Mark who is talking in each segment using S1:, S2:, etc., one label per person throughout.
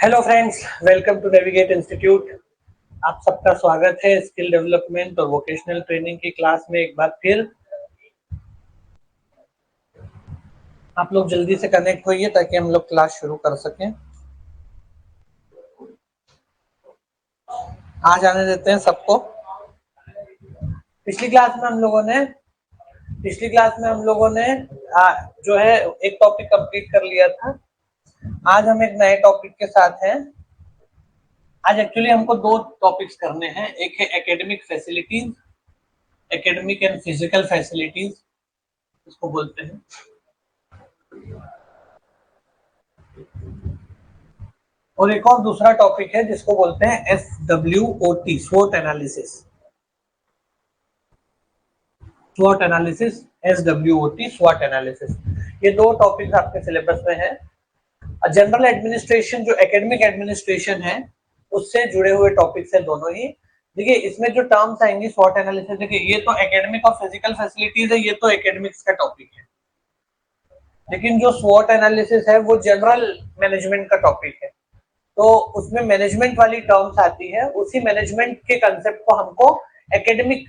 S1: Hello friends, welcome to Navigate institute. आप सबका स्वागत है स्किल डेवलपमेंट और वोकेशनल ट्रेनिंग की क्लास में एक बार फिर। आप लोग जल्दी से कनेक्ट होइए ताकि हम लोग क्लास शुरू कर सकें। आ जाने देते हैं सबको। पिछली क्लास में हम लोगों ने जो है एक टॉपिक कंप्लीट कर लिया था। आज हम एक नए टॉपिक के साथ हैं। आज एक्चुअली हमको दो टॉपिक्स करने हैं। एक है academic facilities, academic and physical facilities इसको बोलते हैं। और एक और दूसरा टॉपिक है जिसको बोलते हैं SWOT, स्वॉट एनालिसिस। स्वॉट एनालिसिस, SWOT, स्वॉट एनालिसिस। ये दो टॉपिक्स आपके सिलेबस में है। जनरल एडमिनिस्ट्रेशन जो एकेडमिक एडमिनिस्ट्रेशन है उससे जुड़े हुए टॉपिक्स है दोनों ही। देखिए इसमें जो टर्म्स आएंगी स्वॉट एनालिसिस, देखिए ये तो एकेडमिक और फिजिकल फैसिलिटीज है, ये तो एकेडमिक्स का टॉपिक है। लेकिन जो स्वॉट एनालिसिस है वो जनरल मैनेजमेंट का टॉपिक है। तो उसमें मैनेजमेंट वाली टर्म्स आती है, उसी मैनेजमेंट के कंसेप्ट को हमको एकेडमिक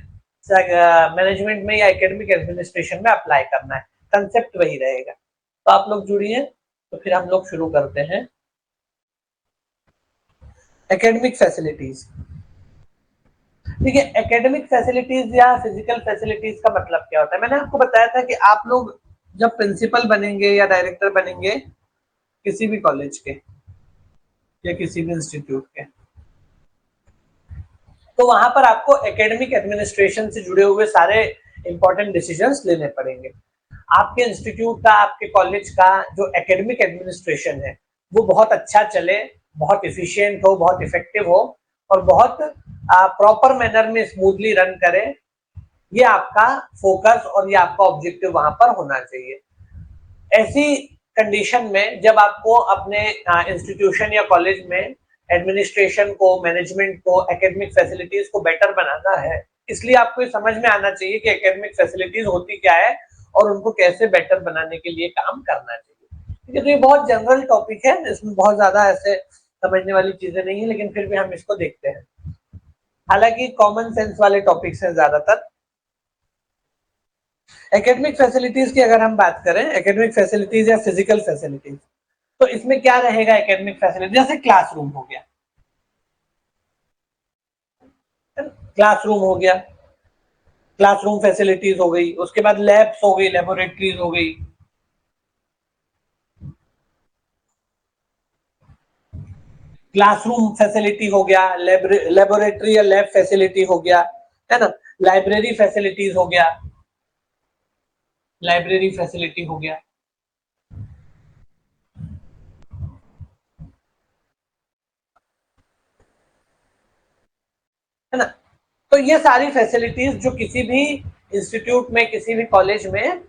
S1: मैनेजमेंट में या एकेडमिक एडमिनिस्ट्रेशन में अप्लाई करना है। कंसेप्ट वही रहेगा। तो आप लोग जुड़िए, तो फिर हम लोग शुरू करते हैं। एकेडमिक फैसिलिटीज, देखिए एकेडमिक फैसिलिटीज या फिजिकल फैसिलिटीज का मतलब क्या होता है। मैंने आपको बताया था कि आप लोग जब प्रिंसिपल बनेंगे या डायरेक्टर बनेंगे किसी भी कॉलेज के या किसी भी इंस्टीट्यूट के, तो वहां पर आपको एकेडमिक एडमिनिस्ट्रेशन से जुड़े हुए सारे इंपॉर्टेंट डिसीजंस लेने पड़ेंगे। आपके इंस्टीट्यूट का, आपके कॉलेज का जो एकेडमिक एडमिनिस्ट्रेशन है वो बहुत अच्छा चले, बहुत इफिशियंट हो, बहुत इफेक्टिव हो और बहुत प्रॉपर मैनर में स्मूथली रन करे। ये आपका फोकस और ये आपका ऑब्जेक्टिव वहां पर होना चाहिए। ऐसी कंडीशन में जब आपको अपने इंस्टीट्यूशन या कॉलेज में एडमिनिस्ट्रेशन को, मैनेजमेंट को, एकेडमिक फैसिलिटीज को बेटर बनाना है, इसलिए आपको ये समझ में आना चाहिए कि एकेडमिक फैसिलिटीज होती क्या है और उनको कैसे बेटर बनाने के लिए काम करना चाहिए। ठीक है, तो ये बहुत जनरल टॉपिक है, इसमें बहुत ज्यादा ऐसे समझने वाली चीजें नहीं है, लेकिन फिर भी हम इसको देखते हैं। हालांकि कॉमन सेंस वाले टॉपिक्स हैं ज्यादातर। एकेडमिक फैसिलिटीज की अगर हम बात करें, एकेडमिक फैसिलिटीज या फिजिकल फैसिलिटीज, तो इसमें क्या रहेगा। एकेडमिक फैसिलिटी जैसे क्लासरूम हो गया, क्लासरूम हो गया, क्लासरूम फैसिलिटीज हो गई। उसके बाद लैब्स हो गई, लेबोरेटरीज हो गई। क्लासरूम फैसिलिटी हो गया, लेबोरेटरी या लैब फैसिलिटी हो गया, है ना। लाइब्रेरी फैसिलिटीज हो गया, लाइब्रेरी फैसिलिटी हो गया, है ना। तो ये सारी फैसिलिटीज जो किसी भी इंस्टीट्यूट में, किसी भी कॉलेज में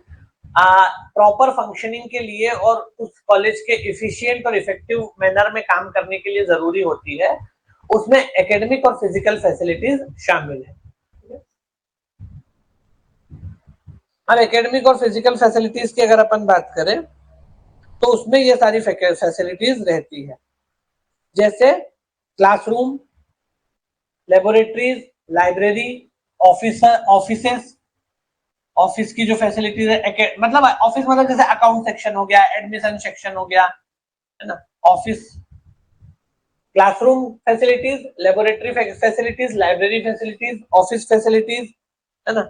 S1: प्रॉपर फंक्शनिंग के लिए और उस कॉलेज के इफिशिएंट और इफेक्टिव मैनर में काम करने के लिए जरूरी होती है, उसमें एकेडमिक और फिजिकल फैसिलिटीज शामिल है। अब एकेडमिक और फिजिकल फैसिलिटीज की अगर अपन बात करें तो उसमें ये सारी फैसिलिटीज रहती है, जैसे classroom, laboratories, library, offices, office की जो फैसिलिटीज है, मतलब ऑफिस मतलब जैसे अकाउंट सेक्शन हो गया, एडमिशन सेक्शन हो गया, है ना। Office, classroom facilities, laboratory facilities, library facilities, office facilities, है ना।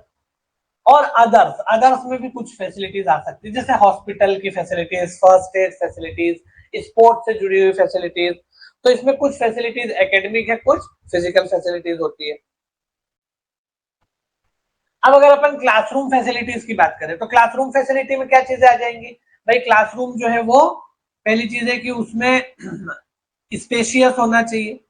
S1: और अदर्स, अदर्स में भी कुछ फैसिलिटीज आ सकती है, जैसे हॉस्पिटल की facilities, first aid facilities, sports से जुड़ी हुई फैसिलिटीज। तो इसमें कुछ फैसिलिटीज एकेडमिक है, कुछ फिजिकल फैसिलिटीज होती है। अब अगर अपन क्लासरूम फैसिलिटीज की बात करें तो क्लासरूम फैसिलिटी में क्या चीजें आ जाएंगी भाई। क्लासरूम जो है वो पहली चीज है कि उसमें स्पेशियस होना चाहिए,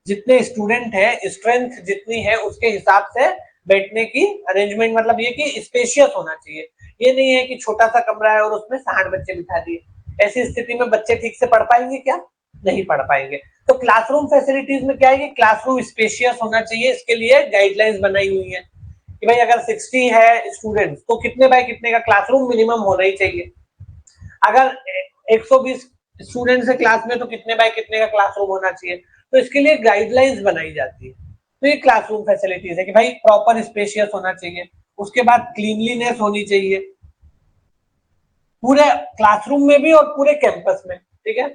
S1: जितने स्टूडेंट है, स्ट्रेंथ जितनी है उसके हिसाब से बैठने की अरेंजमेंट, मतलब ये कि स्पेशियस होना चाहिए। ये नहीं है कि छोटा सा कमरा है और उसमें 60 बच्चे बिठा दिए। ऐसी स्थिति में बच्चे ठीक से पढ़ पाएंगे क्या? नहीं पढ़ पाएंगे। तो क्लासरूम फैसिलिटीज में क्या है कि क्लासरूम स्पेशियस होना चाहिए। इसके लिए गाइडलाइंस बनाई हुई है कि भाई अगर 60 है स्टूडेंट तो कितने बाय कितने का क्लासरूम मिनिमम होना ही चाहिए। अगर 120 स्टूडेंट्स है क्लास में तो कितने बाय कितने का क्लासरूम होना चाहिए, तो इसके लिए गाइडलाइंस बनाई जाती है। तो ये क्लासरूम फैसिलिटीज है कि भाई प्रॉपर स्पेशियस होना चाहिए, उसके बाद क्लीनलीनेस होनी चाहिए पूरे क्लासरूम में भी और पूरे कैंपस में, ठीक है।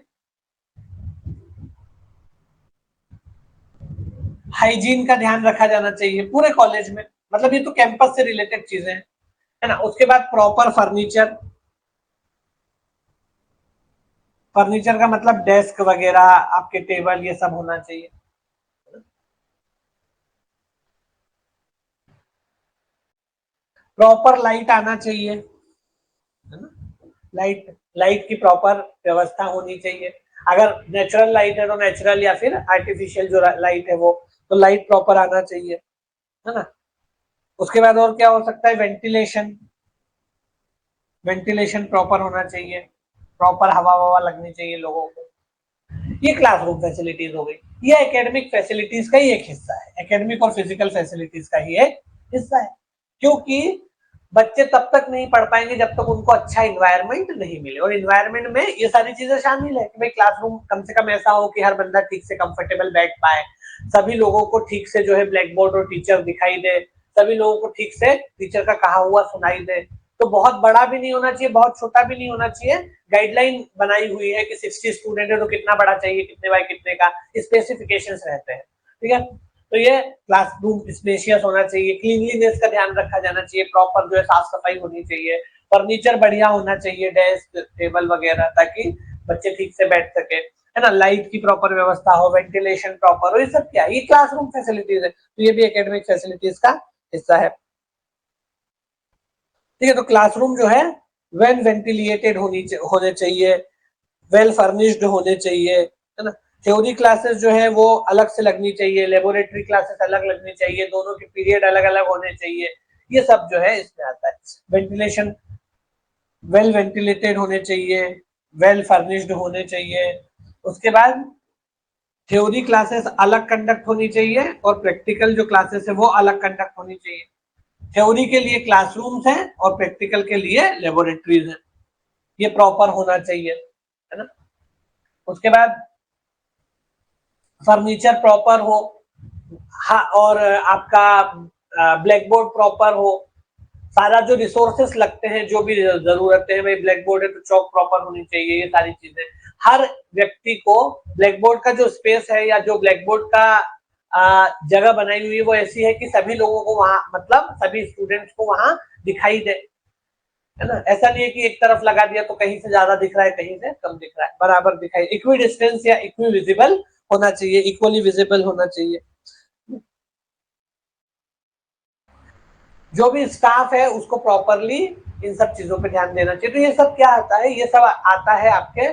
S1: हाइजीन का ध्यान रखा जाना चाहिए पूरे कॉलेज में, मतलब ये तो कैंपस से रिलेटेड चीजें हैं, है ना। उसके बाद प्रॉपर फर्नीचर, फर्नीचर का मतलब डेस्क वगैरह, आपके टेबल, ये सब होना चाहिए। प्रॉपर लाइट आना चाहिए, है ना। लाइट लाइट की प्रॉपर व्यवस्था होनी चाहिए। अगर नेचुरल लाइट है तो नेचुरल, या फिर आर्टिफिशियल जो लाइट है वो, तो लाइट प्रॉपर आना चाहिए, है ना। उसके बाद और क्या हो सकता है, वेंटिलेशन, वेंटिलेशन प्रॉपर होना चाहिए, प्रॉपर हवा ववा लगनी चाहिए लोगों को। ये क्लासरूम फैसिलिटीज हो गई। ये एकेडमिक फैसिलिटीज का ही एक हिस्सा है, एकेडमिक और फिजिकल फैसिलिटीज का ही एक हिस्सा है। क्योंकि बच्चे तब तक नहीं पढ़ पाएंगे जब तक उनको अच्छा इन्वायरमेंट नहीं मिले, और इन्वायरमेंट में ये सारी चीजें शामिल है कि भाई क्लासरूम कम से कम ऐसा हो कि हर बंदा ठीक से कंफर्टेबल बैठ पाए, सभी लोगों को ठीक से जो है ब्लैक बोर्ड और टीचर दिखाई दे, सभी लोगों को ठीक से टीचर का कहा हुआ सुनाई दे। तो बहुत बड़ा भी नहीं होना चाहिए, बहुत छोटा भी नहीं होना चाहिए। गाइडलाइन बनाई हुई है कि 60 स्टूडेंट है तो कितना बड़ा चाहिए, कितने बाय कितने का, स्पेसिफिकेशंस रहते हैं, ठीक है। तो ये क्लासरूम स्पेशियस होना चाहिए, क्लीनलीनेस का ध्यान रखा जाना चाहिए, प्रॉपर जो है साफ सफाई होनी चाहिए, फर्नीचर बढ़िया होना चाहिए, डेस्क टेबल वगैरह, ताकि बच्चे ठीक से बैठ सके, है ना। लाइट की प्रॉपर व्यवस्था हो, वेंटिलेशन प्रॉपर हो, ये सब क्या है, ये क्लासरूम फैसिलिटीज है, तो ये भी एकेडमिक फैसिलिटीज का हिस्सा है, ठीक है। तो क्लासरूम जो है वेल वेंटिलेटेड होने चाहिए, वेल फर्निश्ड होने चाहिए, है ना। थ्योरी क्लासेस जो है वो अलग से लगनी चाहिए, लेबोरेटरी क्लासेस अलग लगनी चाहिए, दोनों के पीरियड अलग अलग होने चाहिए, ये सब जो है इसमें आता है। वेंटिलेशन वेल वेंटिलेटेड होने चाहिए, वेल फर्निश्ड होने चाहिए। उसके बाद थ्योरी क्लासेस अलग कंडक्ट होनी चाहिए, और प्रैक्टिकल जो क्लासेस है वो अलग कंडक्ट होनी चाहिए। थ्योरी के लिए क्लासरूम्स हैं और प्रैक्टिकल के लिए लेबोरेटरीज हैं, ये प्रॉपर होना चाहिए, है ना। उसके बाद फर्नीचर प्रॉपर हो, हाँ, और आपका ब्लैक बोर्ड प्रॉपर हो, सारा जो रिसोर्सेस लगते हैं, जो भी जरूरतें हैं, भाई ब्लैक बोर्ड है तो चौक प्रॉपर होनी चाहिए, ये सारी चीजें। हर व्यक्ति को ब्लैक बोर्ड का जो स्पेस है या जो ब्लैक बोर्ड का जगह बनाई हुई है वो ऐसी है कि सभी लोगों को वहां, मतलब सभी स्टूडेंट्स को वहां दिखाई दे, है ना। ऐसा नहीं है कि एक तरफ लगा दिया तो कहीं से ज्यादा दिख रहा है, कहीं से कम दिख रहा है, बराबर दिखाई, इक्वी डिस्टेंस या इक्वी विजिबल होना चाहिए, इक्वली विजिबल होना चाहिए। जो भी स्टाफ है उसको प्रॉपरली इन सब चीजों पे ध्यान देना चाहिए। तो ये सब क्या आता है, ये सब आता है आपके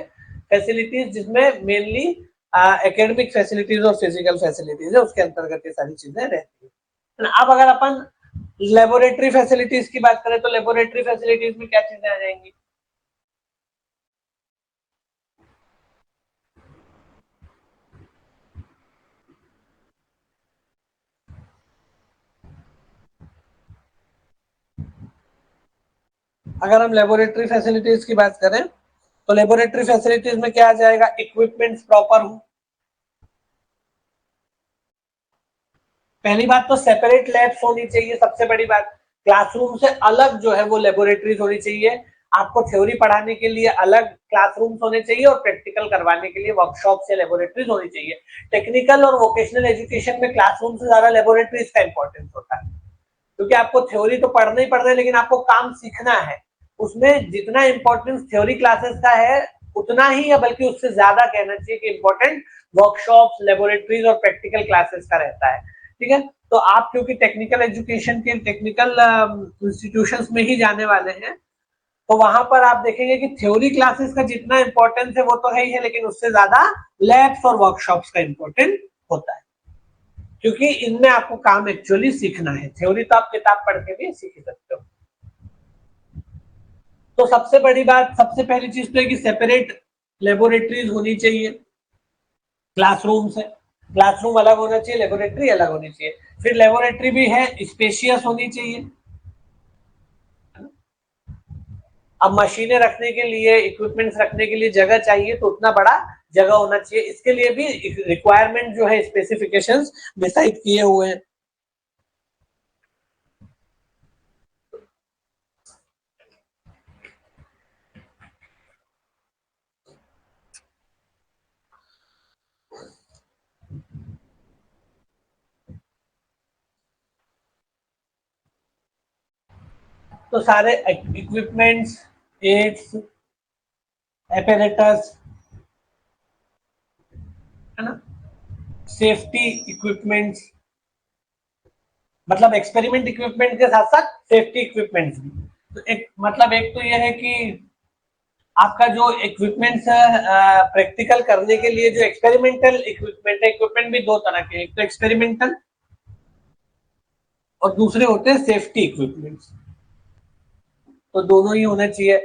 S1: फैसिलिटीज, जिसमें मेनली एकेडमिक फैसिलिटीज और फिजिकल फैसिलिटीज है, उसके अंतर्गत ये सारी चीजें रहती है। अब अगर अपन लेबोरेटरी फैसिलिटीज की बात करें तो लेबोरेटरी फैसिलिटीज में क्या चीजें आ जाएंगी। अगर हम लेबोरेटरी फैसिलिटीज की बात करें तो लेबोरेटरी फैसिलिटीज में क्या आ जाएगा, इक्विपमेंट्स प्रॉपर हो। पहली बात तो सेपरेट लैब्स होनी चाहिए, सबसे बड़ी बात। क्लासरूम से अलग जो है वो लेबोरेटरीज होनी चाहिए। आपको थ्योरी पढ़ाने के लिए अलग क्लासरूम्स होने चाहिए, और प्रैक्टिकल करवाने के लिए वर्कशॉप या लेबोरेटरीज होनी चाहिए। टेक्निकल और वोकेशनल एजुकेशन में क्लासरूम से ज्यादा लेबोरेटरीज का इंपॉर्टेंस होता है, क्योंकि आपको थ्योरी तो पढ़ना ही पढ़ना है, लेकिन आपको काम सीखना है। उसमें जितना इंपॉर्टेंस थ्योरी क्लासेस का है उतना ही, या बल्कि उससे ज्यादा कहना चाहिए कि इंपॉर्टेंट वर्कशॉप्स, लेबोरेटरीज और प्रैक्टिकल क्लासेस का रहता है, ठीक है। तो आप क्योंकि टेक्निकल एजुकेशन के टेक्निकल इंस्टीट्यूशंस में ही जाने वाले हैं, तो वहां पर आप देखेंगे कि थ्योरी क्लासेस का जितना इंपॉर्टेंस है वो तो है ही है, लेकिन उससे ज्यादा लैब्स और वर्कशॉप्स का इंपॉर्टेंट होता है, क्योंकि इनमें आपको काम एक्चुअली सीखना है। थ्योरी तो आप किताब पढ़ के भी सीख सकते हो। तो सबसे बड़ी बात, सबसे पहली चीज तो है कि सेपरेट लेबोरेटरीज होनी चाहिए क्लासरूम से। क्लासरूम अलग होना चाहिए, लेबोरेटरी अलग होनी चाहिए। फिर लेबोरेटरी भी है, स्पेशियस होनी चाहिए। अब मशीनें रखने के लिए, इक्विपमेंट्स रखने के लिए जगह चाहिए, तो उतना बड़ा जगह होना चाहिए। इसके लिए भी रिक्वायरमेंट जो है, स्पेसिफिकेशंस डिसाइड किए हुए हैं। तो सारे इक्विपमेंट्स, एड्स, एपेरेटस, है ना, सेफ्टी इक्विपमेंट्स, मतलब एक्सपेरिमेंट इक्विपमेंट के साथ साथ सेफ्टी इक्विपमेंट्स भी। तो एक मतलब एक तो यह है कि आपका जो इक्विपमेंट्स है, प्रैक्टिकल करने के लिए जो एक्सपेरिमेंटल इक्विपमेंट है, इक्विपमेंट भी दो तरह के हैं, एक तो एक्सपेरिमेंटल और दूसरे होते हैं सेफ्टी इक्विपमेंट्स। तो दोनों ही होना चाहिए।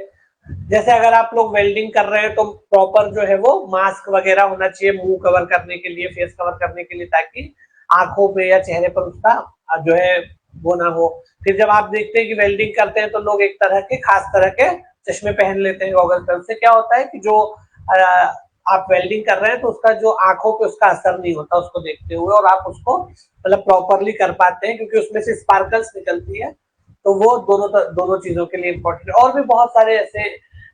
S1: जैसे अगर आप लोग वेल्डिंग कर रहे हैं तो प्रॉपर जो है वो मास्क वगैरह होना चाहिए मुंह कवर करने के लिए, फेस कवर करने के लिए, ताकि आंखों पे या चेहरे पर उसका जो है वो ना हो। फिर जब आप देखते हैं कि वेल्डिंग करते हैं तो लोग एक तरह के खास तरह के चश्मे पहन लेते हैं गॉगल्स। से क्या होता है कि जो आप वेल्डिंग कर रहे हैं तो उसका जो आंखों पे उसका असर नहीं होता उसको देखते हुए, और आप उसको मतलब प्रॉपरली कर पाते हैं क्योंकि उसमें से स्पार्कल्स निकलती है। तो वो दोनों चीजों के लिए इम्पोर्टेंट है। और भी बहुत सारे ऐसे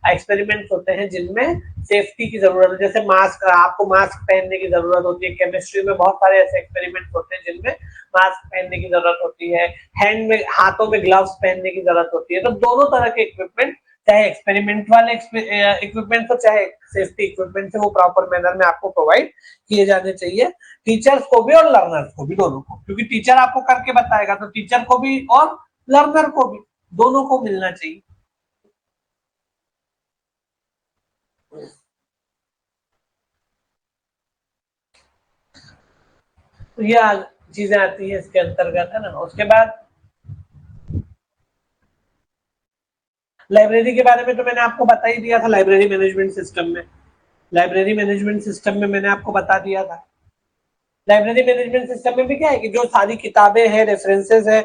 S1: एक्सपेरिमेंट्स होते हैं जिनमें सेफ्टी की जरूरत है। जैसे मास्क, आपको मास्क पहनने की जरूरत होती है। केमिस्ट्री में बहुत सारे ऐसे एक्सपेरिमेंट्स होते हैं जिनमें मास्क पहनने की जरूरत होती है, हैंड में, हाथों में ग्लव्स पहनने की जरूरत होती है। तो दोनों तरह के इक्विपमेंट, चाहे एक्सपेरिमेंट वाले इक्विपमेंट हो चाहे सेफ्टी इक्विपमेंट है, वो प्रॉपर मैनर में आपको प्रोवाइड किए जाने चाहिए, टीचर्स को भी और लर्नर्स को भी, दोनों को। क्योंकि टीचर आपको करके बताएगा तो टीचर को भी और लर्नर को भी, दोनों को मिलना चाहिए। तो ये चीजें आती है इसके अंतर्गत, है ना। उसके बाद लाइब्रेरी के बारे में तो मैंने आपको बता ही दिया था। लाइब्रेरी मैनेजमेंट सिस्टम में मैंने आपको बता दिया था। लाइब्रेरी मैनेजमेंट सिस्टम में भी क्या है कि जो सारी किताबें हैं, रेफरेंसेस है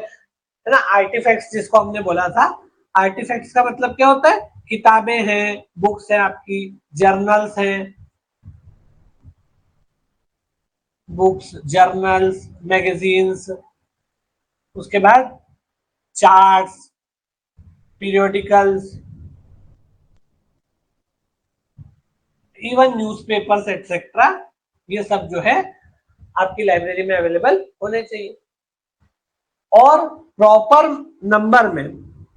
S1: ना, आर्टिफैक्ट्स जिसको हमने बोला था। आर्टिफैक्ट्स का मतलब क्या होता है? किताबें हैं, बुक्स हैं, आपकी जर्नल्स हैं, बुक्स, जर्नल्स, मैगजीन्स, उसके बाद charts, periodicals, even newspapers etcetera, ये सब जो है आपकी लाइब्रेरी में अवेलेबल होने चाहिए। और प्रॉपर नंबर में,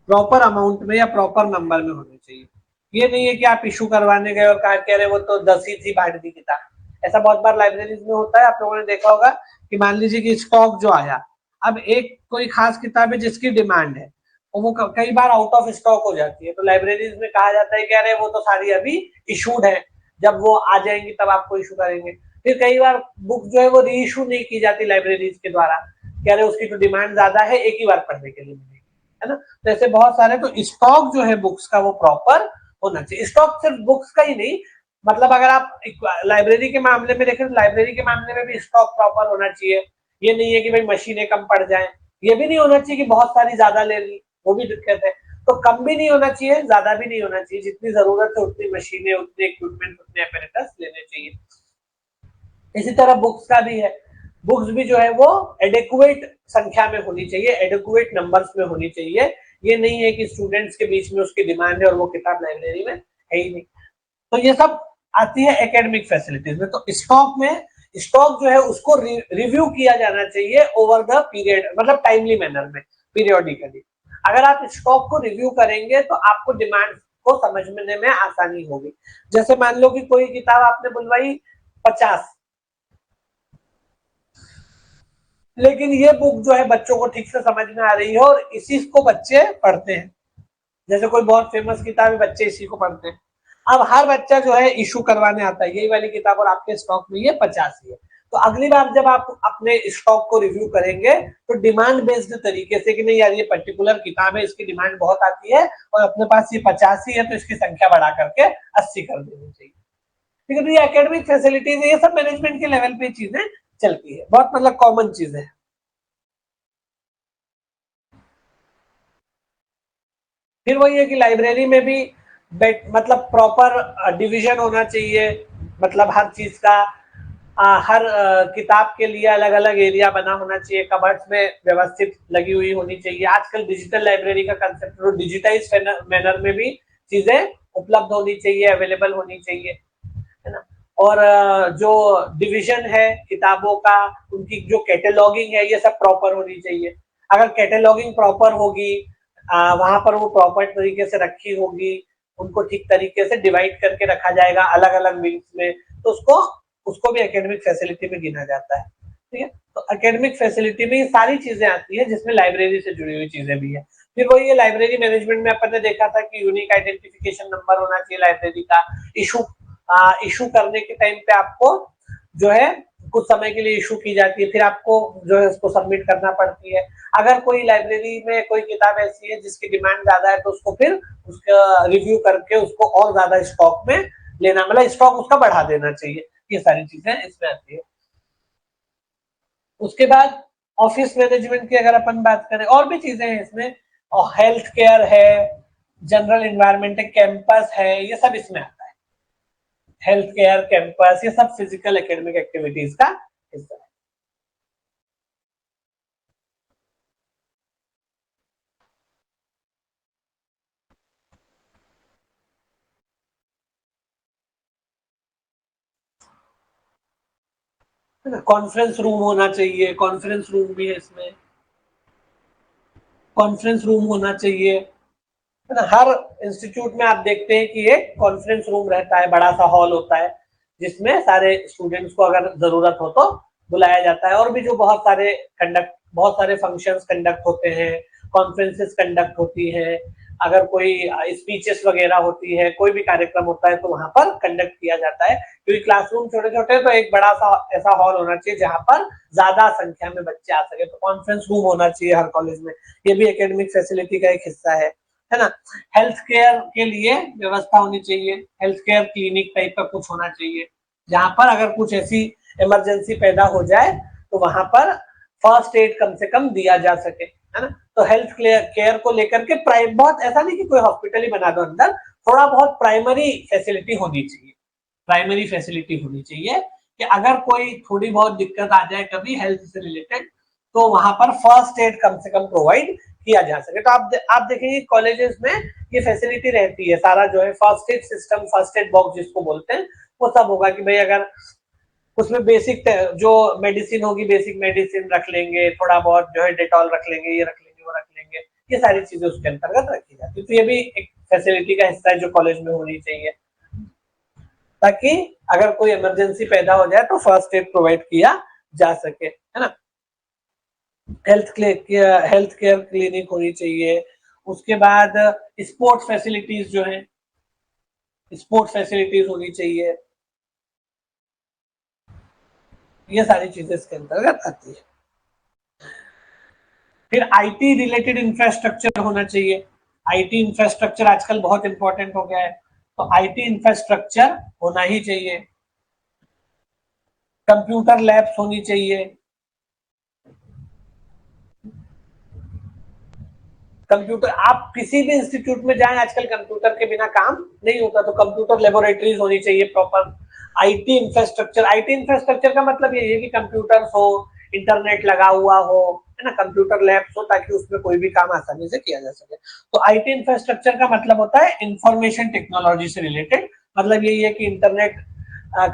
S1: प्रॉपर अमाउंट में या प्रॉपर नंबर में होने चाहिए। ये नहीं है कि आप इशू करवाने गए और कहा कह रहे वो तो 10 ही थी, बांट दी किताब। ऐसा बहुत बार लाइब्रेरीज में होता है। आप लोगों ने देखा होगा कि मान लीजिए कि स्टॉक जो आया, अब एक कोई खास किताब है जिसकी डिमांड है और वो कई बार आउट ऑफ स्टॉक हो जाती है, तो लाइब्रेरीज में कहा जाता है कि अरे वो तो सारी अभी इशूड है, जब वो आ जाएंगी तब आपको इशू करेंगे। फिर कई बार बुक जो है वो री इशू नहीं की जाती लाइब्रेरीज के द्वारा, कह रहे उसकी तो डिमांड ज्यादा है, एक ही बार पढ़ने के लिए मिलेगी, है ना। तो ऐसे बहुत सारे, तो स्टॉक जो है बुक्स का वो प्रॉपर होना चाहिए। स्टॉक सिर्फ बुक्स का ही नहीं, मतलब अगर आप लाइब्रेरी के मामले में देखें तो लाइब्रेरी के मामले में भी स्टॉक प्रॉपर होना चाहिए। ये नहीं है कि भाई मशीनें कम पड़ जाएं, ये भी नहीं होना चाहिए कि बहुत सारी ज्यादा ले ली, वो भी दिक्कत है। तो कम भी नहीं होना चाहिए, ज्यादा भी नहीं होना चाहिए, जितनी जरूरत है उतनी मशीनें, उतने इक्विपमेंट, उतने अपैरेटस लेने चाहिए। इसी तरह बुक्स का भी है। बुक्स भी जो है वो एडिक्वेट संख्या में होनी चाहिए, एडिक्वेट नंबर्स में होनी चाहिए। ये नहीं है कि स्टूडेंट्स के बीच में उसकी डिमांड है और वो किताब लाइब्रेरी में है ही नहीं। तो ये सब आती है एकेडमिक फैसिलिटीज में। तो स्टॉक में, स्टॉक जो है उसको रिव्यू किया जाना चाहिए ओवर द पीरियड, मतलब टाइमली मैनर में, पीरियोडिकली। अगर आप स्टॉक को रिव्यू करेंगे तो आपको डिमांड को समझने में आसानी होगी। जैसे मान लो कि कोई किताब आपने बुलवाई 50, लेकिन ये बुक जो है बच्चों को ठीक से समझ में आ रही है और इसी को बच्चे पढ़ते हैं। जैसे कोई बहुत फेमस किताब है, बच्चे इसी को पढ़ते हैं। अब हर बच्चा जो है इशू करवाने आता है यही वाली किताब, और आपके स्टॉक में ये 50 ही है। तो अगली बार जब आप अपने स्टॉक को रिव्यू करेंगे तो डिमांड बेस्ड तरीके से, कि नहीं यार ये पर्टिकुलर किताब है, इसकी डिमांड बहुत आती है और अपने पास ये 50 ही है, तो इसकी संख्या बढ़ा करके 80 कर देनी चाहिए। ठीक है। तो ये एकेडमिक फैसिलिटीज है, ये सब मैनेजमेंट के लेवल पे चीजें चलती है, बहुत मतलब कॉमन चीजें है। फिर वही है कि लाइब्रेरी में भी मतलब प्रॉपर डिवीजन होना चाहिए, मतलब हर चीज का हर किताब के लिए अलग अलग एरिया बना होना चाहिए, कबर्ड्स में व्यवस्थित लगी हुई होनी चाहिए। आजकल डिजिटल लाइब्रेरी का कंसेप्ट, डिजिटाइज मैनर में भी चीजें उपलब्ध होनी चाहिए, अवेलेबल होनी चाहिए, है ना। और जो डिवीजन है किताबों का, उनकी जो कैटेलॉगिंग है, ये सब प्रॉपर होनी चाहिए। अगर कैटेलॉगिंग प्रॉपर होगी, वहां पर वो प्रॉपर तरीके से रखी होगी, उनको ठीक तरीके से डिवाइड करके रखा जाएगा अलग अलग विंग्स में, तो उसको उसको भी एकेडमिक फैसिलिटी में गिना जाता है। ठीक है, तो एकेडमिक फैसिलिटी में ये सारी चीजें आती है जिसमें लाइब्रेरी से जुड़ी हुई चीजें भी है। फिर वही, ये लाइब्रेरी मैनेजमेंट में अपन ने देखा था कि यूनिक आइडेंटिफिकेशन नंबर होना चाहिए लाइब्रेरी का। इशू इशू करने के टाइम पे आपको जो है कुछ समय के लिए इशू की जाती है, फिर आपको जो है उसको सबमिट करना पड़ती है। अगर कोई लाइब्रेरी में कोई किताब ऐसी है जिसकी डिमांड ज्यादा है, तो उसको फिर उसका रिव्यू करके उसको और ज्यादा स्टॉक में लेना, मतलब स्टॉक उसका बढ़ा देना चाहिए। ये सारी चीजें इसमें आती है। उसके बाद ऑफिस मैनेजमेंट की अगर अपन बात करें, और भी चीजें हैं इसमें, और हेल्थ केयर है, जनरल इन्वायरमेंट है, कैंपस है, ये सब इसमें आता है। हेल्थ केयर, कैंपस, ये सब फिजिकल एकेडमिक एक्टिविटीज का हिस्सा है। कॉन्फ्रेंस रूम होना चाहिए, कॉन्फ्रेंस रूम भी है इसमें, कॉन्फ्रेंस रूम होना चाहिए, है ना। हर इंस्टीट्यूट में आप देखते हैं कि एक कॉन्फ्रेंस रूम रहता है, बड़ा सा हॉल होता है, जिसमें सारे स्टूडेंट्स को अगर जरूरत हो तो बुलाया जाता है। और भी जो बहुत सारे फंक्शंस कंडक्ट होते हैं, कॉन्फ्रेंसेस कंडक्ट होती है, अगर कोई स्पीचेस वगैरह होती है, कोई भी कार्यक्रम होता है तो वहां पर कंडक्ट किया जाता है। क्योंकि क्लासरूम छोटे छोटे हैं, तो एक बड़ा सा ऐसा हॉल होना चाहिए जहां पर ज्यादा संख्या में बच्चे आ सके, तो कॉन्फ्रेंस रूम होना चाहिए हर कॉलेज में। ये भी एकेडमिक फैसिलिटी का एक हिस्सा है ना। हेल्थ केयर के लिए व्यवस्था होनी चाहिए, हेल्थ केयर क्लिनिक टाइप का कुछ होना चाहिए, जहां पर अगर कुछ ऐसी इमरजेंसी पैदा हो जाए तो वहां पर फर्स्ट एड कम से कम दिया जा सके, है ना। तो हेल्थ केयर को लेकर के बहुत ऐसा नहीं कि कोई हॉस्पिटल ही बना दो अंदर, थोड़ा बहुत प्राइमरी फैसिलिटी होनी चाहिए, प्राइमरी फैसिलिटी होनी चाहिए कि अगर कोई थोड़ी बहुत दिक्कत आ जाए कभी हेल्थ से रिलेटेड, तो वहां पर फर्स्ट एड कम से कम प्रोवाइड किया जा सके। तो आप देखेंगे कॉलेजेस में ये फैसिलिटी रहती है, सारा जो है first aid system, first aid box जिसको बोलते हैं, वो सब होगा कि भाई अगर उसमें बेसिक जो मेडिसिन होगी, बेसिक मेडिसिन रख लेंगे, थोड़ा बहुत जो है डेटॉल रख लेंगे, ये रख लेंगे, वो रख लेंगे, ये सारी चीजें उसके अंतर्गत रखी जाती है। तो ये भी एक फैसिलिटी का हिस्सा है जो कॉलेज में होनी चाहिए, ताकि अगर कोई इमरजेंसी पैदा हो जाए तो फर्स्ट एड प्रोवाइड किया जा सके, है ना। हेल्थ केयर क्लिनिक होनी चाहिए। उसके बाद स्पोर्ट्स फैसिलिटीज जो है, स्पोर्ट्स फैसिलिटीज होनी चाहिए। ये सारी चीजें इसके अंतर्गत आती है। फिर आईटी रिलेटेड इंफ्रास्ट्रक्चर होना चाहिए। आईटी इंफ्रास्ट्रक्चर आजकल बहुत इंपॉर्टेंट हो गया है, तो आईटी इंफ्रास्ट्रक्चर होना ही चाहिए। कंप्यूटर लैब्स होनी चाहिए। कंप्यूटर, आप किसी भी इंस्टीट्यूट में जाएं, आजकल कंप्यूटर के बिना काम नहीं होता, तो कंप्यूटर लेबोरेटरीज होनी चाहिए प्रॉपर। आईटी इंफ्रास्ट्रक्चर का मतलब ये है कि कंप्यूटर्स हो, इंटरनेट लगा हुआ हो, है ना, कंप्यूटर लैब्स हो, ताकि उसमें कोई भी काम आसानी से किया जा सके। तो आईटी इंफ्रास्ट्रक्चर का मतलब होता है इंफॉर्मेशन टेक्नोलॉजी से रिलेटेड, मतलब यही है कि इंटरनेट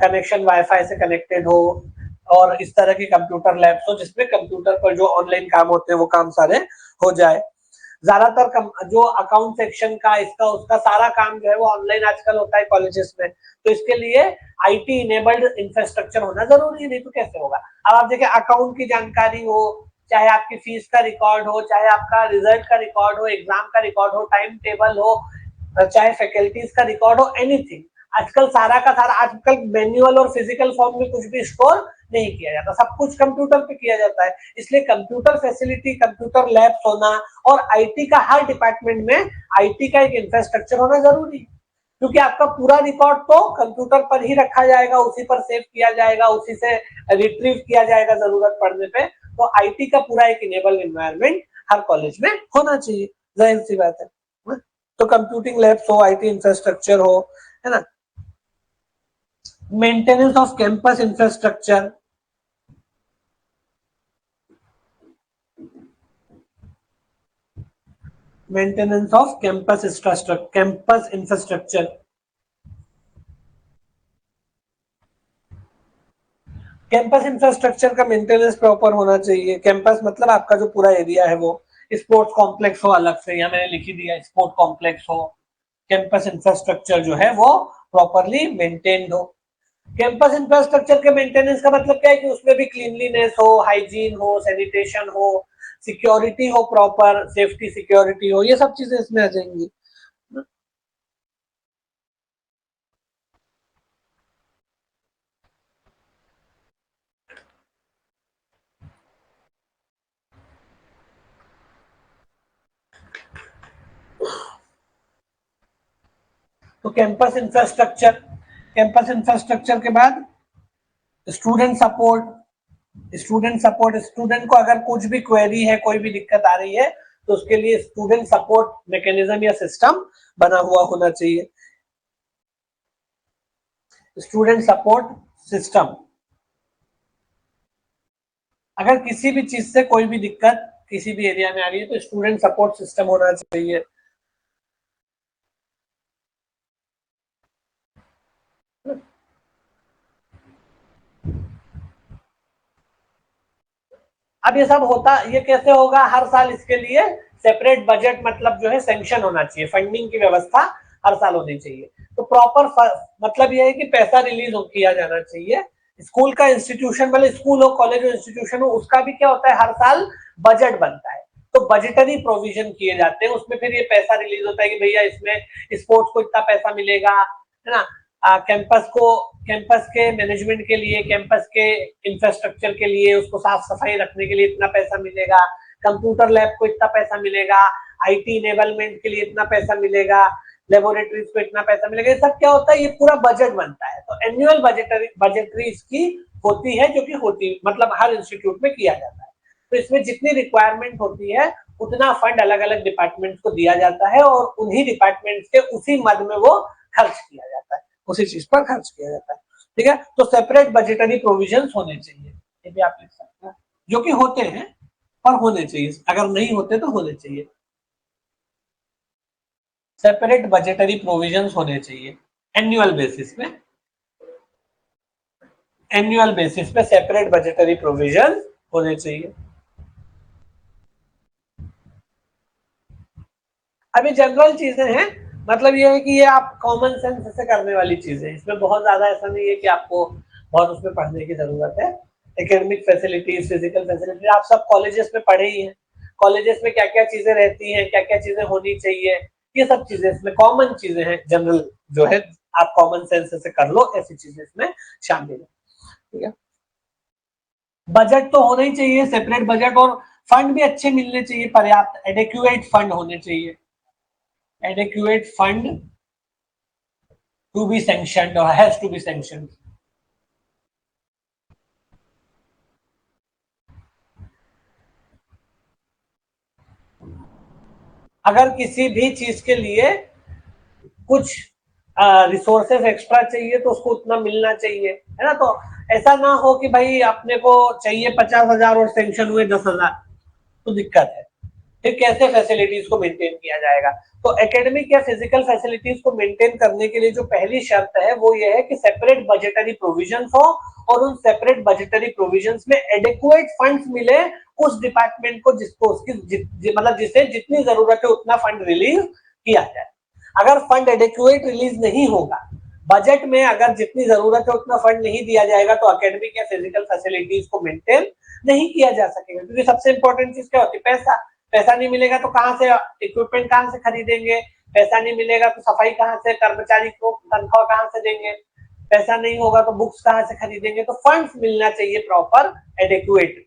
S1: कनेक्शन वाईफाई से कनेक्टेड हो, और इस तरह के कंप्यूटर लैब्स हो जिसमें कंप्यूटर पर जो ऑनलाइन काम होते हैं वो काम सारे हो जाए। ज्यादातर जो अकाउंट सेक्शन का, इसका उसका सारा काम जो है वो ऑनलाइन आजकल होता है कॉलेजेस में, तो इसके लिए आईटी इनेबल्ड इंफ्रास्ट्रक्चर होना जरूरी है, नहीं तो कैसे होगा। अब आप देखिए, अकाउंट की जानकारी हो, चाहे आपकी फीस का रिकॉर्ड हो, चाहे आपका रिजल्ट का रिकॉर्ड हो, एग्जाम का रिकॉर्ड हो, टाइम टेबल हो, चाहे फैकल्टीज का रिकॉर्ड हो, एनीथिंग, आजकल सारा का सारा, आजकल मैन्युअल और फिजिकल फॉर्म में कुछ भी स्टोर नहीं किया जाता, सब कुछ कंप्यूटर पे किया जाता है। इसलिए कंप्यूटर फैसिलिटी, कंप्यूटर लैब्स होना, और आईटी का हर डिपार्टमेंट में आईटी का एक इंफ्रास्ट्रक्चर होना जरूरी है, क्योंकि आपका पूरा रिकॉर्ड तो कंप्यूटर पर ही रखा जाएगा, उसी पर सेव किया जाएगा, उसी से रिट्रीव किया जाएगा जरूरत पड़ने पे। तो आईटी का पूरा एक इनेबल एनवायरनमेंट हर कॉलेज में होना चाहिए, जाहिर सी बात है। तो कंप्यूटिंग लैब्स हो, आईटी इंफ्रास्ट्रक्चर हो, है ना, maintenance off campus infrastructure, maintenance off campus infrastructure. Campus infrastructure का मेंटेनेंस प्रॉपर होना चाहिए। कैंपस मतलब आपका जो पूरा एरिया है वो स्पोर्ट्स कॉम्प्लेक्स हो, अलग से यहाँ मैंने लिख ही दिया, स्पोर्ट कॉम्प्लेक्स हो, कैंपस इंफ्रास्ट्रक्चर जो है वो प्रॉपरली मेंटेन्ड हो। कैंपस इंफ्रास्ट्रक्चर के मेंटेनेंस का मतलब क्या है कि उसमें भी क्लीनलीनेस हो, हाइजीन हो, सैनिटेशन हो, सिक्योरिटी हो, प्रॉपर सेफ्टी सिक्योरिटी हो, ये सब चीजें इसमें आ जाएंगी। तो कैंपस इंफ्रास्ट्रक्चर के बाद स्टूडेंट सपोर्ट। स्टूडेंट को अगर कुछ भी क्वेरी है, कोई भी दिक्कत आ रही है, तो उसके लिए स्टूडेंट सपोर्ट मैकेनिज्म या सिस्टम बना हुआ होना चाहिए। स्टूडेंट सपोर्ट सिस्टम, अगर किसी भी चीज से कोई भी दिक्कत किसी भी एरिया में आ रही है तो स्टूडेंट सपोर्ट सिस्टम होना चाहिए। अब ये सब होता, ये कैसे होगा, हर साल इसके लिए सेपरेट बजट मतलब जो है सैंक्शन होना चाहिए, फंडिंग की व्यवस्था हर साल होनी चाहिए। तो प्रॉपर मतलब ये है कि पैसा रिलीज किया जाना चाहिए। स्कूल का इंस्टीट्यूशन, भले स्कूल हो, कॉलेज हो, इंस्टीट्यूशन हो, उसका भी क्या होता है, हर साल बजट बनता है, तो बजटरी प्रोविजन किए जाते हैं, उसमें फिर ये पैसा रिलीज होता है कि भैया इसमें स्पोर्ट्स को इतना पैसा मिलेगा, है ना, कैंपस के मैनेजमेंट के लिए, कैंपस के इंफ्रास्ट्रक्चर के लिए, उसको साफ सफाई रखने के लिए इतना पैसा मिलेगा, कंप्यूटर लैब को इतना पैसा मिलेगा, आईटी इनेबलमेंट के लिए इतना पैसा मिलेगा, लेबोरेटरीज को इतना पैसा मिलेगा, ये सब क्या होता है, ये पूरा बजट बनता है। तो एनुअल बजटरी इसकी होती है, जो कि होती मतलब हर इंस्टीट्यूट में किया जाता है। तो इसमें जितनी रिक्वायरमेंट होती है उतना फंड अलग अलग डिपार्टमेंट को दिया जाता है और उन्हीं डिपार्टमेंट के उसी मद में वो खर्च किया जाता है, उसी चीज पर खर्च किया जाता है। ठीक है, तो सेपरेट बजटरी प्रोविजन होने चाहिए, ये भी आप लिख सकते हैं, जो कि होते हैं और होने चाहिए, अगर नहीं होते तो होने चाहिए। सेपरेट बजटरी प्रोविजन होने चाहिए एनुअल बेसिस पे, एनुअल बेसिस पे सेपरेट बजटरी प्रोविजन होने चाहिए। अभी जनरल चीजें हैं, मतलब ये है कि ये आप कॉमन सेंस से करने वाली चीजें, इसमें बहुत ज्यादा ऐसा नहीं है कि आपको बहुत उसमें पढ़ने की जरूरत है। एकेडमिक फैसिलिटीज, फिजिकल फैसिलिटीज आप सब कॉलेजेस में पढ़े ही हैं, कॉलेजेस में क्या क्या चीजें रहती हैं, क्या क्या चीजें होनी चाहिए, ये सब चीजें इसमें कॉमन चीजें हैं, जनरल जो है आप कॉमन सेंस से कर लो, ऐसी चीजें इसमें शामिल है। ठीक है, बजट तो होना ही चाहिए, सेपरेट बजट, और फंड भी अच्छे मिलने चाहिए, पर्याप्त एडेक्युएट फंड होने चाहिए, adequate fund to be sanctioned or has to be sanctioned। अगर किसी भी चीज के लिए कुछ रिसोर्सेस एक्स्ट्रा चाहिए तो उसको उतना मिलना चाहिए, है ना, तो ऐसा ना हो कि भाई अपने को चाहिए 50,000 और सेंक्शन हुए 10,000, तो दिक्कत है, फिर कैसे फैसिलिटीज को मेंटेन किया जाएगा। तो एकेडमिक या फिजिकल फैसिलिटीज को मेंटेन करने के लिए जो पहली शर्त है वो ये है कि सेपरेट बजटरी प्रोविजन हो, और उन सेपरेट बजटरी प्रोविजन में एडिक्वेट फंड्स मिले उस डिपार्टमेंट को जिसको उसकी मतलब जिसे जितनी जरूरत है उतना फंड रिलीज किया जाए। अगर फंड एडिक्वेट रिलीज नहीं होगा, बजट में अगर जितनी जरूरत है उतना फंड नहीं दिया जाएगा, तो एकेडमिक या फिजिकल फैसिलिटीज को मेंटेन नहीं किया जा सकेगा, क्योंकि सबसे इंपॉर्टेंट चीज क्या होती है, पैसा। पैसा नहीं मिलेगा तो कहां से इक्विपमेंट कहां से खरीदेंगे, पैसा नहीं मिलेगा तो सफाई कहां से, कर्मचारी को तनख्वाह कहां से देंगे, पैसा नहीं होगा तो बुक्स कहां से खरीदेंगे, तो फंड्स मिलना चाहिए प्रॉपर एडिक्वेट,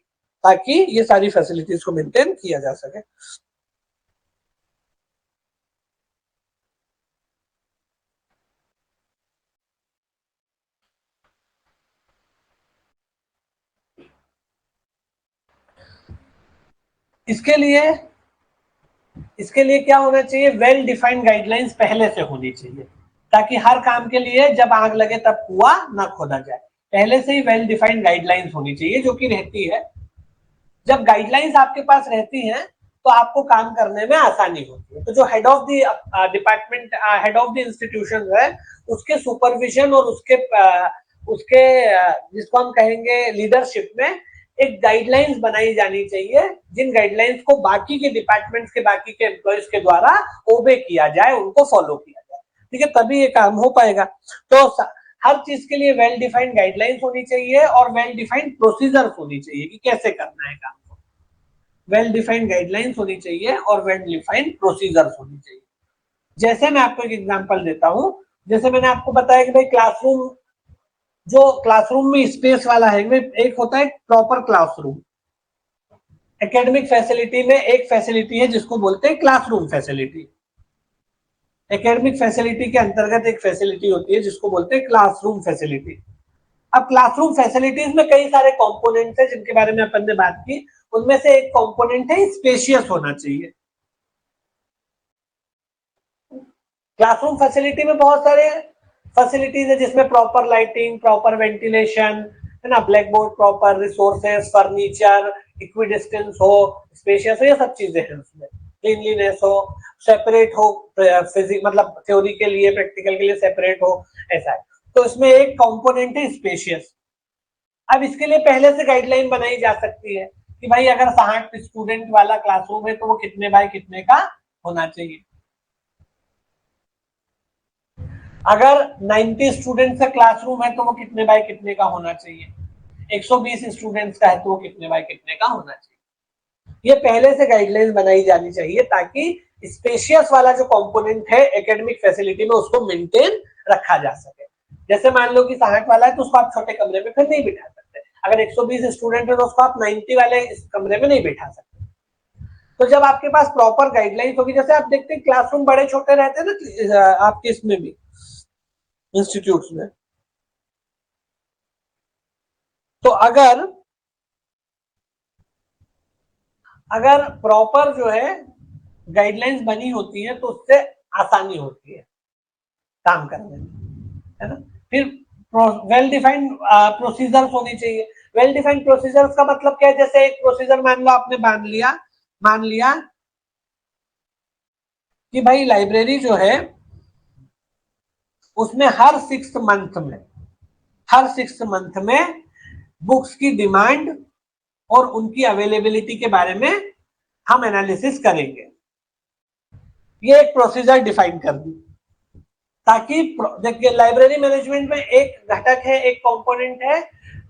S1: ताकि ये सारी फैसिलिटीज को मेंटेन किया जा सके। इसके लिए इसके लिए क्या होना चाहिए, वेल डिफाइंड गाइडलाइंस पहले से होनी चाहिए, ताकि हर काम के लिए जब आग लगे तब कुआं ना खोदा जाए। पहले से ही वेल डिफाइंड गाइडलाइंस होनी चाहिए, जो कि रहती है। जब गाइडलाइंस आपके पास रहती हैं तो आपको काम करने में आसानी होती है। तो जो head of the department, head of the institution है, उसके सुपरविजन और उसके जिसको हम कहेंगे लीडरशिप में एक गाइडलाइंस बनाई जानी चाहिए, जिन गाइडलाइंस को बाकी के डिपार्टमेंट्स के बाकी के एम्प्लॉयज के द्वारा ओबे किया जाए, उनको फॉलो किया जाए। ठीक है, तभी ये काम हो पाएगा। तो हर चीज के लिए वेल डिफाइंड गाइडलाइंस होनी चाहिए और वेल डिफाइंड प्रोसीजर्स होनी चाहिए कि कैसे करना है काम को। वेल डिफाइंड गाइडलाइंस होनी चाहिए और वेल डिफाइंड प्रोसीजर्स होनी चाहिए। जैसे मैं आपको एक एग्जांपल देता हूं, जैसे मैंने आपको बताया कि भाई क्लासरूम, जो क्लासरूम में स्पेस वाला है, एक होता है प्रॉपर क्लासरूम। एकेडमिक फैसिलिटी में एक फैसिलिटी है जिसको बोलते हैं क्लासरूम फैसिलिटी। एकेडमिक फैसिलिटी के अंतर्गत एक फैसिलिटी होती है जिसको बोलते हैं क्लासरूम फैसिलिटी। अब क्लासरूम फैसिलिटीज में कई सारे कंपोनेंट्स हैं जिनके बारे में अपन ने बात की। उनमें से एक कंपोनेंट है स्पेशियस होना चाहिए। क्लासरूम फैसिलिटी में बहुत सारे फैसिलिटीज है, जिसमें प्रॉपर लाइटिंग, प्रॉपर वेंटिलेशन, है ना, black board, proper resources, furniture, equidistance हो, स्पेशियस हो, ये सब चीजें हैं उसमें। क्लीनलीनेस हो, सेपरेट हो, फिजिक्स मतलब थ्योरी के लिए, प्रैक्टिकल के लिए सेपरेट हो, ऐसा है। तो इसमें एक कंपोनेंट है स्पेशियस। अब इसके लिए पहले से गाइडलाइन बनाई जा सकती है कि भाई अगर 60 स्टूडेंट वाला क्लासरूम है तो वो कितने बाय कितने का होना चाहिए। अगर 90 स्टूडेंट्स का क्लासरूम है तो वो कितने बाय कितने का होना चाहिए। 120 स्टूडेंट्स का है तो वो कितने बाय कितने का होना चाहिए। ये पहले से गाइडलाइंस बनाई जानी चाहिए ताकि स्पेशियस वाला जो कंपोनेंट है एकेडमिक फैसिलिटी में, उसको मेंटेन रखा जा सके। जैसे मान लो कि 60 वाला है तो उसको आप छोटे कमरे में फिर नहीं बिठा सकते। अगर 120 स्टूडेंट है तो उसको आप 90 वाले इस कमरे में नहीं बिठा सकते। तो जब आपके पास प्रॉपर गाइडलाइंस होगी, जैसे आप देखते हैं क्लासरूम बड़े छोटे रहते हैं ना आपके इसमें भी, इंस्टीट्यूट्स में, तो अगर प्रॉपर जो है गाइडलाइंस बनी होती है तो उससे आसानी होती है काम करने में, है ना। फिर वेल डिफाइंड प्रोसीजर्स होनी चाहिए। वेल डिफाइंड प्रोसीजर्स का मतलब क्या है, जैसे एक प्रोसीजर मान लो आपने मान लिया कि भाई लाइब्रेरी जो है उसमें हर 6 मंथ में बुक्स की डिमांड और उनकी अवेलेबिलिटी के बारे में हम एनालिसिस करेंगे। ये एक प्रोसीजर डिफाइन कर दी, ताकि देखिए लाइब्रेरी मैनेजमेंट में एक घटक है, एक कंपोनेंट है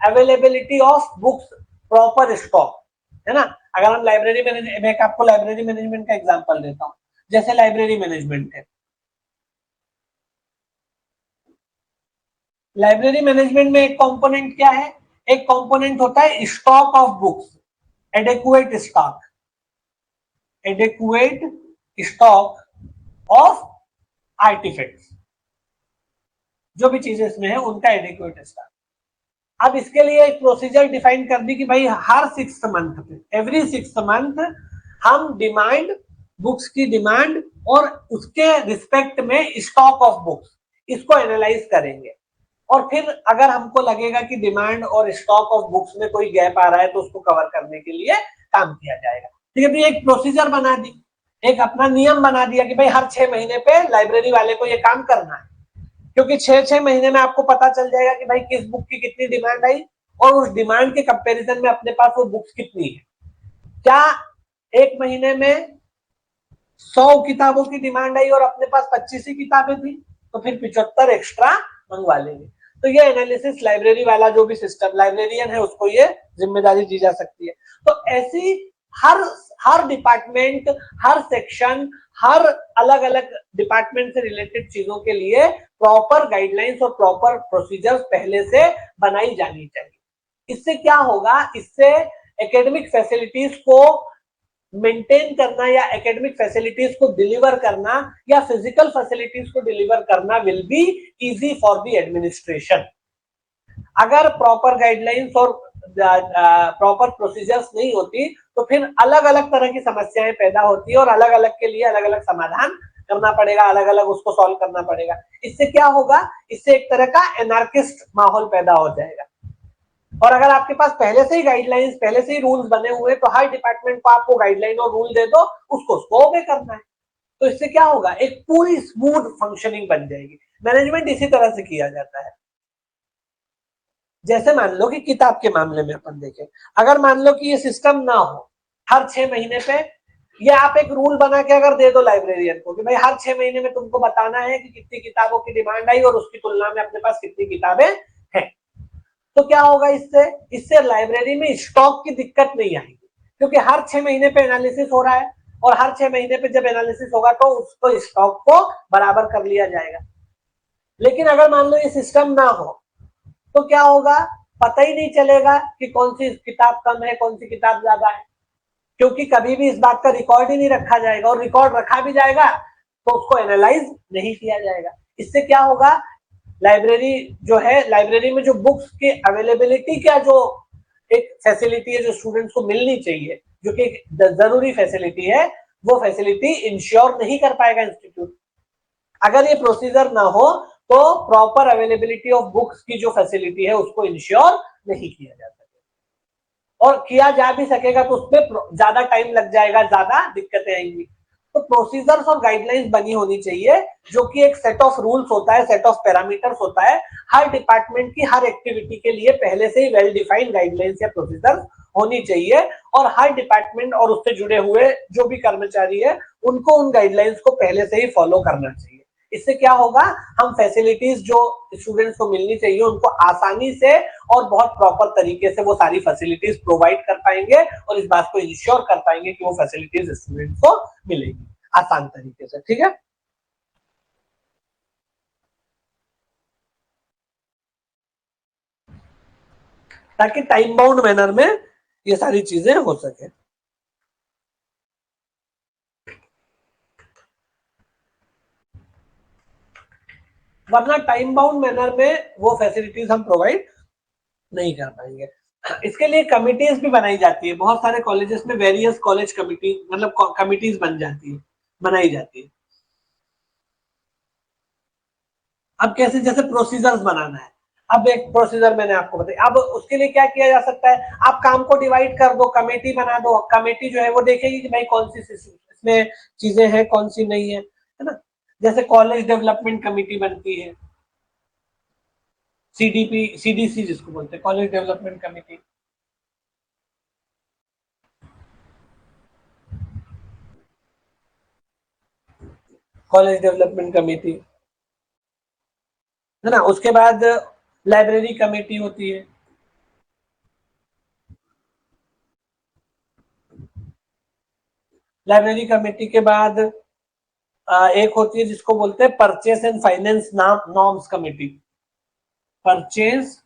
S1: availability of books, proper stock, है ना। अगर हम लाइब्रेरी मैनेजमेंट, मैं आपको लाइब्रेरी मैनेजमेंट का एग्जांपल देता हूं। जैसे लाइब्रेरी मैनेजमेंट है, लाइब्रेरी मैनेजमेंट में एक कंपोनेंट क्या है, एक कंपोनेंट होता है stock of books, adequate stock of artefacts, जो भी चीजें इसमें है उनका एडेक्वेट स्टॉक। अब इसके लिए एक प्रोसीजर डिफाइन कर दी कि भाई हर 6 मंथ पे, एवरी 6 मंथ हम डिमांड, बुक्स की डिमांड और उसके रिस्पेक्ट में स्टॉक ऑफ बुक्स, इसको एनालाइज करेंगे। और फिर अगर हमको लगेगा कि डिमांड और स्टॉक ऑफ बुक्स में कोई गैप आ रहा है तो उसको कवर करने के लिए काम किया जाएगा। ठीक है, तो एक प्रोसीजर बना दी, एक अपना नियम बना दिया कि भाई हर 6 महीने पे लाइब्रेरी वाले को ये काम करना है, क्योंकि 6 महीने में आपको पता चल जाएगा कि भाई किस बुक की कितनी डिमांड आई और उस डिमांड के कंपैरिजन में अपने पास वो बुक्स कितनी है। क्या एक महीने में 100 किताबों की डिमांड आई और अपने पास 25 ही किताबें थी, तो फिर 75 एक्स्ट्रा मंगवा लेंगे। तो ये एनालिसिस लाइब्रेरी वाला जो भी सिस्टम, लाइब्रेरियन है, उसको ये जिम्मेदारी दी जा सकती है। तो ऐसी हर डिपार्टमेंट, हर सेक्शन, हर अलग अलग डिपार्टमेंट से रिलेटेड चीजों के लिए प्रॉपर गाइडलाइंस और प्रॉपर प्रोसीजर्स पहले से बनाई जानी चाहिए। इससे क्या होगा, इससे एकेडमिक फैसिलिटीज को मेंटेन करना या एकेडमिक फैसिलिटीज को डिलीवर करना या फिजिकल फैसिलिटीज को डिलीवर करना will be easy for the administration. अगर प्रॉपर गाइडलाइंस और प्रॉपर प्रोसीजर्स नहीं होती तो फिर अलग अलग तरह की समस्याएं पैदा होती है और अलग अलग के लिए अलग अलग समाधान करना पड़ेगा, अलग अलग उसको सॉल्व करना पड़ेगा। इससे क्या होगा, इससे एक तरह का एनार्किस्ट माहौल पैदा हो जाएगा। और अगर आपके पास पहले से ही गाइडलाइंस, पहले से ही रूल्स बने हुए तो हर डिपार्टमेंट को आपको गाइडलाइन और रूल दे दो, उसको ओबे करना है। तो इससे क्या होगा, एक पूरी स्मूथ फंक्शनिंग बन जाएगी। मैनेजमेंट इसी तरह से किया जाता है। जैसे मान लो कि किताब के मामले में अपन देखें, अगर मान लो कि ये सिस्टम ना हो, हर 6 महीने पे ये आप एक रूल बना के अगर दे दो लाइब्रेरियन को कि भाई हर 6 महीने में तुमको बताना है कि कितनी किताबों की डिमांड आई और उसकी तुलना में अपने पास कितनी किताबें हैं, तो क्या होगा, इससे लाइब्रेरी में स्टॉक की दिक्कत नहीं आएगी, क्योंकि हर 6 महीने पे एनालिसिस हो रहा है और हर 6 महीने पे जब एनालिसिस होगा तो उसको स्टॉक को बराबर कर लिया जाएगा। लेकिन अगर मान लो ये सिस्टम ना हो तो क्या होगा, पता ही नहीं चलेगा कि कौन सी किताब कम है, कौन सी किताब ज्यादा है, क्योंकि कभी भी इस बात का रिकॉर्ड ही नहीं रखा जाएगा, और रिकॉर्ड रखा भी जाएगा तो उसको एनालाइज नहीं किया जाएगा। इससे क्या होगा, लाइब्रेरी जो है, लाइब्रेरी में जो बुक्स के अवेलेबिलिटी का जो एक फैसिलिटी है जो स्टूडेंट्स को मिलनी चाहिए, जो कि एक जरूरी फैसिलिटी है, वो फैसिलिटी इंश्योर नहीं कर पाएगा इंस्टीट्यूट। अगर ये प्रोसीजर ना हो तो प्रॉपर अवेलेबिलिटी ऑफ बुक्स की जो फैसिलिटी है उसको इंश्योर नहीं किया जा सकेगा, और किया जा भी सकेगा तो उसमें ज्यादा टाइम लग जाएगा, ज्यादा दिक्कतें आएंगी। तो प्रोसीजर्स और गाइडलाइंस बनी होनी चाहिए, जो कि एक सेट ऑफ रूल्स होता है, सेट ऑफ पैरामीटर्स होता है, हर डिपार्टमेंट की हर एक्टिविटी के लिए पहले से ही वेल डिफाइंड गाइडलाइंस या प्रोसीजर्स होनी चाहिए, और हर डिपार्टमेंट और उससे जुड़े हुए जो भी कर्मचारी है उनको उन गाइडलाइंस को पहले से ही फॉलो करना चाहिए। इससे क्या होगा, हम फैसिलिटीज जो स्टूडेंट्स को मिलनी चाहिए उनको आसानी से और बहुत प्रॉपर तरीके से वो सारी फैसिलिटीज प्रोवाइड कर पाएंगे, और इस बात को इंश्योर कर पाएंगे कि वो फैसिलिटीज स्टूडेंट्स को मिलेगी आसान तरीके से। ठीक है, ताकि टाइम बाउंड मैनर में ये सारी चीजें हो सके। वरना टाइम बाउंड मैनर में वो फैसिलिटीज हम प्रोवाइड नहीं कर पाएंगे। इसके लिए कमिटीज भी बनाई जाती है, बहुत सारे कॉलेजेस में वेरियस कॉलेज कमिटी, मतलब कमिटीज बन जाती है, बनाई जाती है। अब कैसे, जैसे प्रोसीजर्स बनाना है, अब एक प्रोसीजर मैंने आपको बताया, अब उसके लिए क्या किया जा सकता है, आप काम को डिवाइड कर दो, कमेटी बना दो, कमेटी जो है वो देखेगी कि भाई कौन सी इसमें चीजें हैं, कौन सी नहीं है ना। जैसे कॉलेज डेवलपमेंट कमेटी बनती है, सीडीपी, सीडीसी जिसको बोलते हैं, college development committee. College development committee है ना। उसके बाद लाइब्रेरी कमेटी होती है, लाइब्रेरी कमेटी के बाद एक होती है जिसको बोलते हैं purchase and finance norms committee, purchase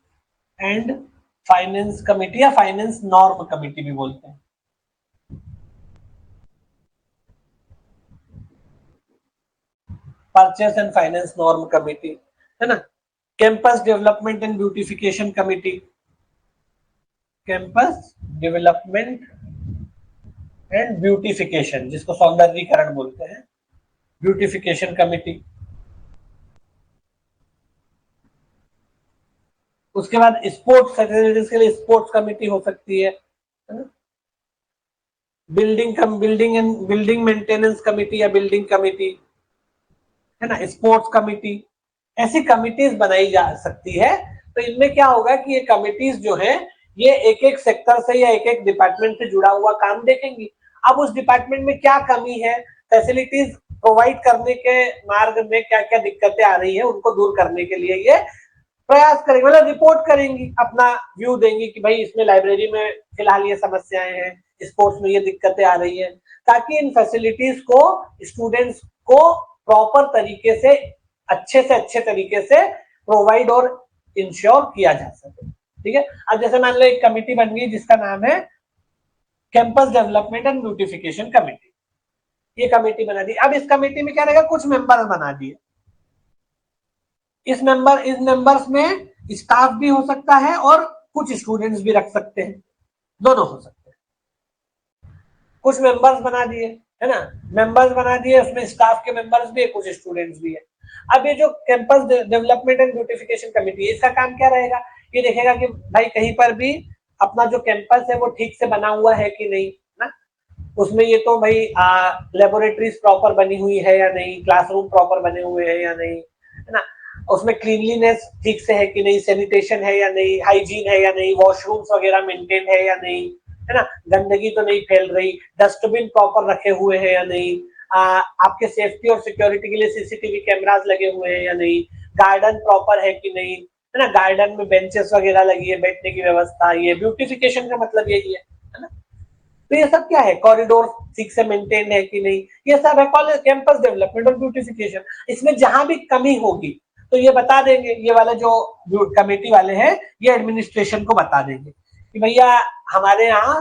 S1: and finance committee या फाइनेंस नॉर्म कमेटी भी बोलते हैं। Purchase and finance norm committee है ना। Campus development and beautification committee, campus development and beautification जिसको सौंदर्यीकरण बोलते हैं, ब्यूटिफिकेशन कमेटी। उसके बाद स्पोर्ट्स फैसिलिटीज के लिए स्पोर्ट्स कमेटी हो सकती है ना? बिल्डिंग मेंटेनेंस कमेटी या बिल्डिंग कमेटी है ना, स्पोर्ट्स कमेटी, ऐसी कमिटीज बनाई जा सकती है। तो इनमें क्या होगा कि ये कमिटीज जो है ये एक एक सेक्टर से या एक एक डिपार्टमेंट से जुड़ा हुआ काम देखेंगी। अब उस डिपार्टमेंट में क्या कमी है, फैसिलिटीज प्रोवाइड करने के मार्ग में क्या क्या दिक्कतें आ रही है, उनको दूर करने के लिए ये प्रयास करेंगे, मतलब रिपोर्ट करेंगी, अपना व्यू देंगी कि भाई इसमें लाइब्रेरी में फिलहाल ये समस्याएं हैं, स्पोर्ट्स में ये दिक्कतें आ रही है, ताकि इन फैसिलिटीज को स्टूडेंट्स को प्रॉपर तरीके से अच्छे तरीके से प्रोवाइड और इंश्योर किया जा सके। ठीक है, अब जैसे मान लो एक कमेटी बन गई जिसका नाम है campus development and beautification committee, ये कमेटी बना दी। अब इस कमेटी में क्या रहेगा, कुछ मेंबर बना दिए, इस मेंबर्स में स्टाफ भी हो सकता है और कुछ स्टूडेंट्स भी रख सकते हैं, दोनों हो सकते हैं। कुछ मेंबर्स बना दिए, है ना, मेंबर्स बना दिए, उसमें स्टाफ के मेंबर्स भी है, कुछ स्टूडेंट्स भी है। अब ये जो campus development and beautification committee है, इसका काम क्या रहेगा, ये देखेगा कि भाई कहीं पर भी अपना जो कैंपस है वो ठीक से बना हुआ है कि नहीं, ना, उसमें ये तो भाई लेबोरेटरीज प्रॉपर बनी हुई है या नहीं, क्लासरूम प्रॉपर बने हुए हैं या नहीं, है ना, उसमें क्लीनलीनेस ठीक से है कि नहीं, सैनिटेशन है या नहीं, हाइजीन है या नहीं, वॉशरूम्स वगैरह मेंटेन है या नहीं, है ना, गंदगी तो नहीं फैल रही, डस्टबिन प्रॉपर रखे हुए हैं या नहीं, आपके सेफ्टी और सिक्योरिटी के लिए सीसीटीवी कैमरास लगे हुए हैं या नहीं, गार्डन प्रॉपर है कि नहीं, है ना, गार्डन में बेंचेस वगैरह लगी है, बैठने की व्यवस्था, ये ब्यूटिफिकेशन का मतलब यही है ना। तो ये सब क्या है, कॉरिडोर ठीक से मेंटेन है कि नहीं, ये सब है कॉलेज कैंपस डेवलपमेंट और ब्यूटिफिकेशन। इसमें जहां भी कमी होगी तो ये बता देंगे, ये वाले जो कमेटी वाले हैं ये एडमिनिस्ट्रेशन को बता देंगे कि भैया हमारे यहाँ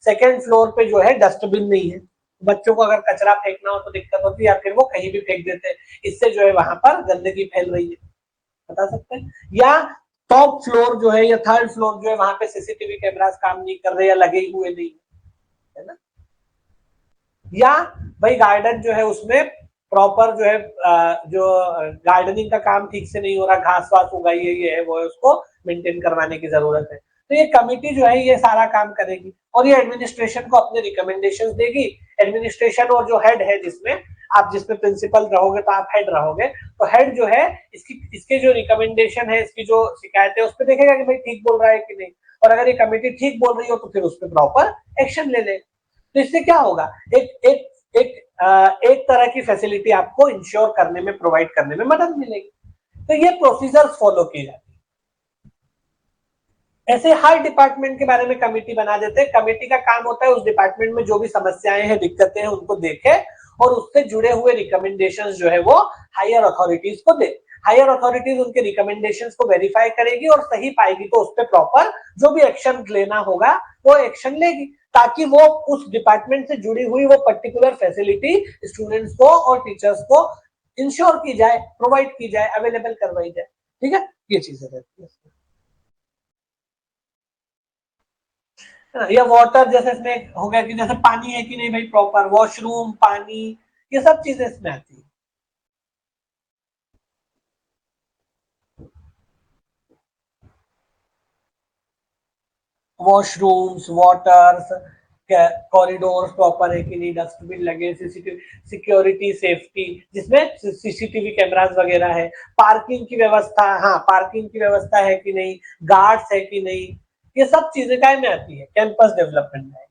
S1: सेकेंड फ्लोर पे जो है डस्टबिन नहीं है, बच्चों को अगर कचरा फेंकना हो तो दिक्कत होती है, या फिर वो कहीं भी फेंक देते हैं, इससे जो है वहां पर गंदगी फैल रही है, बता सकते हैं। या टॉप फ्लोर जो है या थर्ड फ्लोर जो है वहां पे सीसीटीवी कैमरास काम नहीं कर रहे या लगे हुए नहीं, है ना। या भाई गार्डन जो है उसमें प्रॉपर जो है जो गार्डनिंग का काम ठीक से नहीं हो रहा, घास वास उगाई है, ये है वो है, उसको मेंटेन करवाने की जरूरत है। तो ये कमिटी जो है ये सारा काम करेगी और ये एडमिनिस्ट्रेशन को अपने रिकमेंडेशंस देगी। एडमिनिस्ट्रेशन और जो हेड है, जिसमें आप जिसमें प्रिंसिपल रहोगे तो आप हेड रहोगे, तो हेड जो है इसके जो रिकमेंडेशन है, इसकी जो शिकायत है उस पर देखेगा कि भाई ठीक बोल रहा है कि नहीं, और अगर ये कमेटी ठीक बोल रही हो तो फिर उस पर प्रॉपर एक्शन ले ले। तो इससे क्या होगा, एक तरह की फैसिलिटी आपको इंश्योर करने में, प्रोवाइड करने में मदद मिलेगी। तो ये प्रोसीजर्स फॉलो किए जाते हैं। ऐसे हर डिपार्टमेंट के बारे में कमेटी बना देते हैं। कमेटी का काम होता है उस डिपार्टमेंट में जो भी समस्याएं हैं, दिक्कतें हैं, उनको देखे और उससे जुड़े हुए रिकमेंडेशंस जो है वो हायर अथॉरिटीज को दे। हायर अथॉरिटीज उनके रिकमेंडेशंस को वेरीफाई करेगी और सही पाएगी तो उस पर प्रॉपर जो भी एक्शन लेना होगा वो एक्शन लेगी, ताकि वो उस डिपार्टमेंट से जुड़ी हुई वो पर्टिकुलर फैसिलिटी स्टूडेंट्स को और टीचर्स को इंश्योर की जाए, प्रोवाइड की जाए, अवेलेबल करवाई जाए। ठीक है, ये चीजें रहती है। या वाटर जैसे इसमें हो गया कि जैसे पानी है कि नहीं भाई, प्रॉपर वॉशरूम, पानी, ये सब चीजें इसमें आती है। वॉशरूम्स, वाटर्स, कॉरिडोर प्रॉपर है कि नहीं, डस्टबिन लगे, सीसीटीवी, सिक्योरिटी, सेफ्टी, जिसमें सीसीटीवी कैमरास वगैरह है, पार्किंग की व्यवस्था, हाँ पार्किंग की व्यवस्था है कि नहीं, गार्ड्स है कि नहीं, ये सब चीजें काय में आती है, कैंपस डेवलपमेंट में।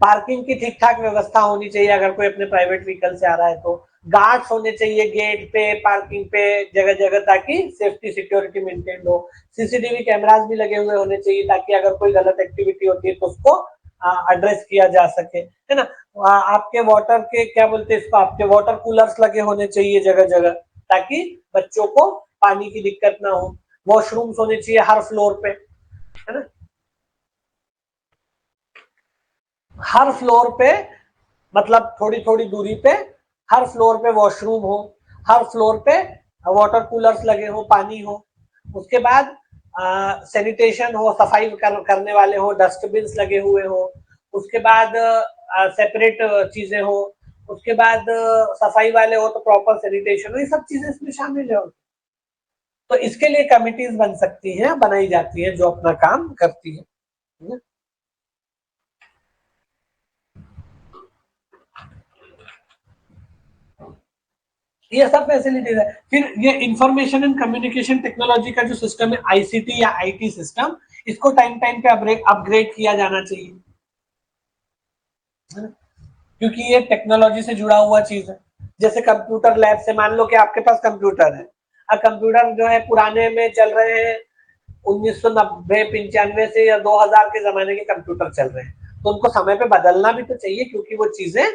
S1: पार्किंग की ठीक ठाक व्यवस्था होनी चाहिए, अगर कोई अपने प्राइवेट व्हीकल से आ रहा है तो गार्ड्स होने चाहिए गेट पे, पार्किंग पे, जगह जगह, ताकि सेफ्टी सिक्योरिटी मेंटेन हो। सीसीटीवी कैमरास भी लगे हुए होने चाहिए ताकि अगर कोई गलत एक्टिविटी होती है तो उसको एड्रेस किया जा सके, है ना। आपके वाटर के क्या बोलते हैं इसको, आपके वाटर कूलर्स लगे होने चाहिए जगह जगह, ताकि बच्चों को पानी की दिक्कत ना हो। वॉशरूम्स होने चाहिए हर फ्लोर पे, है ना, हर फ्लोर पे, मतलब थोड़ी थोड़ी दूरी पे हर फ्लोर पे वॉशरूम हो, हर फ्लोर पे वाटर कूलर्स लगे हो, पानी हो, उसके बाद सैनिटेशन हो, सफाई करने वाले हो, डस्टबिन लगे हुए हो, उसके बाद सेपरेट चीजें हो, उसके बाद सफाई वाले हो तो प्रॉपर सैनिटेशन हो, ये सब चीजें इसमें शामिल है। तो इसके लिए कमिटीज बन सकती हैं, बनाई जाती है, जो अपना काम करती है। ये सब फैसिलिटीज है। फिर ये इंफॉर्मेशन एंड कम्युनिकेशन टेक्नोलॉजी का जो सिस्टम है, आईसीटी या आईटी सिस्टम, इसको टाइम टाइम पे अपग्रेड किया जाना चाहिए, क्योंकि ये टेक्नोलॉजी से जुड़ा हुआ चीज है। जैसे कंप्यूटर लैब से, मान लो कि आपके पास कंप्यूटर है, अब कंप्यूटर जो है पुराने में चल रहे हैं, 1990 95 से या 2000 के जमाने के कंप्यूटर चल रहे हैं, तो उनको समय पे बदलना भी तो चाहिए, क्योंकि वो चीजें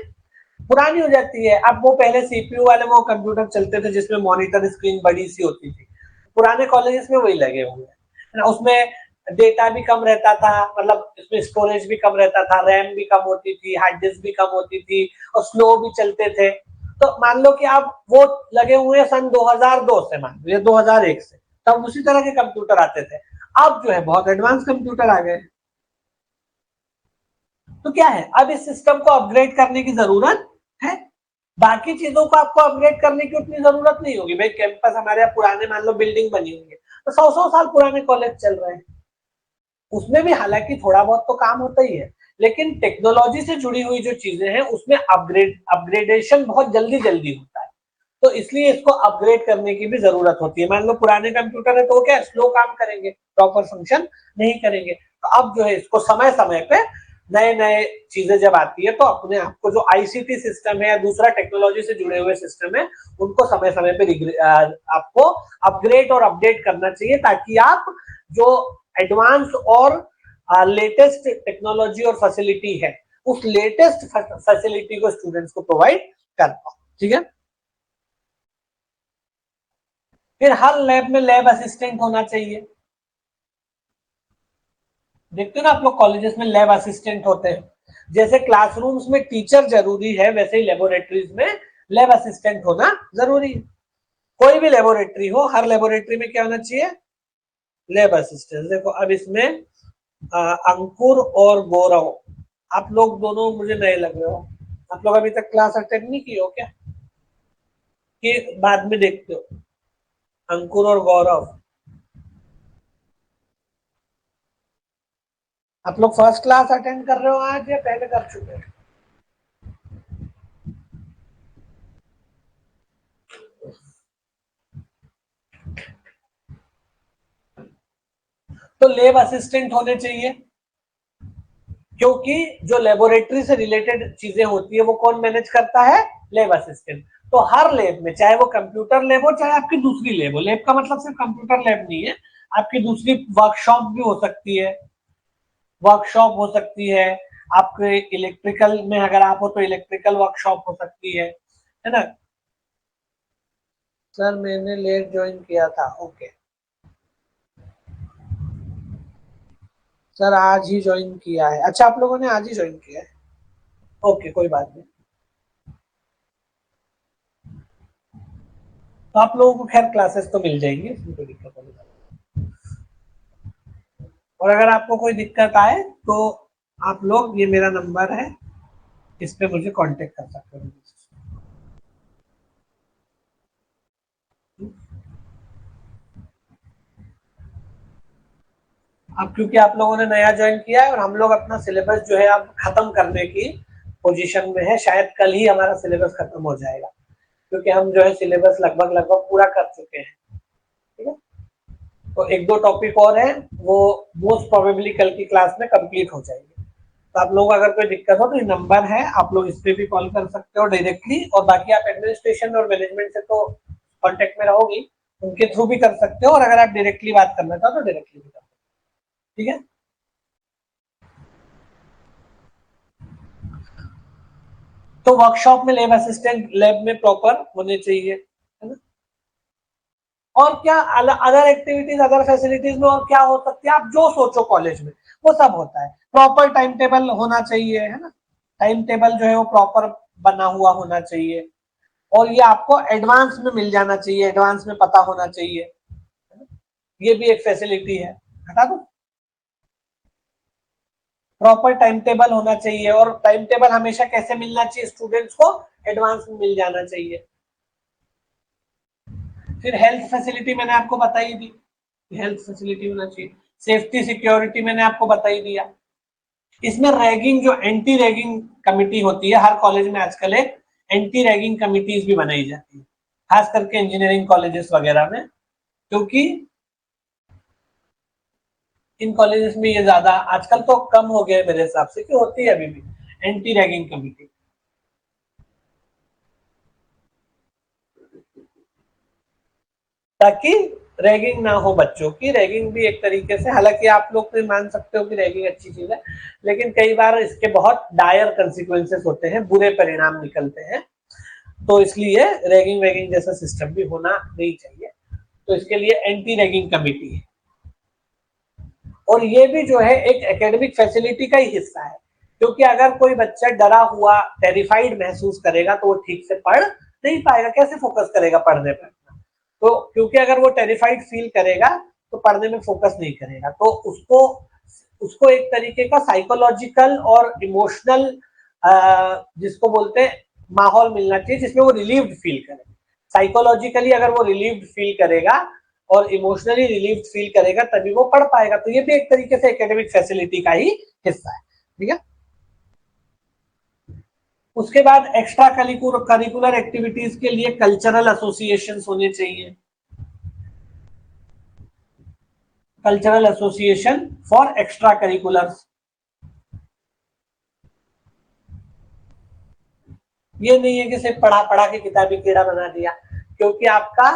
S1: पुरानी हो जाती है। अब वो पहले सीपीयू वाले वो कंप्यूटर चलते थे जिसमें मॉनिटर स्क्रीन बड़ी सी होती थी, पुराने कॉलेजेस में वही लगे हुए हैं, उसमें डेटा भी कम रहता था, मतलब इसमें स्टोरेज भी कम रहता था, रैम भी कम होती थी, हार्ड डिस्क भी कम होती थी और स्लो भी चलते थे। तो मान लो कि आप वो लगे हुए हैं सन 2002 से, मान लो 2001 से, तब उसी तरह के कंप्यूटर आते थे। अब जो है बहुत एडवांस कंप्यूटर आ गए। तो क्या है, अब इस सिस्टम को अपग्रेड करने की जरूरत है। बाकी चीजों को आपको अपग्रेड करने की उतनी जरूरत नहीं होगी। भाई कैंपस हमारे यहाँ पुराने मान लो बिल्डिंग बनी हुई है, तो 100-100 साल पुराने कॉलेज चल रहे हैं, उसमें भी हालांकि थोड़ा बहुत तो काम होता ही है, लेकिन टेक्नोलॉजी से जुड़ी हुई जो चीजें हैं उसमें अपग्रेडेशन बहुत जल्दी जल्दी होता है। तो इसलिए इसको अपग्रेड करने की भी जरूरत होती है। मान लो पुराने कंप्यूटर है तो वो क्या स्लो काम करेंगे, प्रॉपर फंक्शन नहीं करेंगे। तो अब जो है इसको समय समय पे नए नए चीजें जब आती है तो अपने आप को जो आईसीटी सिस्टम है या दूसरा टेक्नोलॉजी से जुड़े हुए सिस्टम है उनको समय समय पे आपको अपग्रेड और अपडेट करना चाहिए, ताकि आप जो एडवांस और लेटेस्ट टेक्नोलॉजी और फैसिलिटी है उस लेटेस्ट फैसिलिटी को स्टूडेंट्स को प्रोवाइड कर पाओ। ठीक है। फिर हर लैब में लैब असिस्टेंट होना चाहिए। देखते हो ना आप लोग कॉलेजेस में लैब असिस्टेंट होते हैं। जैसे क्लासरूम्स में टीचर जरूरी है वैसे ही लेबोरेटरीज में लैब असिस्टेंट होना जरूरी है। कोई भी लेबोरेटरी हो, हर लेबोरेटरी में क्या होना चाहिए, लैब असिस्टेंट। देखो अब इसमें अंकुर और गौरव, आप लोग दोनों मुझे नए लग रहे हो। आप लोग अभी तक क्लास अटेंड नहीं की हो क्या, कि बाद में देखते हो? अंकुर और गौरव, आप लोग फर्स्ट क्लास अटेंड कर रहे हो आज या पहले कर चुके हो? तो लैब असिस्टेंट होने चाहिए, क्योंकि जो लेबोरेटरी से रिलेटेड चीजें होती है वो कौन मैनेज करता है, लैब असिस्टेंट। तो हर लैब में, चाहे वो कंप्यूटर लैब हो चाहे आपकी दूसरी लैब हो, लैब का मतलब सिर्फ कंप्यूटर लैब नहीं है, आपकी दूसरी वर्कशॉप भी हो सकती है, वर्कशॉप हो सकती है आपके इलेक्ट्रिकल में, अगर आप हो तो इलेक्ट्रिकल वर्कशॉप हो सकती है ना। सर मैंने लेट ज्वाइन किया था। ओके सर, आज ही ज्वाइन किया है। अच्छा आप लोगों ने आज ही ज्वाइन किया है, ओके कोई बात नहीं। तो आप लोगों को खैर क्लासेस तो मिल जाएंगी, इसमें कोई दिक्कत नहीं। और अगर आपको कोई दिक्कत आए तो आप लोग, ये मेरा नंबर है, इस पे मुझे कांटेक्ट कर सकते हो। अब क्योंकि आप लोगों ने नया ज्वाइन किया है और हम लोग अपना सिलेबस जो है अब खत्म करने की पोजीशन में है, शायद कल ही हमारा सिलेबस खत्म हो जाएगा, क्योंकि हम जो है सिलेबस लगभग लगभग पूरा कर चुके हैं। ठीक है, तो एक दो टॉपिक और है, वो मोस्ट प्रोबेबली कल की क्लास में कंप्लीट हो जाएंगे। तो आप लोगों को अगर कोई दिक्कत हो तो ये नंबर है, आप लोग इस पे भी कॉल कर सकते हो डायरेक्टली, और बाकी आप एडमिनिस्ट्रेशन और मैनेजमेंट से तो कांटेक्ट में रहोगी, उनके थ्रू भी कर सकते हो, और अगर आप डायरेक्टली बात करना चाहो तो डायरेक्टली भी कर सकते हो। ठीक है। तो वर्कशॉप में लैब असिस्टेंट लैब में प्रॉपर होने चाहिए, है ना। और क्या अदर एक्टिविटीज, अदर फैसिलिटीज में और क्या हो सकती है, आप जो सोचो कॉलेज में वो सब होता है। प्रॉपर टाइम टेबल होना चाहिए, है ना, टाइम टेबल जो है वो प्रॉपर बना हुआ होना चाहिए, और ये आपको एडवांस में मिल जाना चाहिए, एडवांस में पता होना चाहिए, है ना? ये भी एक फैसिलिटी है। हटा दो, प्रॉपर टाइम टेबल होना चाहिए, और टाइम टेबल हमेशा कैसे मिलना चाहिए स्टूडेंट्स को, एडवांस में मिल जाना चाहिए। फिर हेल्थ फैसिलिटी मैंने आपको बताई दी, हेल्थ फैसिलिटी होना चाहिए। सेफ्टी सिक्योरिटी मैंने आपको बता ही दिया। इसमें रैगिंग, जो एंटी रैगिंग कमिटी होती है, हर कॉलेज में आजकल एक एंटी रैगिंग कमिटीज भी बनाई जाती है, खास करके इंजीनियरिंग कॉलेजेस वगैरह में, क्योंकि इन कॉलेजेस में ये ज्यादा आजकल तो कम हो गया है मेरे हिसाब से, कि होती है अभी भी एंटी रैगिंग कमिटी, ताकि रैगिंग ना हो बच्चों की। रैगिंग भी एक तरीके से, हालांकि आप लोग तो मान सकते हो कि रैगिंग अच्छी चीज है, लेकिन कई बार इसके बहुत डायर कंसिक्वेंसेस होते हैं, बुरे परिणाम निकलते हैं, तो इसलिए रैगिंग वैगिंग जैसा सिस्टम भी होना नहीं चाहिए। तो इसके लिए एंटी रैगिंग कमिटी है, और ये भी जो है एक एकेडमिक फैसिलिटी का ही हिस्सा है, क्योंकि अगर कोई बच्चा डरा हुआ, टेरिफाइड महसूस करेगा तो वो ठीक से पढ़ नहीं पाएगा, कैसे फोकस करेगा पढ़ने पर। तो क्योंकि अगर वो टेरिफाइड फील करेगा तो पढ़ने में फोकस नहीं करेगा, तो उसको उसको एक तरीके का साइकोलॉजिकल और इमोशनल जिसको बोलते हैं माहौल मिलना चाहिए जिसमें वो रिलीव्ड फील करे। साइकोलॉजिकली अगर वो रिलीव्ड फील करेगा और इमोशनली रिलीव्ड फील करेगा तभी वो पढ़ पाएगा। तो ये भी एक तरीके से एकेडमिक फैसिलिटी का ही हिस्सा है, ठीक है। उसके बाद एक्स्ट्रा करिकुलर एक्टिविटीज के लिए कल्चरल एसोसिएशंस होने चाहिए, cultural association for extra curriculars. ये नहीं है कि सिर्फ पढ़ा पढ़ा के किताबी कीड़ा बना दिया, क्योंकि आपका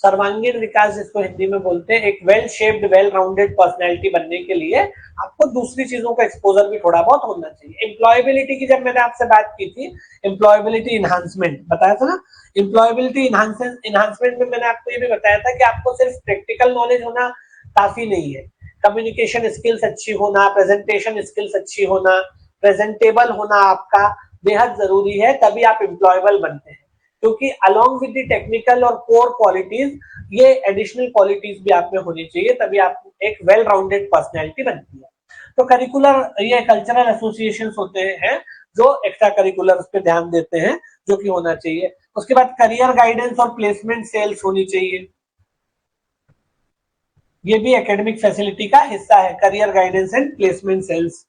S1: सर्वांगीण विकास जिसको हिंदी में बोलते हैं, एक well shaped well rounded personality बनने के लिए आपको दूसरी चीजों का एक्सपोजर भी थोड़ा बहुत होना चाहिए। एम्प्लॉयबिलिटी की जब मैंने आपसे बात की थी, एम्प्लॉयबिलिटी इन्हांसमेंट बताया था ना, एम्प्लॉयबिलिटी इन्हांसमेंट में मैंने आपको ये भी बताया था कि आपको सिर्फ प्रैक्टिकल नॉलेज होना काफी नहीं है, कम्युनिकेशन स्किल्स अच्छी होना, प्रेजेंटेशन स्किल्स अच्छी होना, प्रेजेंटेबल होना आपका बेहद जरूरी है, तभी आप एम्प्लॉयबल बनते हैं। क्योंकि अलोंग विद द टेक्निकल और कोर क्वालिटीज ये एडिशनल क्वालिटीज भी आप में होनी चाहिए, तभी आप एक वेल राउंडेड पर्सनैलिटी बनती है। तो करिकुलर ये कल्चरल एसोसिएशंस होते हैं जो एक्स्ट्रा करिकुलर पे ध्यान देते हैं, जो कि होना चाहिए। उसके बाद करियर गाइडेंस और प्लेसमेंट सेल्स होनी चाहिए, ये भी एकेडमिक फैसिलिटी का हिस्सा है, career guidance and placement cells,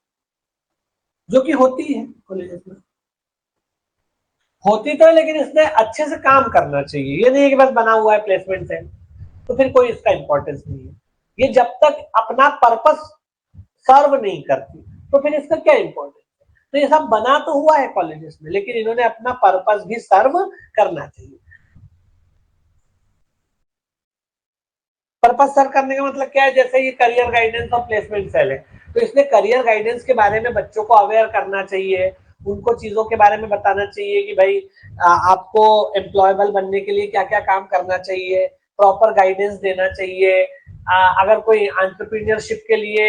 S1: जो कि होती है कॉलेजेस में, होती तो है लेकिन इसमें अच्छे से काम करना चाहिए। ये नहीं है कि बस बना हुआ है प्लेसमेंट सेल, तो फिर कोई इसका इंपॉर्टेंस नहीं है। ये जब तक अपना पर्पस सर्व नहीं करती तो फिर इसका क्या इंपॉर्टेंस है। तो ये सब बना तो हुआ है कॉलेजेस में, लेकिन इन्होंने अपना पर्पस भी सर्व करना चाहिए। पर्पस सर्व करने का मतलब क्या है, जैसे ये करियर गाइडेंस और प्लेसमेंट सेल है, तो इसमें करियर गाइडेंस के बारे में बच्चों को अवेयर करना चाहिए, उनको चीजों के बारे में बताना चाहिए कि भाई आपको एम्प्लॉयबल बनने के लिए क्या क्या काम करना चाहिए, प्रॉपर गाइडेंस देना चाहिए। अगर कोई एंटरप्रेन्योरशिप के लिए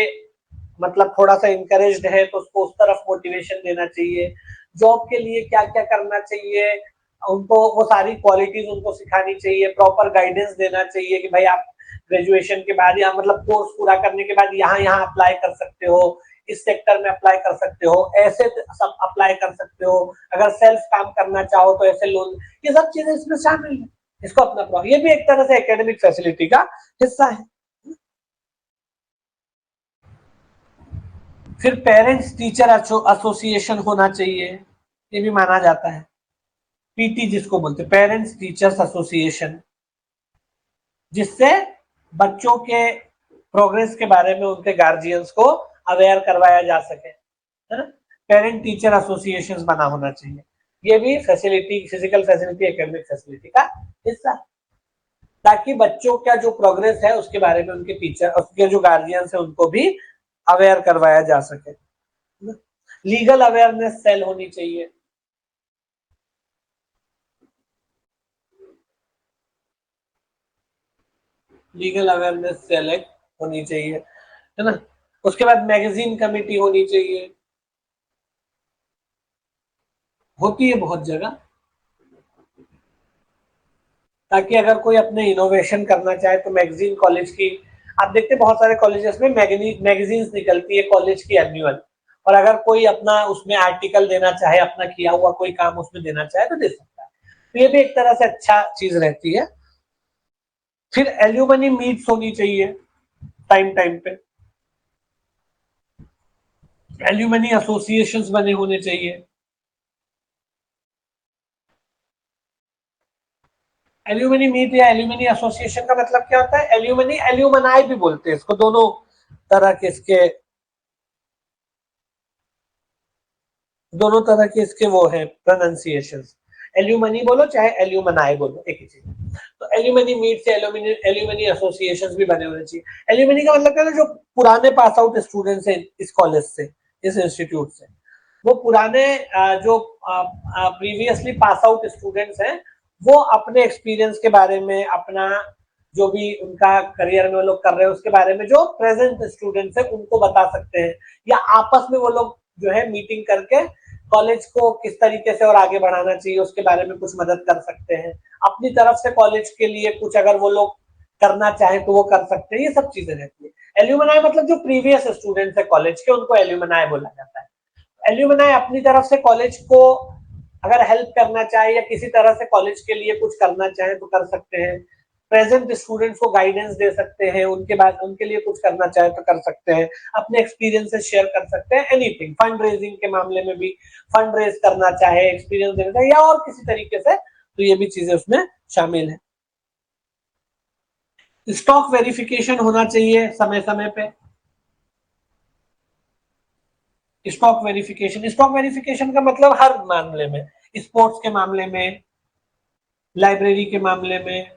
S1: मतलब थोड़ा सा इंकरेज्ड है तो उसको उस तरफ मोटिवेशन देना चाहिए, जॉब के लिए क्या क्या करना चाहिए उनको वो सारी क्वालिटीज उनको सिखानी चाहिए, प्रॉपर गाइडेंस देना चाहिए कि भाई आप ग्रेजुएशन के बाद या मतलब कोर्स पूरा करने के बाद यहाँ यहाँ अप्लाई कर सकते हो, इस सेक्टर में अप्लाई कर सकते हो, ऐसे सब अप्लाई कर सकते हो, अगर सेल्फ काम करना चाहो तो ऐसे लोन, ये सब चीजें इसमें शामिल है। इसको अपना ये भी एक तरह से एकेडमिक फैसिलिटी का हिस्सा है। फिर पेरेंट्स टीचर एसोसिएशन होना चाहिए, ये भी माना जाता है, पीटी जिसको बोलते हैं, पेरेंट्स टीचर्स एसोसिएशन, जिससे बच्चों के प्रोग्रेस के बारे में उनके गार्जियंस को अवेयर करवाया जा सके, है ना। पेरेंट टीचर एसोसिएशन बना होना चाहिए, ये भी facility, physical facility, academic facility का हिस्सा, ताकि बच्चों का जो प्रोग्रेस है उसके बारे में उनके टीचर, उसके जो गार्जियंस है उनको भी अवेयर करवाया जा सके। लीगल अवेयरनेस सेल होनी चाहिए, लीगल अवेयरनेस सेल होनी चाहिए, है ना। उसके बाद मैगजीन कमेटी होनी चाहिए, होती है बहुत जगह, ताकि अगर कोई अपने इनोवेशन करना चाहे तो मैगजीन कॉलेज की, आप देखते हैं बहुत सारे कॉलेजेस में मैगजीन्स निकलती है कॉलेज की एनुअल, और अगर कोई अपना उसमें आर्टिकल देना चाहे, अपना किया हुआ कोई काम उसमें देना चाहे तो दे सकता है, तो ये भी एक तरह से अच्छा चीज रहती है। फिर एल्यूमनी मीट्स होनी चाहिए टाइम टाइम पे, एल्यूमनी एसोसिएशंस बने होने चाहिए। एल्यूमिनी मीट या एल्यूमिनी एसोसिएशन का मतलब क्या होता है, एल्यूमिनी एल्यूमनाई भी बोलते हैं इसको, दोनों तरह के इसके, दोनों तरह के इसके वो है प्रोनाउंसिएशन, एल्यूमनी बोलो चाहे एल्यूमनाई बोलो, एक ही चीज। तो एल्यूमिनी मीट से एल्यूमिनी एसोसिएशंस भी बने होने चाहिए। एल्यूमिनी का मतलब क्या है, जो पुराने पास आउट स्टूडेंट्स हैं इस कॉलेज से, इस इंस्टीट्यूट से, वो पुराने जो प्रीवियसली पास आउट स्टूडेंट्स हैं, वो अपने एक्सपीरियंस के बारे में, अपना जो भी उनका करियर में वो लोग कर रहे हैं उसके बारे में जो प्रेजेंट स्टूडेंट्स है उनको बता सकते हैं, या आपस में वो लोग जो है मीटिंग करके कॉलेज को किस तरीके से और आगे बढ़ाना चाहिए उसके बारे में कुछ मदद कर सकते हैं, अपनी तरफ से कॉलेज के लिए कुछ अगर वो लोग करना चाहें तो वो कर सकते हैं, ये सब चीजें रहती है। एल्यूमनाई मतलब जो प्रीवियस स्टूडेंट्स है कॉलेज के, उनको एल्यूमनाई बोला जाता है। एल्यूमनाई अपनी तरफ से कॉलेज को अगर हेल्प करना चाहे या किसी तरह से कॉलेज के लिए कुछ करना चाहे तो कर सकते हैं। प्रेजेंट स्टूडेंट्स को गाइडेंस दे सकते हैं, उनके बाद उनके लिए कुछ करना चाहे तो कर सकते हैं, अपने एक्सपीरियंसेस शेयर कर सकते हैं, एनीथिंग। फंड रेजिंग के मामले में भी फंड रेज करना चाहे, एक्सपीरियंस देना चाहे या और किसी तरीके से, तो ये भी चीजें उसमें शामिल है। स्टॉक वेरिफिकेशन होना चाहिए समय समय पे। स्टॉक वेरिफिकेशन का मतलब हर मामले में, स्पोर्ट्स के मामले में, लाइब्रेरी के मामले में,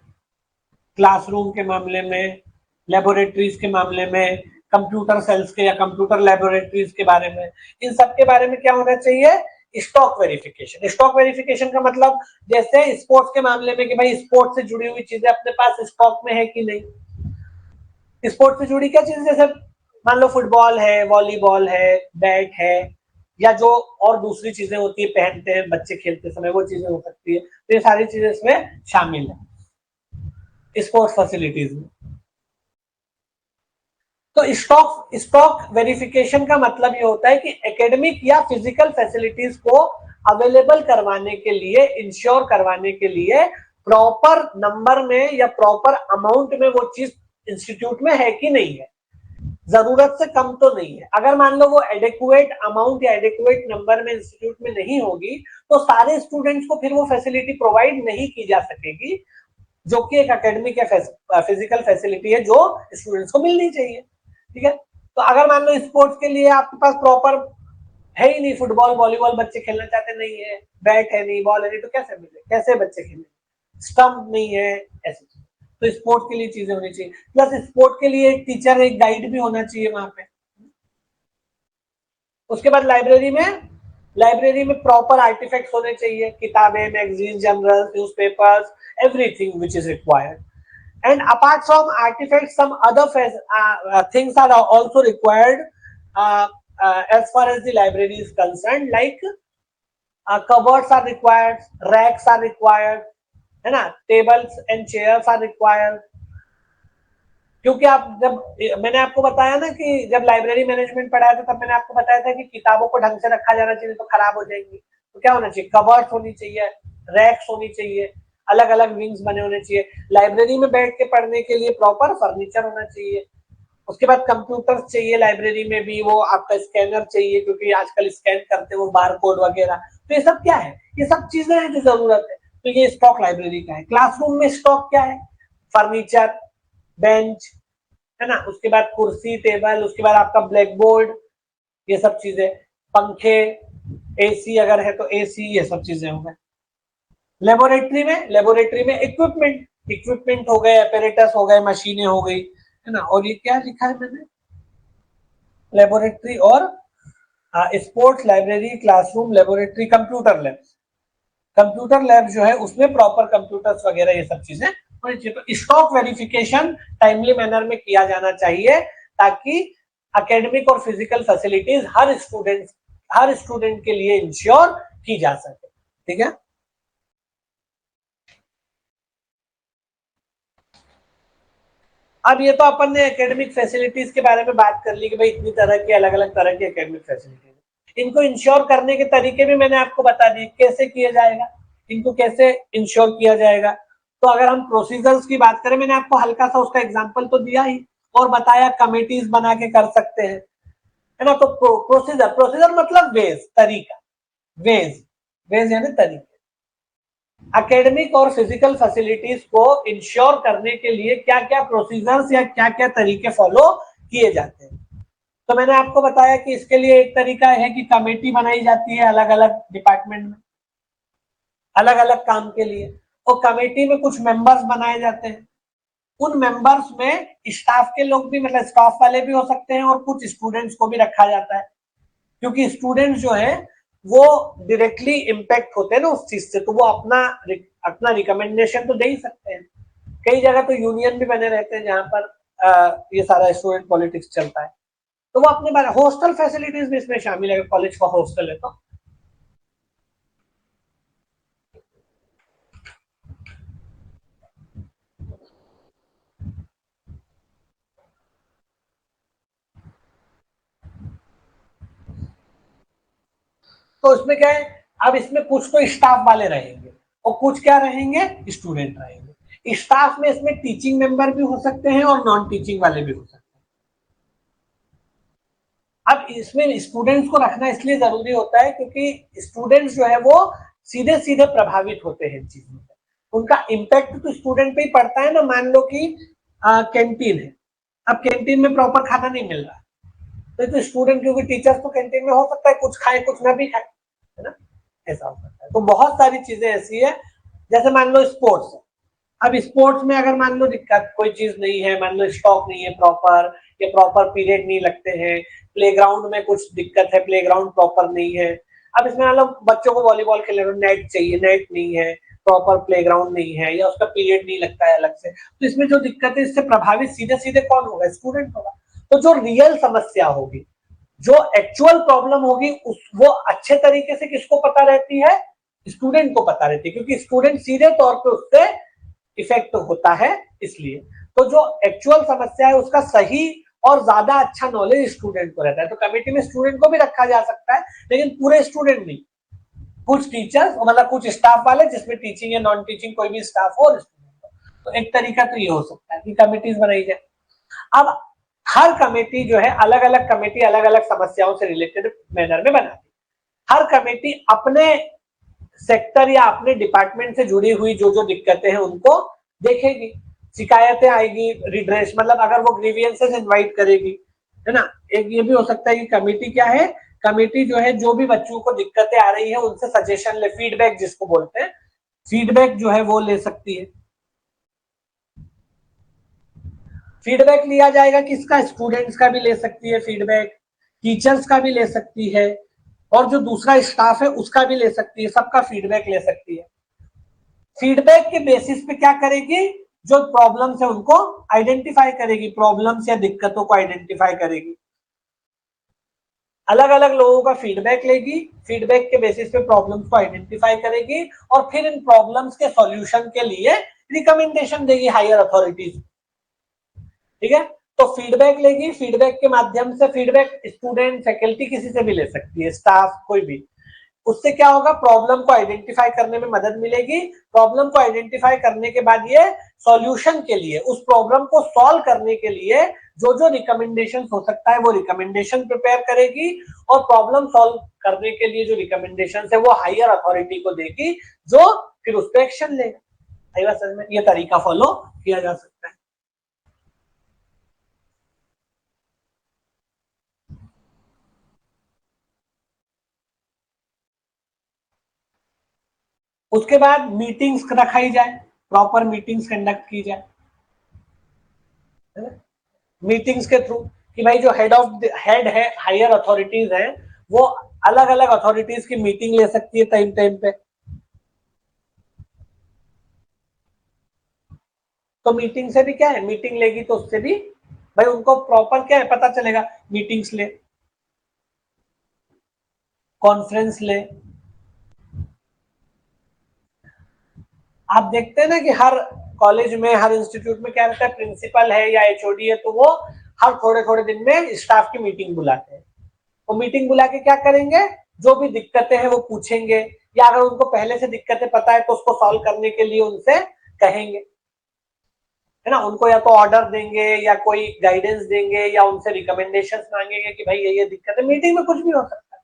S1: क्लासरूम के मामले में, लेबोरेटरीज के मामले में, कंप्यूटर सेल्स के या कंप्यूटर लेबोरेटरीज के बारे में, इन सब के बारे में क्या होना चाहिए? Stock verification. स्टॉक वेरिफिकेशन का मतलब जैसे स्पोर्ट्स के मामले में कि भाई स्पोर्ट्स से जुड़ी हुई चीजें अपने पास स्टॉक में है कि नहीं। स्पोर्ट्स से जुड़ी क्या चीजें, जैसे मान लो फुटबॉल है, वॉलीबॉल है, बैट है, या जो और दूसरी चीजें होती है पहनते हैं बच्चे खेलते समय, वो चीजें हो सकती है। तो ये सारी चीजें इसमें शामिल है स्पोर्ट्स फैसिलिटीज में। तो स्टॉक वेरिफिकेशन का मतलब ये होता है कि एकेडमिक या फिजिकल फैसिलिटीज को अवेलेबल करवाने के लिए, इंश्योर करवाने के लिए प्रॉपर नंबर में या प्रॉपर अमाउंट में वो चीज इंस्टीट्यूट में है कि नहीं है, जरूरत से कम तो नहीं है। अगर मान लो वो एडिक्वेट अमाउंट या एडिक्वेट नंबर में इंस्टीट्यूट में नहीं होगी तो सारे स्टूडेंट्स को फिर वो फैसिलिटी प्रोवाइड नहीं की जा सकेगी, जो कि एक एकेडमिक या फिजिकल फैसिलिटी है जो स्टूडेंट्स को मिलनी चाहिए। ठीक है, तो अगर मान लो स्पोर्ट्स के लिए आपके पास प्रॉपर है ही नहीं, फुटबॉल वॉलीबॉल बच्चे खेलना चाहते नहीं है, बैट है नहीं, बॉल है नहीं, तो कैसे मिले, कैसे बच्चे खेलें, स्टंप नहीं है, ऐसे। तो स्पोर्ट के लिए चीजें होनी चाहिए, प्लस स्पोर्ट के लिए एक टीचर, एक गाइड भी होना चाहिए वहां पे। उसके बाद लाइब्रेरी में प्रॉपर आर्टिफैक्ट्स होने चाहिए, किताबें, magazine, journals, newspapers, everything which is required. And apart from artifacts, some other things are also required as far as the library is concerned, like cupboards are required, racks are required, है ना, tables and chairs are required। क्योंकि आप जब मैंने आपको बताया ना कि जब लाइब्रेरी मैनेजमेंट पढ़ाया था तब मैंने आपको बताया था कि किताबों को ढंग से रखा जाना चाहिए तो खराब हो जाएंगी। तो क्या होना चाहिए? कबर्ड्स होनी चाहिए, रैक्स होनी चाहिए, अलग अलग विंग्स बने होने चाहिए। लाइब्रेरी में बैठ के पढ़ने के लिए प्रॉपर फर्नीचर होना चाहिए। उसके बाद कंप्यूटर चाहिए लाइब्रेरी में भी, वो आपका स्कैनर चाहिए क्योंकि आजकल स्कैन करते हैं वो बार कोड वगैरह। तो ये सब क्या है? ये सब चीजें हैं जो जरूरत है। तो ये स्टॉक लाइब्रेरी का है। क्लासरूम में स्टॉक क्या है? फर्नीचर, बेंच, है ना, उसके बाद कुर्सी टेबल, उसके बाद आपका ब्लैक बोर्ड, ये सब चीजें, पंखे, एसी अगर है तो एसी, ये सब चीजें हो गए। लेबोरेटरी में इक्विपमेंट हो गए, अपैरेटस हो गए, मशीनें हो गई, है ना। और ये क्या लिखा है मैंने? लेबोरेटरी और sports library, classroom, laboratory, computer lab जो है उसमें प्रॉपर कंप्यूटर्स वगैरह ये सब चीजें होनी चाहिए। तो स्टॉक वेरिफिकेशन टाइमली मैनर में किया जाना चाहिए ताकि एकेडमिक और फिजिकल फैसिलिटीज हर स्टूडेंट के लिए इंश्योर की जा सके। ठीक है, अब ये तो अपन ने एकेडमिक फैसिलिटीज के बारे में बात कर ली कि भाई इतनी तरह की अलग अलग तरह की एकेडमिक फैसिलिटीज, इनको इंश्योर करने के तरीके भी मैंने आपको बता दिए कैसे किया जाएगा, इनको कैसे इंश्योर किया जाएगा। तो अगर हम प्रोसीजर्स की बात करें, मैंने आपको हल्का सा उसका एग्जांपल तो दिया ही और बताया कमिटीज बना के कर सकते हैं, है ना। तो प्रोसीजर मतलब तरीका, वेज यानी तरीका। एकेडमिक और फिजिकल फैसिलिटीज को इंश्योर करने के लिए क्या क्या प्रोसीजर्स या क्या क्या तरीके फॉलो किए जाते हैं। तो मैंने आपको बताया कि इसके लिए एक तरीका है कि कमेटी बनाई जाती है अलग अलग डिपार्टमेंट में, अलग अलग काम के लिए, और कमेटी में कुछ मेंबर्स बनाए जाते हैं। उन मेंबर्स में स्टाफ के लोग भी, मतलब स्टाफ वाले भी हो सकते हैं, और कुछ स्टूडेंट्स को भी रखा जाता है क्योंकि स्टूडेंट्स जो है वो डायरेक्टली इम्पैक्ट होते हैं ना उस चीज से, तो वो अपना रिकमेंडेशन तो दे ही सकते हैं। कई जगह तो यूनियन भी बने रहते हैं जहां पर ये सारा स्टूडेंट पॉलिटिक्स चलता है। तो वो अपने बारे, हॉस्टल फैसिलिटीज भी इसमें शामिल है, कॉलेज का हॉस्टल है तो इसमें क्या है, अब इसमें कुछ तो स्टाफ वाले रहेंगे और कुछ क्या रहेंगे, स्टूडेंट रहेंगे। स्टाफ में इसमें टीचिंग मेंबर भी हो सकते हैं और नॉन टीचिंग वाले भी हो सकते हैं। अब इसमें स्टूडेंट्स को रखना इसलिए जरूरी होता है क्योंकि स्टूडेंट्स जो है वो सीधे सीधे प्रभावित होते हैं इन चीजों से, उनका इम्पैक्ट तो स्टूडेंट पे ही पड़ता है ना। मान लो कि कैंटीन है, अब कैंटीन में प्रॉपर खाना नहीं मिल रहा, तो स्टूडेंट, क्योंकि टीचर्स तो कैंटीन में हो सकता है कुछ खाए कुछ ना भी खाए, है ना, ऐसा हो सकता है। तो बहुत सारी चीजें ऐसी है, जैसे मान लो स्पोर्ट्स, अब स्पोर्ट्स में अगर मान लो दिक्कत कोई चीज नहीं है, मान लो स्टॉक नहीं है प्रॉपर, या प्रॉपर पीरियड नहीं लगते हैं, प्लेग्राउंड में कुछ दिक्कत है, प्लेग्राउंड प्रॉपर नहीं है। अब इसमें मान लो बच्चों को वॉलीबॉल खेलने में नेट चाहिए, नेट नहीं है, प्रॉपर प्लेग्राउंड नहीं है, या उसका पीरियड नहीं लगता है अलग से, तो इसमें जो दिक्कत है इससे प्रभावित सीधे सीधे कौन होगा, स्टूडेंट होगा। तो जो रियल समस्या होगी, जो एक्चुअल प्रॉब्लम होगी, उस वो अच्छे तरीके से किसको पता रहती है, स्टूडेंट को पता रहती है, क्योंकि स्टूडेंट सीधे तौर पे उससे इफेक्ट होता है। इसलिए तो जो एक्चुअल समस्या है उसका सही और ज्यादा अच्छा नॉलेज स्टूडेंट को रहता है। तो कमेटी में स्टूडेंट को भी रखा जा सकता है, लेकिन पूरे स्टूडेंट नहीं, कुछ टीचर्स मतलब कुछ स्टाफ वाले, जिसमें टीचिंग या नॉन टीचिंग कोई भी स्टाफ हो और स्टूडेंट हो। तो एक तरीका तो ये हो सकता है कि कमेटीज बनाई जाए। अब हर कमेटी जो है, अलग अलग कमेटी अलग अलग समस्याओं से रिलेटेड मैनर में बनाती है। हर कमेटी अपने सेक्टर या अपने डिपार्टमेंट से जुड़ी हुई जो जो दिक्कतें हैं उनको देखेगी, शिकायतें आएगी, रिड्रेस, मतलब अगर वो ग्रीवियंसेस इनवाइट करेगी, है ना। एक ये भी हो सकता है कि कमेटी क्या है, कमेटी जो है जो भी बच्चों को दिक्कतें आ रही है उनसे सजेशन ले, फीडबैक जिसको बोलते हैं, फीडबैक जो है वो ले सकती है। फीडबैक लिया जाएगा किसका, स्टूडेंट्स का भी ले सकती है फीडबैक, टीचर्स का भी ले सकती है, और जो दूसरा स्टाफ है उसका भी ले सकती है, सबका फीडबैक ले सकती है। फीडबैक के बेसिस पे क्या करेगी, जो प्रॉब्लम्स है उनको आइडेंटिफाई करेगी, प्रॉब्लम्स या दिक्कतों को आइडेंटिफाई करेगी, अलग अलग लोगों का फीडबैक लेगी, फीडबैक के बेसिस पे प्रॉब्लम्स को आइडेंटिफाई करेगी, और फिर इन प्रॉब्लम्स के सॉल्यूशन के लिए रिकमेंडेशन देगी हायर अथॉरिटीज। ठीक है, तो फीडबैक लेगी, फीडबैक के माध्यम से, फीडबैक स्टूडेंट फैकल्टी किसी से भी ले सकती है, स्टाफ कोई भी, उससे क्या होगा, प्रॉब्लम को आइडेंटिफाई करने में मदद मिलेगी। प्रॉब्लम को आइडेंटिफाई करने के बाद ये सॉल्यूशन के लिए, उस प्रॉब्लम को सॉल्व करने के लिए जो जो रिकमेंडेशन हो सकता है वो रिकमेंडेशन प्रिपेयर करेगी, और प्रॉब्लम सॉल्व करने के लिए जो रिकमेंडेशन है वो हायर अथॉरिटी को देगी, जो फिर उस पर एक्शन लेगा। समझ में, ये तरीका फॉलो किया जा सकता है। उसके बाद मीटिंग्स रखाई जाए, प्रॉपर मीटिंग्स कंडक्ट की जाए, मीटिंग्स के थ्रू, कि भाई जो हेड है, हायर अथॉरिटीज हैं, वो अलग अलग अथॉरिटीज की मीटिंग ले सकती है टाइम टाइम पे। तो मीटिंग से भी क्या है, मीटिंग लेगी तो उससे भी भाई उनको प्रॉपर क्या है पता चलेगा, मीटिंग्स ले, कॉन्फ्रेंस ले। आप देखते हैं ना कि हर कॉलेज में, हर इंस्टीट्यूट में क्या रहता है, प्रिंसिपल है या एचओडी है, तो वो हर थोड़े थोड़े दिन में स्टाफ की मीटिंग बुलाते हैं। वो मीटिंग बुला के क्या करेंगे, जो भी दिक्कतें हैं वो पूछेंगे, या अगर उनको पहले से दिक्कतें पता है तो उसको सॉल्व करने के लिए उनसे कहेंगे, है ना। उनको या तो ऑर्डर देंगे या कोई गाइडेंस देंगे या उनसे रिकमेंडेशन मांगेंगे कि भाई ये दिक्कत है। मीटिंग में कुछ भी हो सकता है,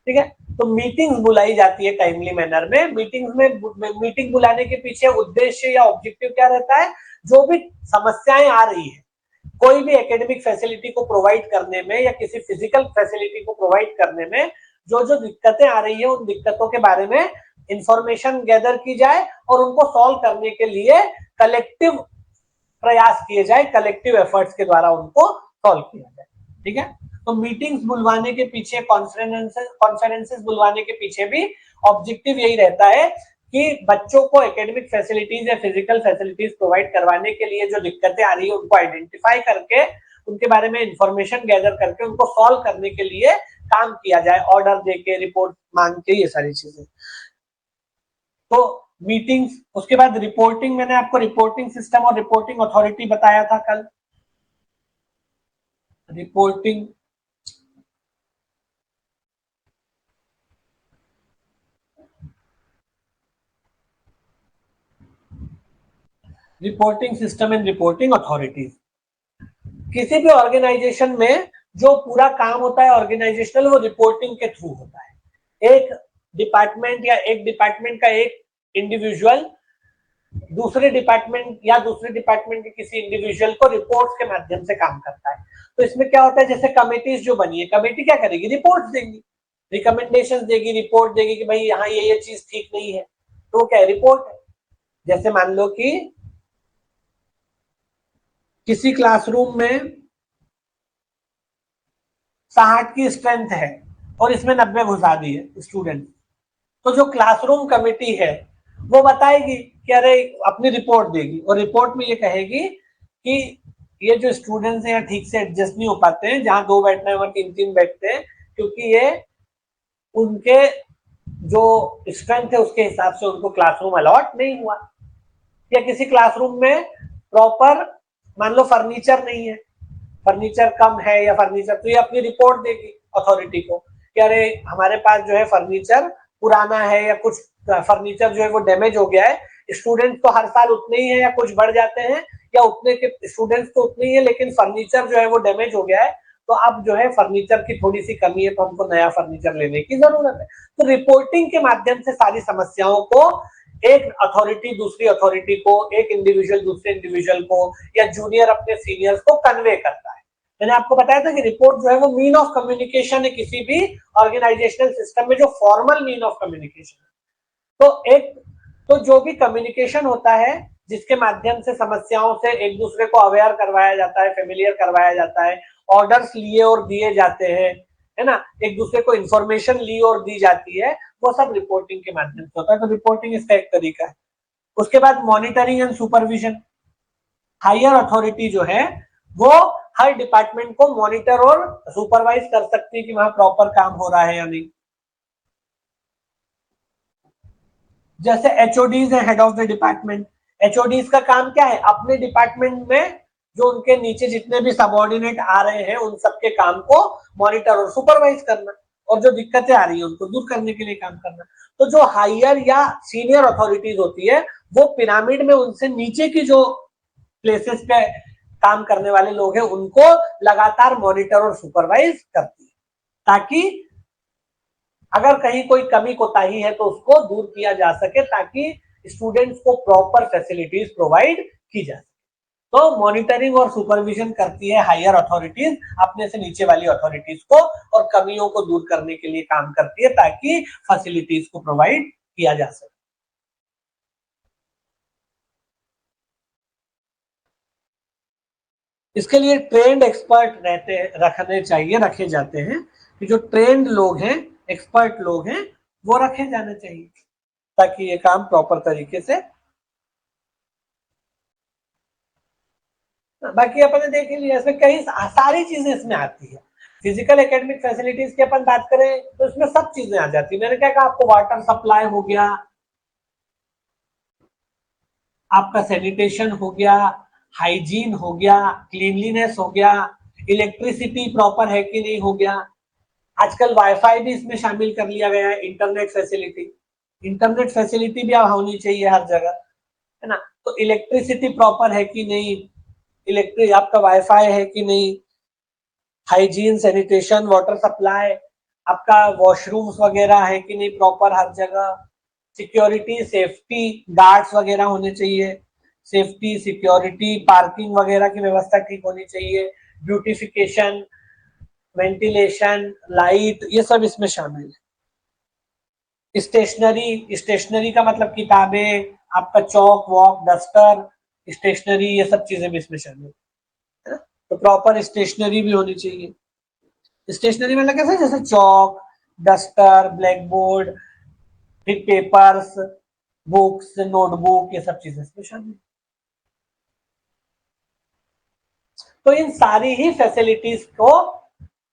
S1: ठीक है। तो मीटिंग्स बुलाई जाती है टाइमली मैनर में। मीटिंग्स में, मीटिंग बुलाने के पीछे उद्देश्य या ऑब्जेक्टिव क्या रहता है, जो भी समस्याएं आ रही है, कोई भी एकेडमिक फैसिलिटी को प्रोवाइड करने में या किसी फिजिकल फैसिलिटी को प्रोवाइड करने में जो जो दिक्कतें आ रही है, उन दिक्कतों के बारे में इंफॉर्मेशन गैदर की जाए और उनको सॉल्व करने के लिए कलेक्टिव प्रयास किए जाए, कलेक्टिव एफर्ट्स के द्वारा उनको सॉल्व किया जाए। ठीक है, तो मीटिंग्स बुलवाने के पीछे, कॉन्फ्रेंसेस बुलवाने के पीछे भी ऑब्जेक्टिव यही रहता है कि बच्चों को एकेडमिक फैसिलिटीज या फिजिकल फैसिलिटीज प्रोवाइड करवाने के लिए जो दिक्कतें आ रही है उनको आइडेंटिफाई करके, उनके बारे में इंफॉर्मेशन गैदर करके उनको सॉल्व करने के लिए काम किया जाए, ऑर्डर देके, रिपोर्ट मांग के, ये सारी चीजें। तो मीटिंग्स, उसके बाद रिपोर्टिंग, मैंने आपको रिपोर्टिंग सिस्टम और रिपोर्टिंग अथॉरिटी बताया था कल। Reporting, reporting system and reporting authorities. किसी भी ऑर्गेनाइजेशन में जो पूरा काम होता है ऑर्गेनाइजेशनल, वो रिपोर्टिंग के थ्रू होता है। एक डिपार्टमेंट का एक इंडिविजुअल दूसरे डिपार्टमेंट के किसी इंडिविजुअल को रिपोर्ट्स के माध्यम से काम करता है। तो इसमें क्या होता है, जैसे कमिटीज जो बनी है, कमेटी क्या करेगी, रिपोर्ट्स देगी, रिकमेंडेशंस देगी, रिपोर्ट देगी कि भाई यहाँ ये चीज ठीक नहीं है, तो क्या है, रिपोर्ट है। जैसे मान लो कि किसी क्लासरूम में 60 की स्ट्रेंथ है और इसमें 90 घुसा दी है स्टूडेंट, तो जो क्लासरूम कमेटी है वो बताएगी कि अरे, अपनी रिपोर्ट देगी और रिपोर्ट में ये कहेगी कि ये जो स्टूडेंट्स हैं ठीक से एडजस्ट नहीं हो पाते हैं, जहां 2 बैठना है वहां 3-3 बैठते हैं, क्योंकि ये उनके जो स्ट्रेंथ है उसके हिसाब से उनको क्लासरूम अलॉट नहीं हुआ। या किसी क्लासरूम में प्रॉपर मान लो फर्नीचर नहीं है, फर्नीचर कम है या फर्नीचर, तो ये अपनी रिपोर्ट देगी अथॉरिटी को कि अरे, हमारे पास जो है फर्नीचर पुराना है या कुछ फर्नीचर जो है वो डैमेज हो गया है, स्टूडेंट तो हर साल उतने ही है या कुछ बढ़ जाते हैं, या उतने के स्टूडेंट्स तो उतने ही है लेकिन फर्नीचर जो है वो डैमेज हो गया है, तो अब जो है फर्नीचर की थोड़ी सी कमी है, तो हमको नया फर्नीचर लेने की जरूरत है। तो रिपोर्टिंग के माध्यम से सारी समस्याओं को एक अथॉरिटी दूसरी अथॉरिटी को, एक इंडिविजुअल दूसरे इंडिविजुअल को, या जूनियर अपने सीनियर्स को कन्वे करता है। मैंने आपको बताया था कि रिपोर्ट जो है वो मीन ऑफ कम्युनिकेशन है किसी भी ऑर्गेनाइजेशनल सिस्टम में, जो फॉर्मल मीन ऑफ कम्युनिकेशन है। तो जो भी कम्युनिकेशन होता है जिसके माध्यम से समस्याओं से एक दूसरे को अवेयर करवाया जाता है, फेमिलियर करवाया जाता है, ऑर्डर्स लिए और दिए जाते हैं, है ना, एक दूसरे को इंफॉर्मेशन ली और दी जाती है, वो सब रिपोर्टिंग के माध्यम से होता है। तो रिपोर्टिंग इसका एक तरीका है। उसके बाद monitoring and supervision. Higher authority जो है वो हर डिपार्टमेंट को मॉनिटर और सुपरवाइज कर सकती है कि वहां प्रॉपर काम हो रहा है या नहीं। जैसे एचओडीज है, head of the department. HODs का काम क्या है, अपने डिपार्टमेंट में जो उनके नीचे जितने भी सबऑर्डिनेट आ रहे हैं उन सबके काम को मॉनिटर और सुपरवाइज करना, और जो दिक्कतें आ रही है उनको दूर करने के लिए काम करना। तो जो हायर या सीनियर अथॉरिटीज होती है वो पिरामिड में उनसे नीचे की जो प्लेसेस पे काम करने वाले लोग हैं उनको लगातार मॉनिटर और सुपरवाइज करती है, ताकि अगर कहीं कोई कमी कोताही है तो उसको दूर किया जा सके, ताकि स्टूडेंट्स को प्रॉपर फैसिलिटीज प्रोवाइड की जा सके। तो मॉनिटरिंग और सुपरविजन करती है हायर अथॉरिटीज अपने से नीचे वाली अथॉरिटीज को, और कमियों को दूर करने के लिए काम करती है ताकि फैसिलिटीज को प्रोवाइड किया जा सके। इसके लिए ट्रेंड एक्सपर्ट रखे जाते हैं, कि जो ट्रेंड लोग हैं, एक्सपर्ट लोग हैं, वो रखे जाने चाहिए ताकि ये काम प्रॉपर तरीके से। बाकी अपन देख लिया, इसमें कई सारी चीजें इसमें आती है। फिजिकल एकेडमिक फैसिलिटीज की अपन बात करें तो इसमें सब चीजें आ जाती है। मैंने क्या कहा आपको, वाटर सप्लाई हो गया, आपका सैनिटेशन हो गया, हाइजीन हो गया, क्लीनलीनेस हो गया, इलेक्ट्रिसिटी प्रॉपर है कि नहीं हो गया। आजकल वाईफाई भी इसमें शामिल कर लिया गया है, इंटरनेट फैसिलिटी भी अब होनी चाहिए हर जगह, है ना। तो इलेक्ट्रिसिटी प्रॉपर है कि नहीं, इलेक्ट्रिक आपका वाईफाई है कि नहीं, हाइजीन, सैनिटेशन, वाटर सप्लाई, आपका वॉशरूम्स वगैरह है कि नहीं प्रॉपर हर जगह, सिक्योरिटी, सेफ्टी, गार्ड्स वगैरह होने चाहिए, सेफ्टी, सिक्योरिटी, पार्किंग वगैरह की व्यवस्था ठीक होनी चाहिए, ब्यूटिफिकेशन, वेंटिलेशन, लाइट, ये सब इसमें शामिल है। स्टेशनरी का मतलब किताबें, आपका चौक वॉक डस्टर, स्टेशनरी, ये सब चीजें भी इसमें शामिल है। तो प्रॉपर स्टेशनरी भी होनी चाहिए। स्टेशनरी मतलब कैसे, जैसे चौक, डस्टर, ब्लैक बोर्ड, फिर पेपर्स, बुक्स, नोटबुक, ये सब चीजें इसमें शामिल। तो इन सारी ही फैसिलिटीज को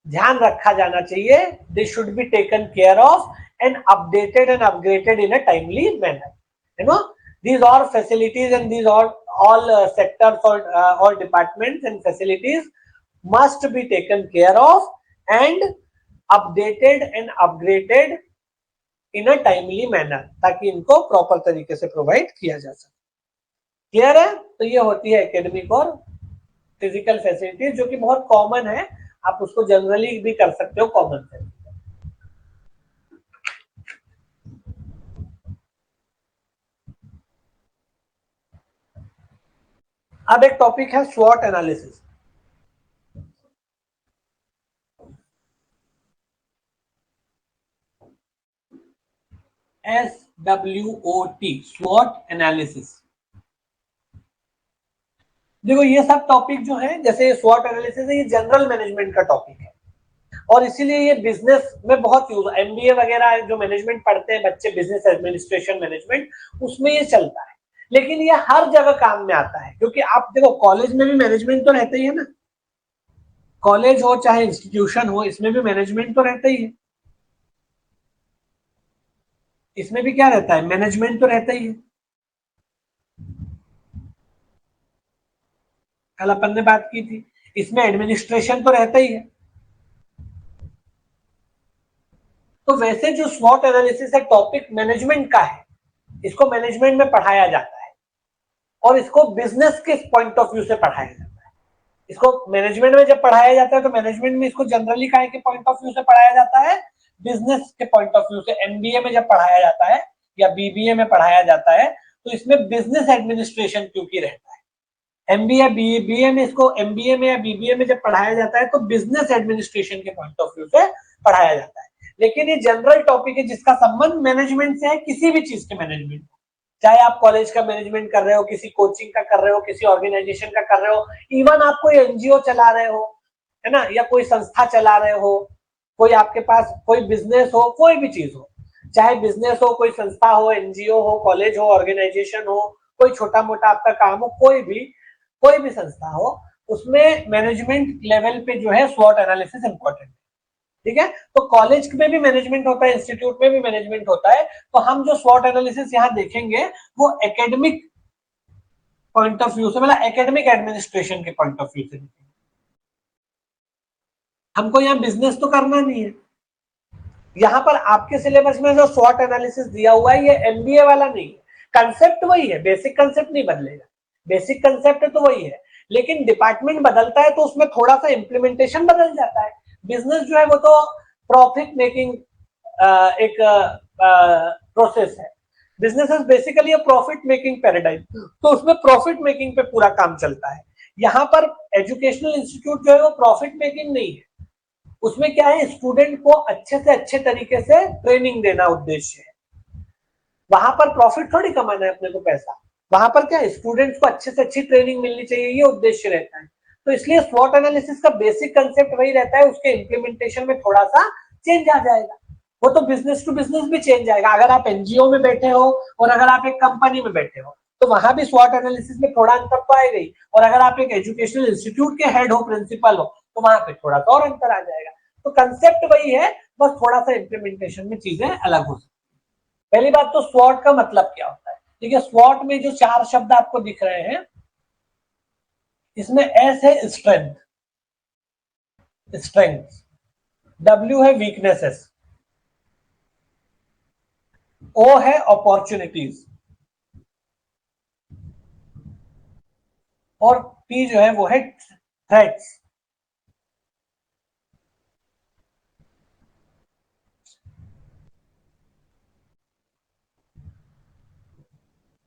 S1: ध्यान रखा जाना चाहिए। They should be taken care of and updated and upgraded in a timely manner, you know. These are facilities and these are all sectors or all departments and facilities must be taken care of and updated and upgraded in a timely manner, ताकि इनको proper तरीके से provide किया जा सके। Clear है? तो ये होती है एकेडमिक और फिजिकल फैसिलिटीज, जो कि बहुत कॉमन है, आप उसको जनरली भी कर सकते हो कॉमन से। अब एक टॉपिक है स्वॉट एनालिसिस। SWOT, स्वॉट एनालिसिस। देखो ये सब टॉपिक जो है, जैसे स्वॉट एनालिसिस है, ये जनरल मैनेजमेंट का टॉपिक है और इसीलिए ये बिजनेस में बहुत यूज, एमबीए वगैरह जो मैनेजमेंट पढ़ते हैं बच्चे, बिजनेस एडमिनिस्ट्रेशन मैनेजमेंट, उसमें ये चलता है। लेकिन ये हर जगह काम में आता है, क्योंकि आप देखो कॉलेज में भी मैनेजमेंट तो रहता ही है ना, कॉलेज हो चाहे इंस्टीट्यूशन हो, इसमें भी मैनेजमेंट तो रहता ही है। इसमें भी क्या रहता है, मैनेजमेंट तो रहता ही है। कल अपन ने बात की थी, इसमें एडमिनिस्ट्रेशन तो रहता ही है। तो वैसे जो स्वॉट एनालिसिस है, टॉपिक मैनेजमेंट का है, इसको मैनेजमेंट में पढ़ाया जाता है और इसको बिजनेस के पॉइंट ऑफ व्यू से पढ़ाया जाता है। इसको मैनेजमेंट में जब पढ़ाया जाता है तो मैनेजमेंट में इसको जनरली काय के पॉइंट ऑफ व्यू से पढ़ाया जाता है, बिजनेस के पॉइंट ऑफ व्यू से। एमबीए में जब पढ़ाया जाता है या बीबीए में पढ़ाया जाता है तो इसमें बिजनेस एडमिनिस्ट्रेशन क्योंकि रहता है। एमबीए बीए में, इसको एमबीए में या बीबीए में जब पढ़ाया जाता है तो बिजनेस एडमिनिस्ट्रेशन के पॉइंट ऑफ व्यू से पढ़ाया जाता है। लेकिन ये जनरल टॉपिक है जिसका संबंध मैनेजमेंट से है, किसी भी चीज के मैनेजमेंट, चाहे आप कॉलेज का मैनेजमेंट कर रहे हो, किसी कोचिंग का कर रहे हो, किसी ऑर्गेनाइजेशन का कर रहे हो, इवन आप कोई एनजीओ चला रहे हो, है ना, या कोई संस्था चला रहे हो, कोई आपके पास कोई बिजनेस हो, कोई भी चीज हो, चाहे बिजनेस हो, कोई संस्था हो, एनजीओ हो, कॉलेज हो, ऑर्गेनाइजेशन हो, कोई छोटा मोटा आपका काम हो, कोई भी संस्था हो, उसमें मैनेजमेंट लेवल पे जो है स्वॉट एनालिसिस इंपॉर्टेंट है। ठीक है, तो कॉलेज में भी मैनेजमेंट होता है, इंस्टीट्यूट में भी मैनेजमेंट होता है, तो हम जो स्वॉट एनालिसिस यहाँ देखेंगे वो एकेडमिक पॉइंट ऑफ व्यू से, मतलब एकेडमिक एडमिनिस्ट्रेशन के पॉइंट ऑफ व्यू से देखेंगे। हमको यहाँ बिजनेस तो करना नहीं है। यहाँ पर आपके सिलेबस में जो स्वॉट एनालिसिस दिया हुआ है ये एमबीए वाला नहीं है, कंसेप्ट वही है, बेसिक कंसेप्ट नहीं बदलेगा, बेसिक कंसेप्ट तो वही है, लेकिन डिपार्टमेंट बदलता है तो उसमें थोड़ा सा इंप्लीमेंटेशन बदल जाता है। बिजनेस जो है वो तो प्रॉफिट मेकिंग एक प्रोसेस है। Business is basically a profit making paradigm, तो उसमें प्रॉफिट मेकिंग पे पूरा काम चलता है। यहाँ पर एजुकेशनल इंस्टीट्यूट जो है वो प्रॉफिट मेकिंग नहीं है, उसमें क्या है, स्टूडेंट को अच्छे से अच्छे तरीके से ट्रेनिंग देना उद्देश्य है। वहां पर प्रॉफिट थोड़ी कमाना है अपने को पैसा, वहां पर क्या है, स्टूडेंट्स को अच्छे से अच्छी ट्रेनिंग मिलनी चाहिए, ये उद्देश्य रहता है। तो इसलिए स्वॉट एनालिसिस का बेसिक कंसेप्ट वही रहता है, उसके इम्प्लीमेंटेशन में थोड़ा सा चेंज आ जाएगा। वो तो बिजनेस टू बिजनेस भी चेंज आएगा, अगर आप एनजीओ में बैठे हो और अगर आप एक कंपनी में बैठे हो तो वहां भी स्वॉट एनालिसिस में थोड़ा अंतर तो आएगा ही, और अगर आप एक एजुकेशनल इंस्टीट्यूट के हेड हो, प्रिंसिपल हो, तो वहां पे थोड़ा सा और अंतर आ जाएगा। तो कंसेप्ट वही है, बस थोड़ा सा इम्प्लीमेंटेशन में चीजें अलग हो सकती है। पहली बात तो स्वॉट का मतलब क्या होता है, ठीक है, स्वॉट में जो चार शब्द आपको दिख रहे हैं, इसमें एस है स्ट्रेंथ, स्ट्रेंथ, डब्ल्यू है वीकनेसेस, ओ है अपॉर्चुनिटीज, और पी जो है वो है थ्रेट्स।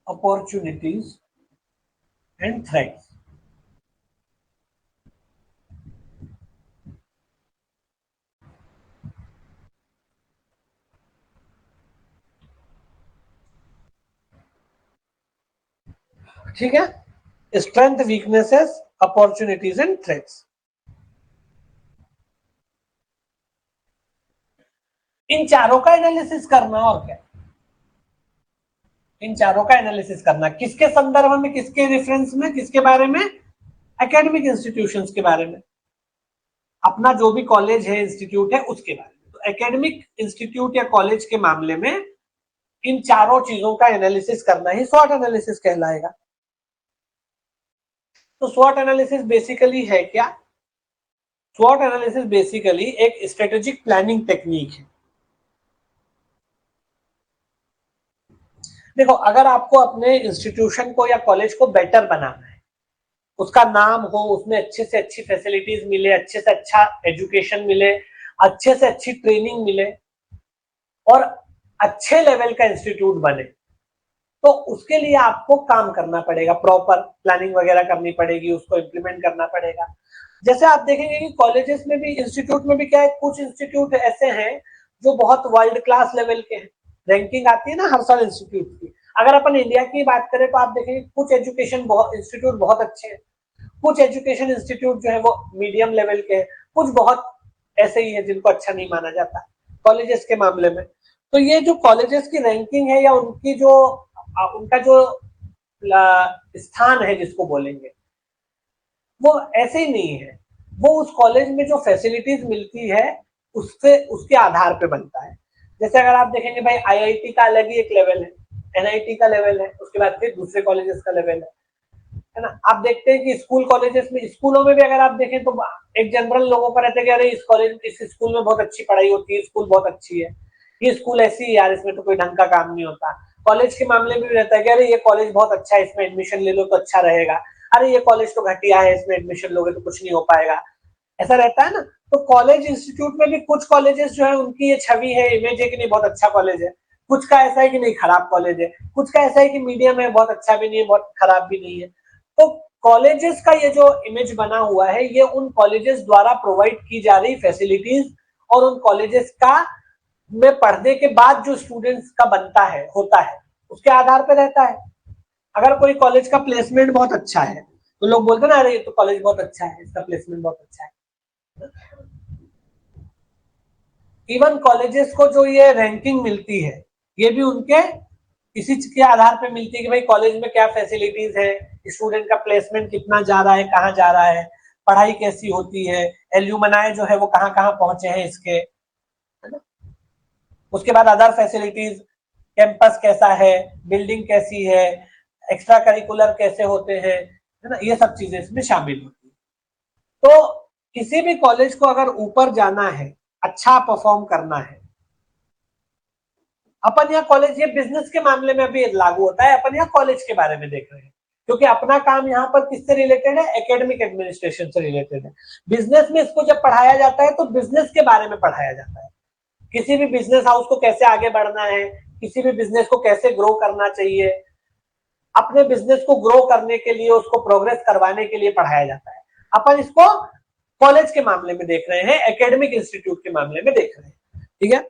S1: Opportunities and threats. ठीक है, strength, weaknesses, opportunities and threats, इन चारों का एनालिसिस करना, और क्या, इन चारों का एनालिसिस करना, किसके संदर्भ में, किसके रेफरेंस में, किसके बारे में, एकेडमिक इंस्टीट्यूशंस के बारे में, अपना जो भी कॉलेज है, इंस्टीट्यूट है, उसके बारे में। तो एकेडमिक इंस्टीट्यूट या कॉलेज के मामले में इन चारों चीजों का एनालिसिस करना ही स्वॉट एनालिसिस कहलाएगा। तो स्वॉट एनालिसिस बेसिकली है क्या, स्वॉट एनालिसिस बेसिकली एक स्ट्रेटेजिक प्लानिंग टेक्निक है। देखो, अगर आपको अपने इंस्टीट्यूशन को या कॉलेज को बेटर बनाना है, उसका नाम हो, उसमें अच्छे से अच्छी फैसिलिटीज मिले, अच्छे से अच्छा एजुकेशन मिले, अच्छे से अच्छी ट्रेनिंग मिले और अच्छे लेवल का इंस्टीट्यूट बने, तो उसके लिए आपको काम करना पड़ेगा, प्रॉपर प्लानिंग वगैरह करनी पड़ेगी, उसको इम्प्लीमेंट करना पड़ेगा। जैसे आप देखेंगे कि कॉलेजेस में भी, इंस्टीट्यूट में भी क्या है, कुछ इंस्टीट्यूट ऐसे हैं जो बहुत वर्ल्ड क्लास लेवल के हैं, रैंकिंग आती है ना हर साल इंस्टीट्यूट की। अगर अपन इंडिया की बात करें तो आप देखेंगे कुछ एजुकेशन बहुत इंस्टीट्यूट बहुत अच्छे हैं, कुछ एजुकेशन इंस्टीट्यूट जो है वो मीडियम लेवल के हैं, कुछ बहुत ऐसे ही है जिनको अच्छा नहीं माना जाता कॉलेजेस के मामले में। तो ये जो कॉलेजेस की रैंकिंग है या उनकी जो उनका जो स्थान है जिसको बोलेंगे, वो ऐसे ही नहीं है। वो उस कॉलेज में जो फैसिलिटीज मिलती है उससे, उसके आधार पे बनता है। जैसे अगर आप देखेंगे भाई, आईआईटी का अलग ही एक लेवल है, एनआईटी का लेवल है, उसके बाद फिर दूसरे कॉलेजेस का लेवल है ना। आप देखते हैं कि स्कूल कॉलेजेस में, स्कूलों में भी अगर आप देखें तो एक जनरल लोगों का रहता है कि अरे इस कॉलेज, इस स्कूल में बहुत अच्छी पढ़ाई होती है, स्कूल बहुत अच्छी है, ये स्कूल ऐसी है यार, इसमें तो कोई ढंग का काम नहीं होता। कॉलेज के मामले में भी रहता है कि अरे ये कॉलेज बहुत अच्छा है, इसमें एडमिशन ले लो तो अच्छा रहेगा, अरे ये कॉलेज तो घटिया है, इसमें एडमिशन लोगे तो कुछ नहीं हो पाएगा, ऐसा रहता है ना। तो कॉलेज इंस्टीट्यूट में भी कुछ कॉलेजेस जो है उनकी ये छवि है, इमेज है कि नहीं बहुत अच्छा कॉलेज है, कुछ का ऐसा है कि नहीं खराब कॉलेज है, कुछ का ऐसा है कि मीडियम है, बहुत अच्छा भी नहीं है, बहुत खराब भी नहीं है। तो कॉलेजेस का ये जो इमेज बना हुआ है, ये उन कॉलेजेस द्वारा प्रोवाइड की जा रही फैसिलिटीज और उन कॉलेजेस का में पढ़ने के बाद जो स्टूडेंट्स का बनता है, होता है, उसके आधार पर रहता है। अगर कोई कॉलेज का प्लेसमेंट बहुत अच्छा है तो लोग बोलते हैं ना, अरे ये तो कॉलेज बहुत अच्छा है, इसका प्लेसमेंट बहुत अच्छा है। इवन कॉलेजेस को जो ये रैंकिंग मिलती है, ये भी उनके इसी के आधार पे मिलती है कि भाई कॉलेज में क्या फैसिलिटीज है, स्टूडेंट का प्लेसमेंट कितना जा रहा है, कहाँ जा रहा है, पढ़ाई कैसी होती है, एल्यूमनाई जो है वो कहाँ कहाँ पहुंचे हैं इसके, है ना। उसके बाद अदर फैसिलिटीज, कैंपस कैसा है, बिल्डिंग कैसी है, एक्स्ट्रा करिकुलर कैसे होते हैं, है ना, ये सब चीजें इसमें शामिल होती है। तो किसी भी कॉलेज को अगर ऊपर जाना है, अच्छा परफॉर्म करना है, अपन यहाँ कॉलेज, ये बिजनेस के मामले में भी लागू होता है, अपन यहाँ कॉलेज के बारे में देख रहे हैं, क्योंकि अपना काम यहाँ पर किससे रिलेटेड है, एकेडमिक एडमिनिस्ट्रेशन से रिलेटेड है। बिजनेस में इसको जब पढ़ाया जाता है तो बिजनेस के बारे में पढ़ाया जाता है, किसी भी बिजनेस हाउस को कैसे आगे बढ़ना है, किसी भी बिजनेस को कैसे ग्रो करना चाहिए, अपने बिजनेस को ग्रो करने के लिए, उसको प्रोग्रेस करवाने के लिए पढ़ाया जाता है। अपन इसको कॉलेज के मामले में देख रहे हैं, एकेडमिक इंस्टीट्यूट के मामले में देख रहे हैं, ठीक है।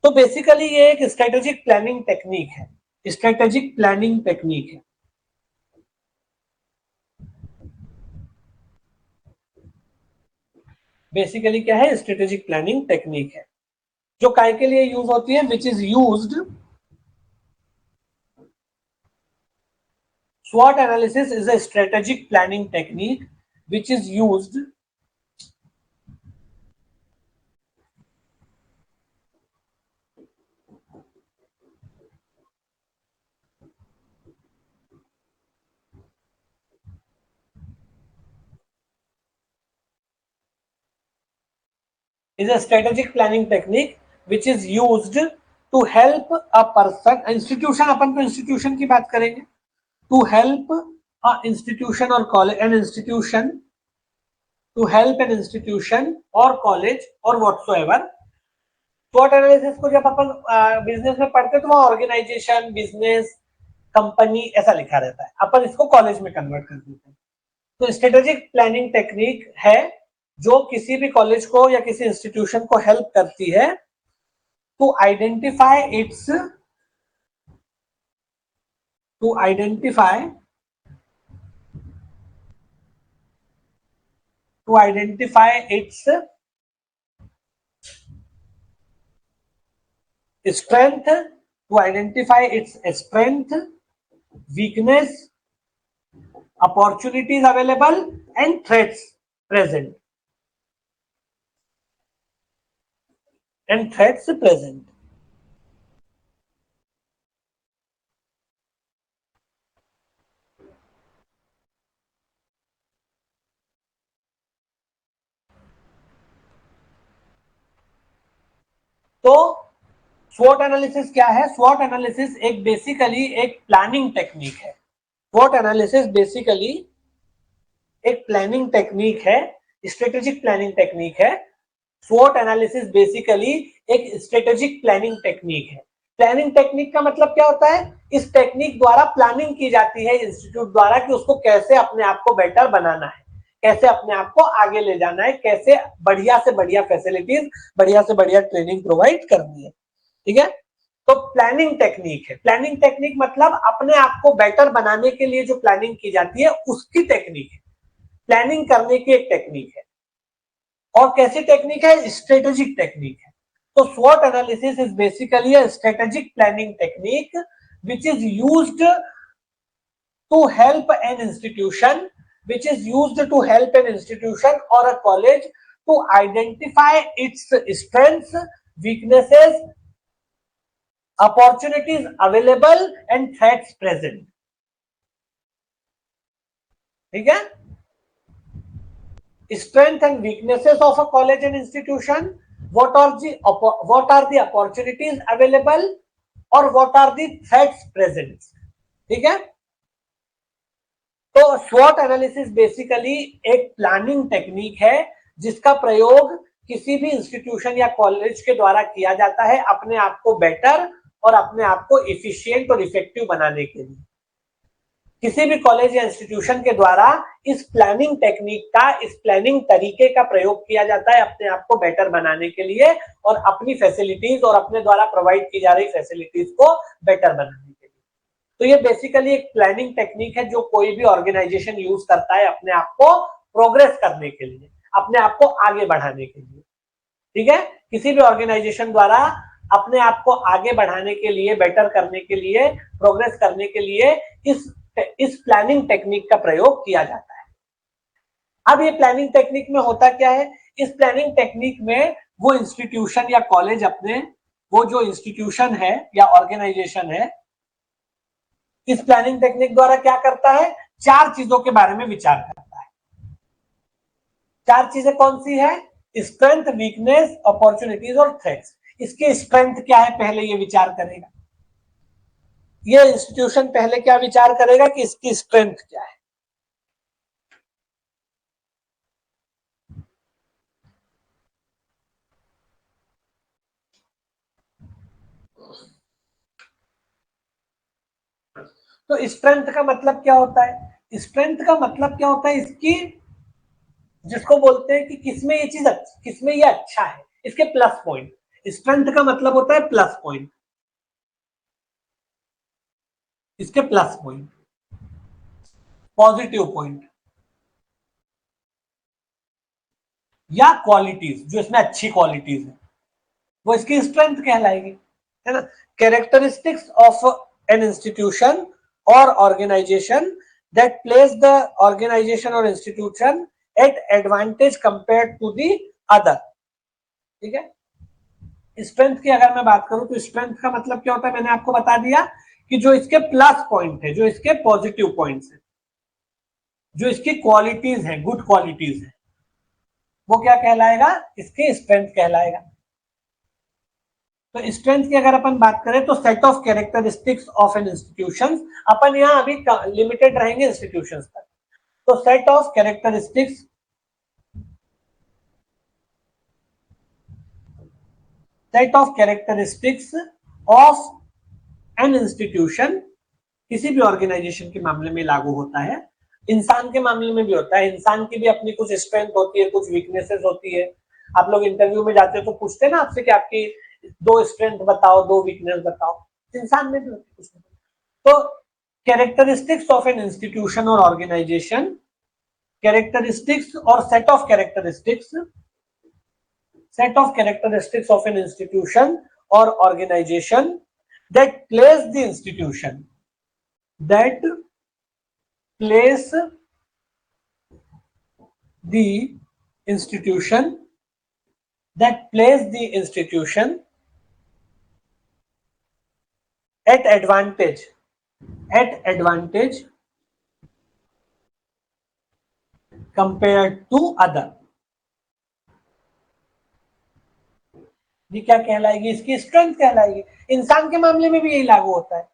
S1: तो बेसिकली ये एक स्ट्रेटेजिक प्लानिंग टेक्निक है, स्ट्रेटेजिक प्लानिंग टेक्निक है। बेसिकली क्या है, स्ट्रेटेजिक प्लानिंग टेक्निक है, जो काय के लिए यूज होती है, which is used, SWOT analysis is a strategic planning technique which is used is a strategic planning technique which is used to help a person, institution, अपन तो institution की बात करेंगे, to help a institution or college, an institution, to help an institution or college or whatsoever। SWOT analysis को जब अपन business में पढ़ते हैं तो वहां ऑर्गेनाइजेशन, बिजनेस, कंपनी ऐसा लिखा रहता है, अपन इसको कॉलेज में कन्वर्ट कर देते हैं। तो स्ट्रेटेजिक प्लानिंग टेक्निक है जो किसी भी कॉलेज को या किसी इंस्टीट्यूशन को हेल्प करती है to identify its, to identify, to identify its strength, to identify its strength, weakness, opportunities available and threats present, and threats present। तो स्वॉट एनालिसिस क्या है? स्वॉट एनालिसिस एक बेसिकली एक प्लानिंग टेक्निक है। स्वॉट एनालिसिस बेसिकली एक प्लानिंग टेक्निक है, स्ट्रेटेजिक प्लानिंग टेक्निक है। स्वॉट एनालिसिस बेसिकली एक स्ट्रेटेजिक प्लानिंग टेक्निक है। प्लानिंग टेक्निक का मतलब क्या होता है? इस टेक्निक द्वारा प्लानिंग की जाती है इंस्टीट्यूट द्वारा कि उसको कैसे अपने आप को बेटर बनाना है, कैसे अपने आप को आगे ले जाना है, कैसे बढ़िया से बढ़िया फैसिलिटीज, बढ़िया से बढ़िया ट्रेनिंग प्रोवाइड करनी है। ठीक है, तो प्लानिंग टेक्निक है। प्लानिंग टेक्निक मतलब अपने आप को बेटर बनाने के लिए जो प्लानिंग की जाती है उसकी टेक्निक है। प्लानिंग करने की एक टेक्निक है। और कैसी टेक्निक है? स्ट्रेटेजिक टेक्निक है। तो स्वॉट analysis is basically a strategic planning technique which is used to help an institution which is used to help an institution or a college to identify its strengths, weaknesses, opportunities available and threats present. ठीक है, strength and weaknesses of a college and institution, what are the opportunities available और what are the threats present. ठीक है, तो स्वॉट analysis basically एक planning technique है जिसका प्रयोग किसी भी इंस्टीट्यूशन या कॉलेज के द्वारा किया जाता है अपने आप को बेटर और अपने आप को इफिशिएंट और इफेक्टिव बनाने के लिए। किसी भी कॉलेज या इंस्टीट्यूशन के द्वारा इस प्लानिंग टेक्निक का, इस प्लानिंग तरीके का प्रयोग किया जाता है अपने आप को बेटर बनाने के लिए और अपनी फैसिलिटीज और अपने द्वारा प्रोवाइड की जा रही फैसिलिटीज को बेटर बनाने के लिए। तो ये बेसिकली एक प्लानिंग टेक्निक है जो कोई भी ऑर्गेनाइजेशन यूज करता है अपने आप को प्रोग्रेस करने के लिए, अपने आप को आगे बढ़ाने के लिए। ठीक है, किसी भी ऑर्गेनाइजेशन द्वारा अपने आप को आगे बढ़ाने के लिए, बेटर करने के लिए, प्रोग्रेस करने के लिए इस प्लानिंग टेक्निक का प्रयोग किया जाता है। अब ये प्लानिंग टेक्निक में होता क्या है? इस प्लानिंग टेक्निक में वो इंस्टीट्यूशन या कॉलेज अपने, वो जो इंस्टीट्यूशन है या ऑर्गेनाइजेशन है, इस प्लानिंग टेक्निक द्वारा क्या करता है? चार चीजों के बारे में विचार करता है। चार चीजें कौन सी है? स्ट्रेंथ, वीकनेस, अपॉर्चुनिटीज और थ्रेट्स। इसकी स्ट्रेंथ क्या है पहले ये विचार करेगा। ये इंस्टीट्यूशन पहले क्या विचार करेगा कि इसकी स्ट्रेंथ क्या है। तो स्ट्रेंथ का मतलब क्या होता है? स्ट्रेंथ का मतलब क्या होता है? इसकी, जिसको बोलते हैं कि किसमें ये चीज, किसमें ये अच्छा है, इसके प्लस पॉइंट। स्ट्रेंथ का मतलब होता है प्लस पॉइंट, इसके प्लस पॉइंट, पॉजिटिव पॉइंट या क्वालिटीज, जो इसमें अच्छी क्वालिटीज है वो इसकी स्ट्रेंथ कहलाएगी, है ना। कैरेक्टरिस्टिक्स ऑफ एन इंस्टीट्यूशन और organization that place the organization और institution at advantage compare to the other. ठीक है, स्ट्रेंथ की अगर मैं बात करूं तो स्ट्रेंथ का मतलब क्या होता है? मैंने आपको बता दिया कि जो इसके प्लस पॉइंट है, जो इसके पॉजिटिव पॉइंट्स है, जो इसकी क्वालिटीज है, गुड क्वालिटीज है, वो क्या कहलाएगा? इसकी स्ट्रेंथ कहलाएगा। तो स्ट्रेंथ की अगर अपन बात करें तो set of characteristics of an institution, अपन यहां अभी लिमिटेड रहेंगे इंस्टीट्यूशंस तक। तो set of characteristics, set of characteristics of an institution किसी भी ऑर्गेनाइजेशन के मामले में लागू होता है। इंसान के मामले में भी होता है। इंसान की भी अपनी कुछ स्ट्रेंथ होती है, कुछ वीकनेसेस होती है। आप लोग इंटरव्यू में जाते हो तो पूछते हैं ना आपसे कि आपकी दो स्ट्रेंथ बताओ, दो वीकनेस बताओ। इंसान में भी होती है कुछ। तो कैरेक्टरिस्टिक्स ऑफ एन इंस्टीट्यूशन और ऑर्गेनाइजेशन, कैरेक्टरिस्टिक्स और set of characteristics, set of characteristics of an institution और organisation that place the institution, that place the institution, that place the institution at advantage, at advantage compared to other. ये क्या कहलाएगी, इसकी strength कहलाएगी। इंसान के मामले में भी यही लागू होता है।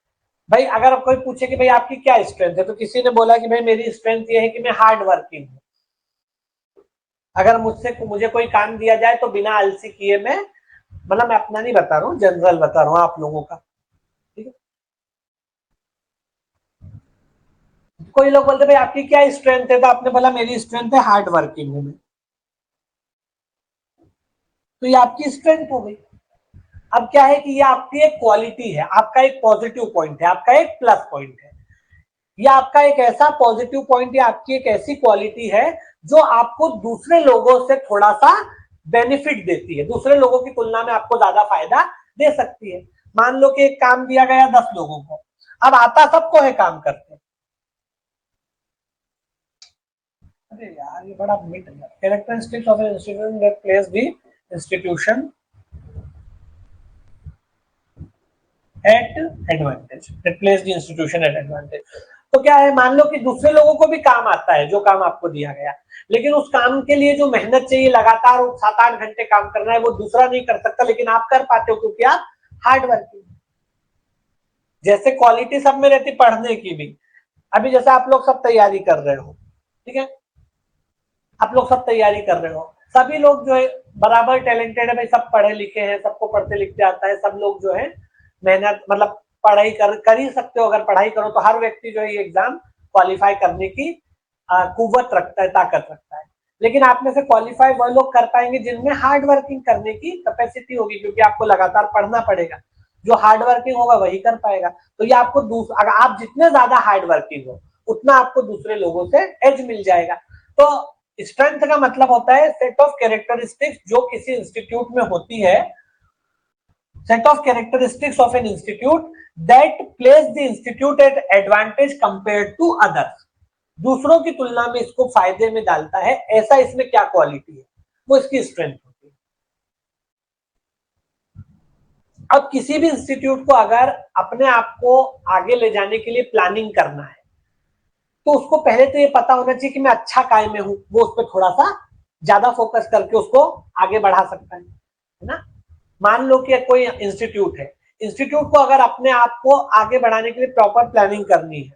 S1: भाई अगर कोई पूछे कि भाई आपकी क्या स्ट्रेंथ है, तो किसी ने बोला कि भाई मेरी स्ट्रेंथ ये है कि मैं हार्ड वर्किंग हूँ। अगर मुझे कोई काम दिया जाए तो बिना आलसी किए मैं, मतलब मैं अपना नहीं बता रहा हूँ, जनरल बता रहा हूँ आप लोगों का, ठीक है। कोई लोग बोलते भाई आपकी क्या स्ट्रेंथ है, तो आपने बोला मेरी स्ट्रेंथ है हार्ड वर्किंग हूँ मैं, तो ये आपकी स्ट्रेंथ हो गई। अब क्या है कि ये आपकी एक क्वालिटी है, आपका एक पॉजिटिव पॉइंट है, आपका एक प्लस पॉइंट है। ये आपका एक ऐसा पॉजिटिव पॉइंट या आपकी एक ऐसी क्वालिटी है जो आपको दूसरे लोगों से थोड़ा सा बेनिफिट देती है, दूसरे लोगों की तुलना में आपको ज्यादा फायदा दे सकती है। मान लो कि एक काम दिया गया 10 लोगों को, अब आता सबको है काम करते। अरे यार ये बड़ा मिट है। Characteristics of an institution that place the institution at advantage, that place the institution at advantage. तो क्या है, मान लो कि दूसरे लोगों को भी काम आता है जो काम आपको दिया गया, लेकिन उस काम के लिए जो मेहनत चाहिए, लगातार 7-8 घंटे काम करना है, वो दूसरा नहीं कर सकता, लेकिन आप कर पाते हो क्योंकि आप हार्ड वर्किंग। जैसे क्वालिटी सब में रहती पढ़ने की भी। अभी जैसे आप लोग सब तैयारी कर रहे हो, ठीक है, आप लोग सब तैयारी कर रहे हो, सभी लोग जो है बराबर टैलेंटेड है भाई, सब पढ़े लिखे हैं, सबको पढ़ते लिखते आता है, सब लोग जो है मेहनत, मतलब पढ़ाई कर ही सकते हो। अगर पढ़ाई करो तो हर व्यक्ति जो है ये एग्जाम क्वालिफाई करने की कुव्वत रखता है, ताकत रखता है। लेकिन आप में से क्वालिफाई वह लोग कर पाएंगे जिनमें हार्ड वर्किंग करने की कैपेसिटी होगी, क्योंकि आपको लगातार पढ़ना पड़ेगा। जो हार्ड वर्किंग होगा वही कर पाएगा। तो ये आपको अगर आप जितने ज्यादा हार्ड वर्किंग हो, उतना आपको दूसरे लोगों से एज मिल जाएगा। तो स्ट्रेंथ का मतलब होता है सेट ऑफ कैरेक्टरिस्टिक्स जो किसी इंस्टीट्यूट में होती है, set of characteristics of an institute that place the institute at advantage compared to others। दूसरों की तुलना में इसको फायदे में डालता है, ऐसा इसमें क्या क्वालिटी है, वो इसकी स्ट्रेंथ होती है। अब किसी भी इंस्टीट्यूट को अगर अपने आप को आगे ले जाने के लिए प्लानिंग करना है, तो उसको पहले तो ये पता होना चाहिए कि मैं अच्छा काय में हूं, वो उस पर थोड़ा सा ज्यादा फोकस करके उसको आगे बढ़ा सकता है ना। मान लो कि कोई इंस्टीट्यूट है, इंस्टीट्यूट को अगर अपने आप को आगे बढ़ाने के लिए प्रॉपर प्लानिंग करनी है,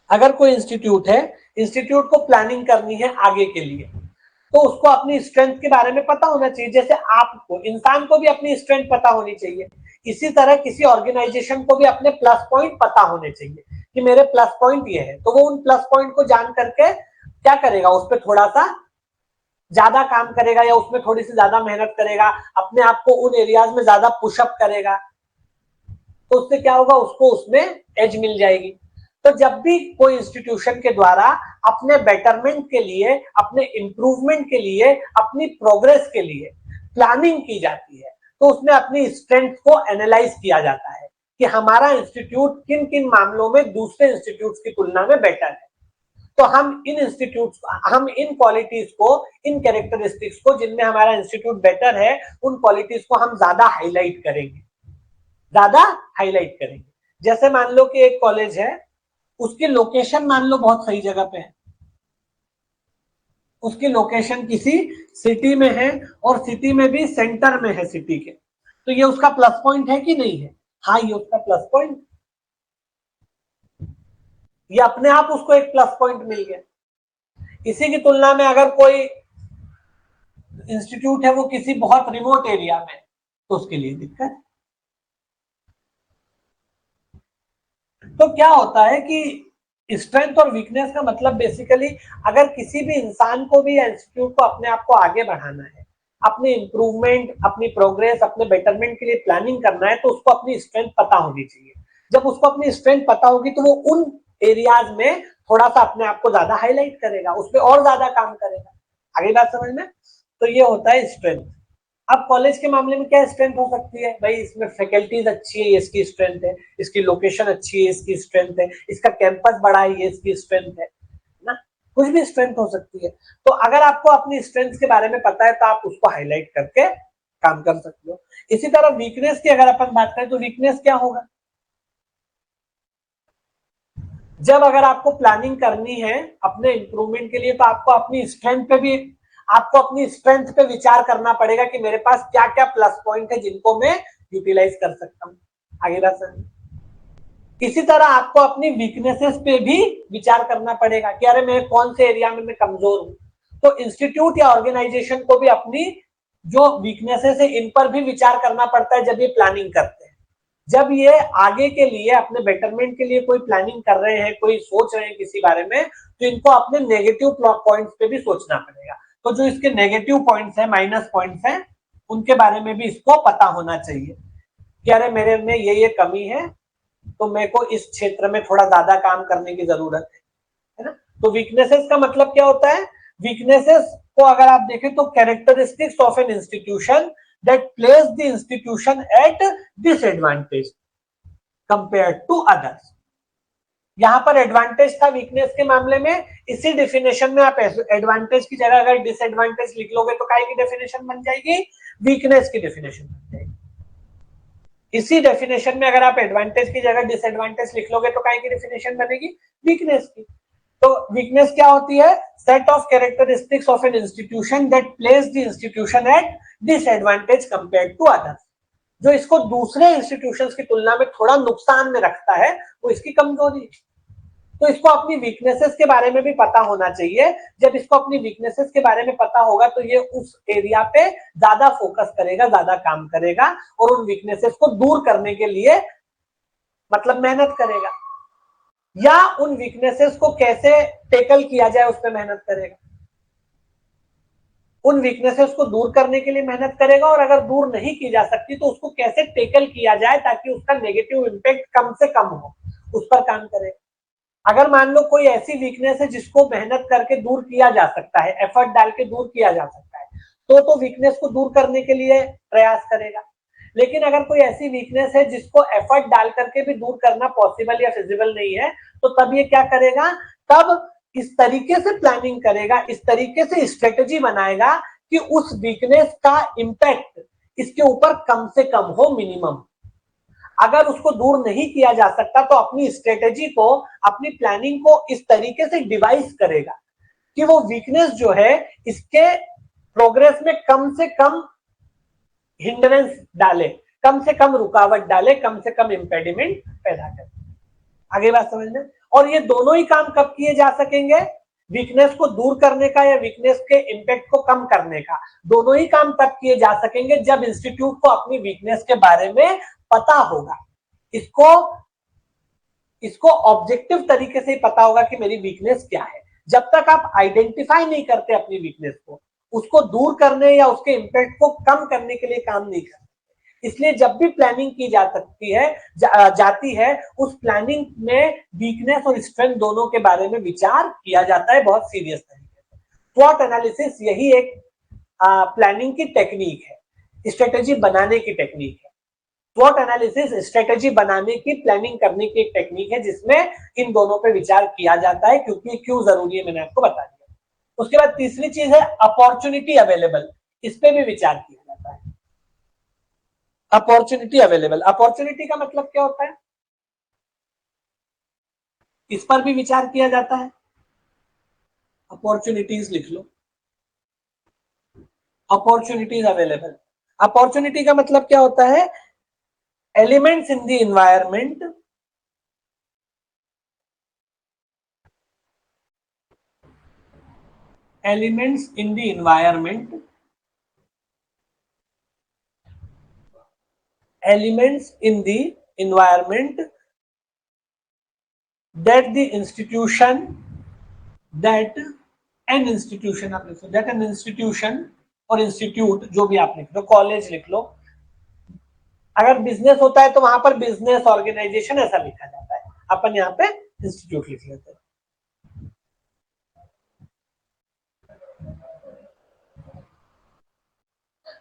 S1: अगर कोई इंस्टीट्यूट है, इंस्टीट्यूट को प्लानिंग करनी है आगे के लिए, तो उसको अपनी स्ट्रेंथ के बारे में पता होना चाहिए। जैसे आपको, इंसान को भी अपनी स्ट्रेंथ पता होनी चाहिए, इसी तरह किसी ऑर्गेनाइजेशन को भी अपने प्लस पॉइंट पता होने चाहिए कि मेरे प्लस पॉइंट ये है। तो वो उन प्लस पॉइंट को जान करके क्या करेगा, उस पर थोड़ा सा ज्यादा काम करेगा या उसमें थोड़ी सी ज्यादा मेहनत करेगा, अपने आप को उन एरियाज में ज्यादा पुशअप करेगा, तो उससे क्या होगा, उसको उसमें एज मिल जाएगी। तो जब भी कोई इंस्टीट्यूशन के द्वारा अपने बेटरमेंट के लिए, अपने इंप्रूवमेंट के लिए, अपनी प्रोग्रेस के लिए प्लानिंग की जाती है, तो उसमें अपनी स्ट्रेंथ को एनालाइज किया जाता है कि हमारा इंस्टीट्यूट किन किन मामलों में दूसरे इंस्टीट्यूट की तुलना में बेटर है। तो हम इन क्वालिटीज को, इन कैरेक्टरिस्टिक्स को जिनमें हमारा इंस्टीट्यूट बेटर है, उन क्वालिटीज को हम ज्यादा हाईलाइट करेंगे, ज्यादा हाईलाइट करेंगे। जैसे मान लो कि एक कॉलेज है, उसकी लोकेशन मान लो बहुत सही जगह पे है, उसकी लोकेशन किसी सिटी में है और सिटी में भी सेंटर में है सिटी के, तो ये उसका प्लस पॉइंट है कि नहीं है? हाँ, ये उसका प्लस पॉइंट, ये अपने आप उसको एक प्लस पॉइंट मिल गया। इसी की तुलना में अगर कोई इंस्टीट्यूट है वो किसी बहुत रिमोट एरिया में, तो उसके लिए दिक्कत। तो क्या होता है कि स्ट्रेंथ और वीकनेस का मतलब बेसिकली, अगर किसी भी इंसान को भी इंस्टीट्यूट को अपने आप को आगे बढ़ाना है, अपने इंप्रूवमेंट, अपनी प्रोग्रेस, अपने बेटरमेंट के लिए प्लानिंग करना है, तो उसको अपनी स्ट्रेंथ पता होनी चाहिए। जब उसको अपनी स्ट्रेंथ पता होगी तो वो उन एरियाज में थोड़ा सा अपने आप को ज्यादा हाईलाइट करेगा, उसमें और ज्यादा काम करेगा। आगे बात समझ में? तो ये होता है स्ट्रेंथ। अब कॉलेज के मामले में क्या स्ट्रेंथ हो सकती है भाई, इसमें फैकल्टीज अच्छी है, ये इसकी स्ट्रेंथ है, इसकी लोकेशन अच्छी है, इसकी स्ट्रेंथ है, इसका कैंपस बड़ा है, ये इसकी स्ट्रेंथ है ना। कुछ भी स्ट्रेंथ हो सकती है। तो अगर आपको अपनी स्ट्रेंथ के बारे में पता है तो आप उसको हाईलाइट करके काम कर सकते हो। इसी तरह वीकनेस की अगर अपन बात करें तो वीकनेस क्या होगा, जब अगर आपको प्लानिंग करनी है अपने इंप्रूवमेंट के लिए, तो आपको अपनी स्ट्रेंथ पे भी आपको अपनी स्ट्रेंथ पे विचार करना पड़ेगा कि मेरे पास क्या क्या प्लस पॉइंट है जिनको मैं यूटिलाइज कर सकता हूँ। आगे बात सर। इसी तरह आपको अपनी वीकनेसेस पे भी विचार करना पड़ेगा कि अरे मैं कौन से एरिया में मैं कमजोर हूं। तो इंस्टीट्यूट या ऑर्गेनाइजेशन को भी अपनी जो वीकनेसेस है इन पर भी विचार करना पड़ता है जब ये प्लानिंग करते हैं। जब ये आगे के लिए अपने बेटरमेंट के लिए कोई प्लानिंग कर रहे हैं, कोई सोच रहे हैं किसी बारे में, तो इनको अपने नेगेटिव पॉइंट्स पे भी सोचना पड़ेगा। तो जो इसके नेगेटिव पॉइंट्स है, माइनस पॉइंट्स है, उनके बारे में भी इसको पता होना चाहिए कि अरे मेरे में ये कमी है, तो मेरे को इस क्षेत्र में थोड़ा ज्यादा काम करने की जरूरत है ना। तो वीकनेसेस का मतलब क्या होता है? वीकनेसेस को अगर आप देखें तो characteristics of an institution that place the institution at disadvantage compare to others. यहां पर एडवांटेज था वीकनेस के मामले में, इसी डेफिनेशन में आप एडवांटेज की जगह अगर डिसएडवांटेज लिख लोगे तो काय की डेफिनेशन बन जाएगी? वीकनेस की डेफिनेशन बन जाएगी। इसी डेफिनेशन में अगर आप एडवांटेज की जगह डिसएडवांटेज लिख लोगे तो काय की डेफिनेशन बनेगी? वीकनेस की। तो वीकनेस क्या होती है? Set of characteristics of an institution that place the institution at disadvantage compare to others. जो इसको दूसरे इंस्टीट्यूशंस की तुलना में थोड़ा नुकसान में रखता है, वो इसकी कमजोरी है। तो इसको अपनी वीकनेसेस के बारे में भी पता होना चाहिए। जब इसको अपनी वीकनेसेस के बारे में पता होगा तो ये उस एरिया पे ज्यादा फोकस करेगा, ज्यादा काम करेगा और उन वीकनेसेस को दूर करने के लिए मतलब मेहनत करेगा, या उन वीकनेसेस को कैसे टेकल किया जाए उस पर मेहनत करेगा। उन वीकनेसेस को दूर करने के लिए मेहनत करेगा और अगर दूर नहीं की जा सकती तो उसको कैसे टेकल किया जाए ताकि उसका नेगेटिव इंपैक्ट कम से कम हो, उस पर काम करेगा। अगर मान लो कोई ऐसी वीकनेस है जिसको मेहनत करके दूर किया जा सकता है, एफर्ट डाल के दूर किया जा सकता है, तो वीकनेस को दूर करने के लिए प्रयास करेगा। लेकिन अगर कोई ऐसी वीकनेस है जिसको एफर्ट डाल करके भी दूर करना पॉसिबल या फिजिबल नहीं है, तो तब ये क्या करेगा? तब इस तरीके से प्लानिंग करेगा, इस तरीके से स्ट्रेटेजी बनाएगा कि उस वीकनेस का इंपैक्ट इसके ऊपर कम से कम हो, मिनिमम। अगर उसको दूर नहीं किया जा सकता तो अपनी स्ट्रेटेजी को, अपनी प्लानिंग को इस तरीके से डिवाइस करेगा कि वो वीकनेस जो है इसके प्रोग्रेस में कम से कम हिंड्रेंस डाले, कम से कम रुकावट डाले, कम से कम इंपेडिमेंट पैदा करे। आगे बात समझना। और ये दोनों ही काम कब किए जा सकेंगे? वीकनेस को दूर करने का या वीकनेस के इंपैक्ट को कम करने का, दोनों ही काम तब किए जा सकेंगे जब इंस्टीट्यूट को अपनी वीकनेस के बारे में पता होगा। इसको ऑब्जेक्टिव तरीके से पता होगा कि मेरी वीकनेस क्या है। जब तक आप आइडेंटिफाई नहीं करते अपनी वीकनेस को, उसको दूर करने या उसके इंपैक्ट को कम करने के लिए काम नहीं करते। इसलिए जब भी प्लानिंग की जा सकती है जाती है, उस प्लानिंग में वीकनेस और स्ट्रेंथ दोनों के बारे में विचार किया जाता है बहुत सीरियस तरीके से। स्वॉट एनालिसिस यही एक प्लानिंग की टेक्निक है, स्ट्रेटेजी बनाने की टेक्निक है। स्वॉट एनालिसिस स्ट्रेटेजी बनाने की, प्लानिंग करने की एक टेक्निक है जिसमें इन दोनों पे विचार किया जाता है, क्योंकि क्यों जरूरी है मैंने आपको बता दिया। उसके बाद तीसरी चीज है अपॉर्चुनिटी अवेलेबल। इस पे भी विचार किया जाता है। अपॉर्चुनिटी अवेलेबल, अपॉर्चुनिटी का मतलब क्या होता है? इस पर भी विचार किया जाता है। अपॉर्चुनिटीज लिख लो, अपॉर्चुनिटीज अवेलेबल। अपॉर्चुनिटी का मतलब क्या होता है? Elements in the environment elements in the environment that the institution that an institution आप लिख लो, that an institution और इंस्टीट्यूट, जो भी आप लिख लो, कॉलेज लिख लो। अगर बिजनेस होता है तो वहां पर बिजनेस ऑर्गेनाइजेशन ऐसा लिखा जाता है, अपन यहाँ पे इंस्टीट्यूट लिख लेते हैं।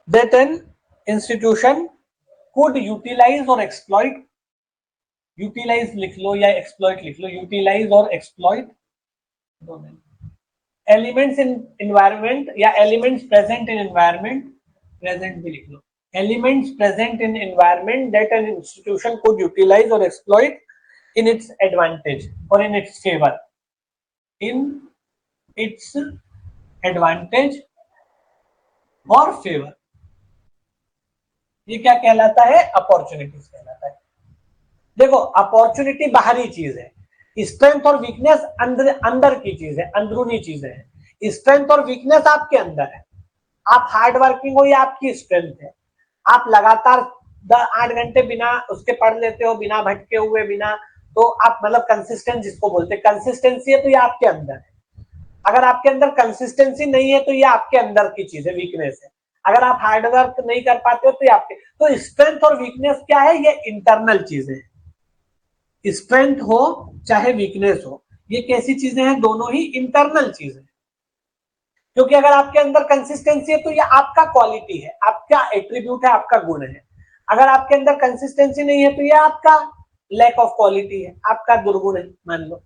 S1: That an institution could utilize or exploit, utilize लिख लो या exploit लिख लो, utilize और exploit elements in environment या elements present in environment, present भी लिख लो, elements present in environment that an institution could utilize or exploit in its advantage or in its favor, in its advantage और favour, ये क्या कहलाता है? Opportunities कहलाता है। देखो अपॉर्चुनिटी बाहरी चीज है, स्ट्रेंथ और वीकनेस अंदर अंदर की चीज है, अंदरूनी चीजें हैं। स्ट्रेंथ और वीकनेस आपके अंदर है, आप हार्ड वर्किंग हो, ये आपकी स्ट्रेंथ है। आप लगातार 8 घंटे बिना उसके पढ़ लेते हो, बिना भटके हुए, बिना, तो आप मतलब कंसिस्टेंट जिसको बोलते हैं, कंसिस्टेंसी है, तो ये आपके अंदर है। अगर आपके अंदर कंसिस्टेंसी नहीं है तो ये आपके अंदर की चीज है, वीकनेस है। अगर आप हार्ड वर्क नहीं कर पाते हो तो ये आपके, तो स्ट्रेंथ और वीकनेस क्या है? ये इंटरनल चीजें हैं। स्ट्रेंथ हो चाहे वीकनेस हो, ये कैसी चीजें हैं? दोनों ही इंटरनल चीजें। क्योंकि अगर आपके अंदर कंसिस्टेंसी है तो ये आपका क्वालिटी है, आपका एट्रीब्यूट है, आपका गुण है। अगर आपके अंदर कंसिस्टेंसी नहीं है तो ये आपका लैक ऑफ क्वालिटी है, आपका दुर्गुण है मान लो।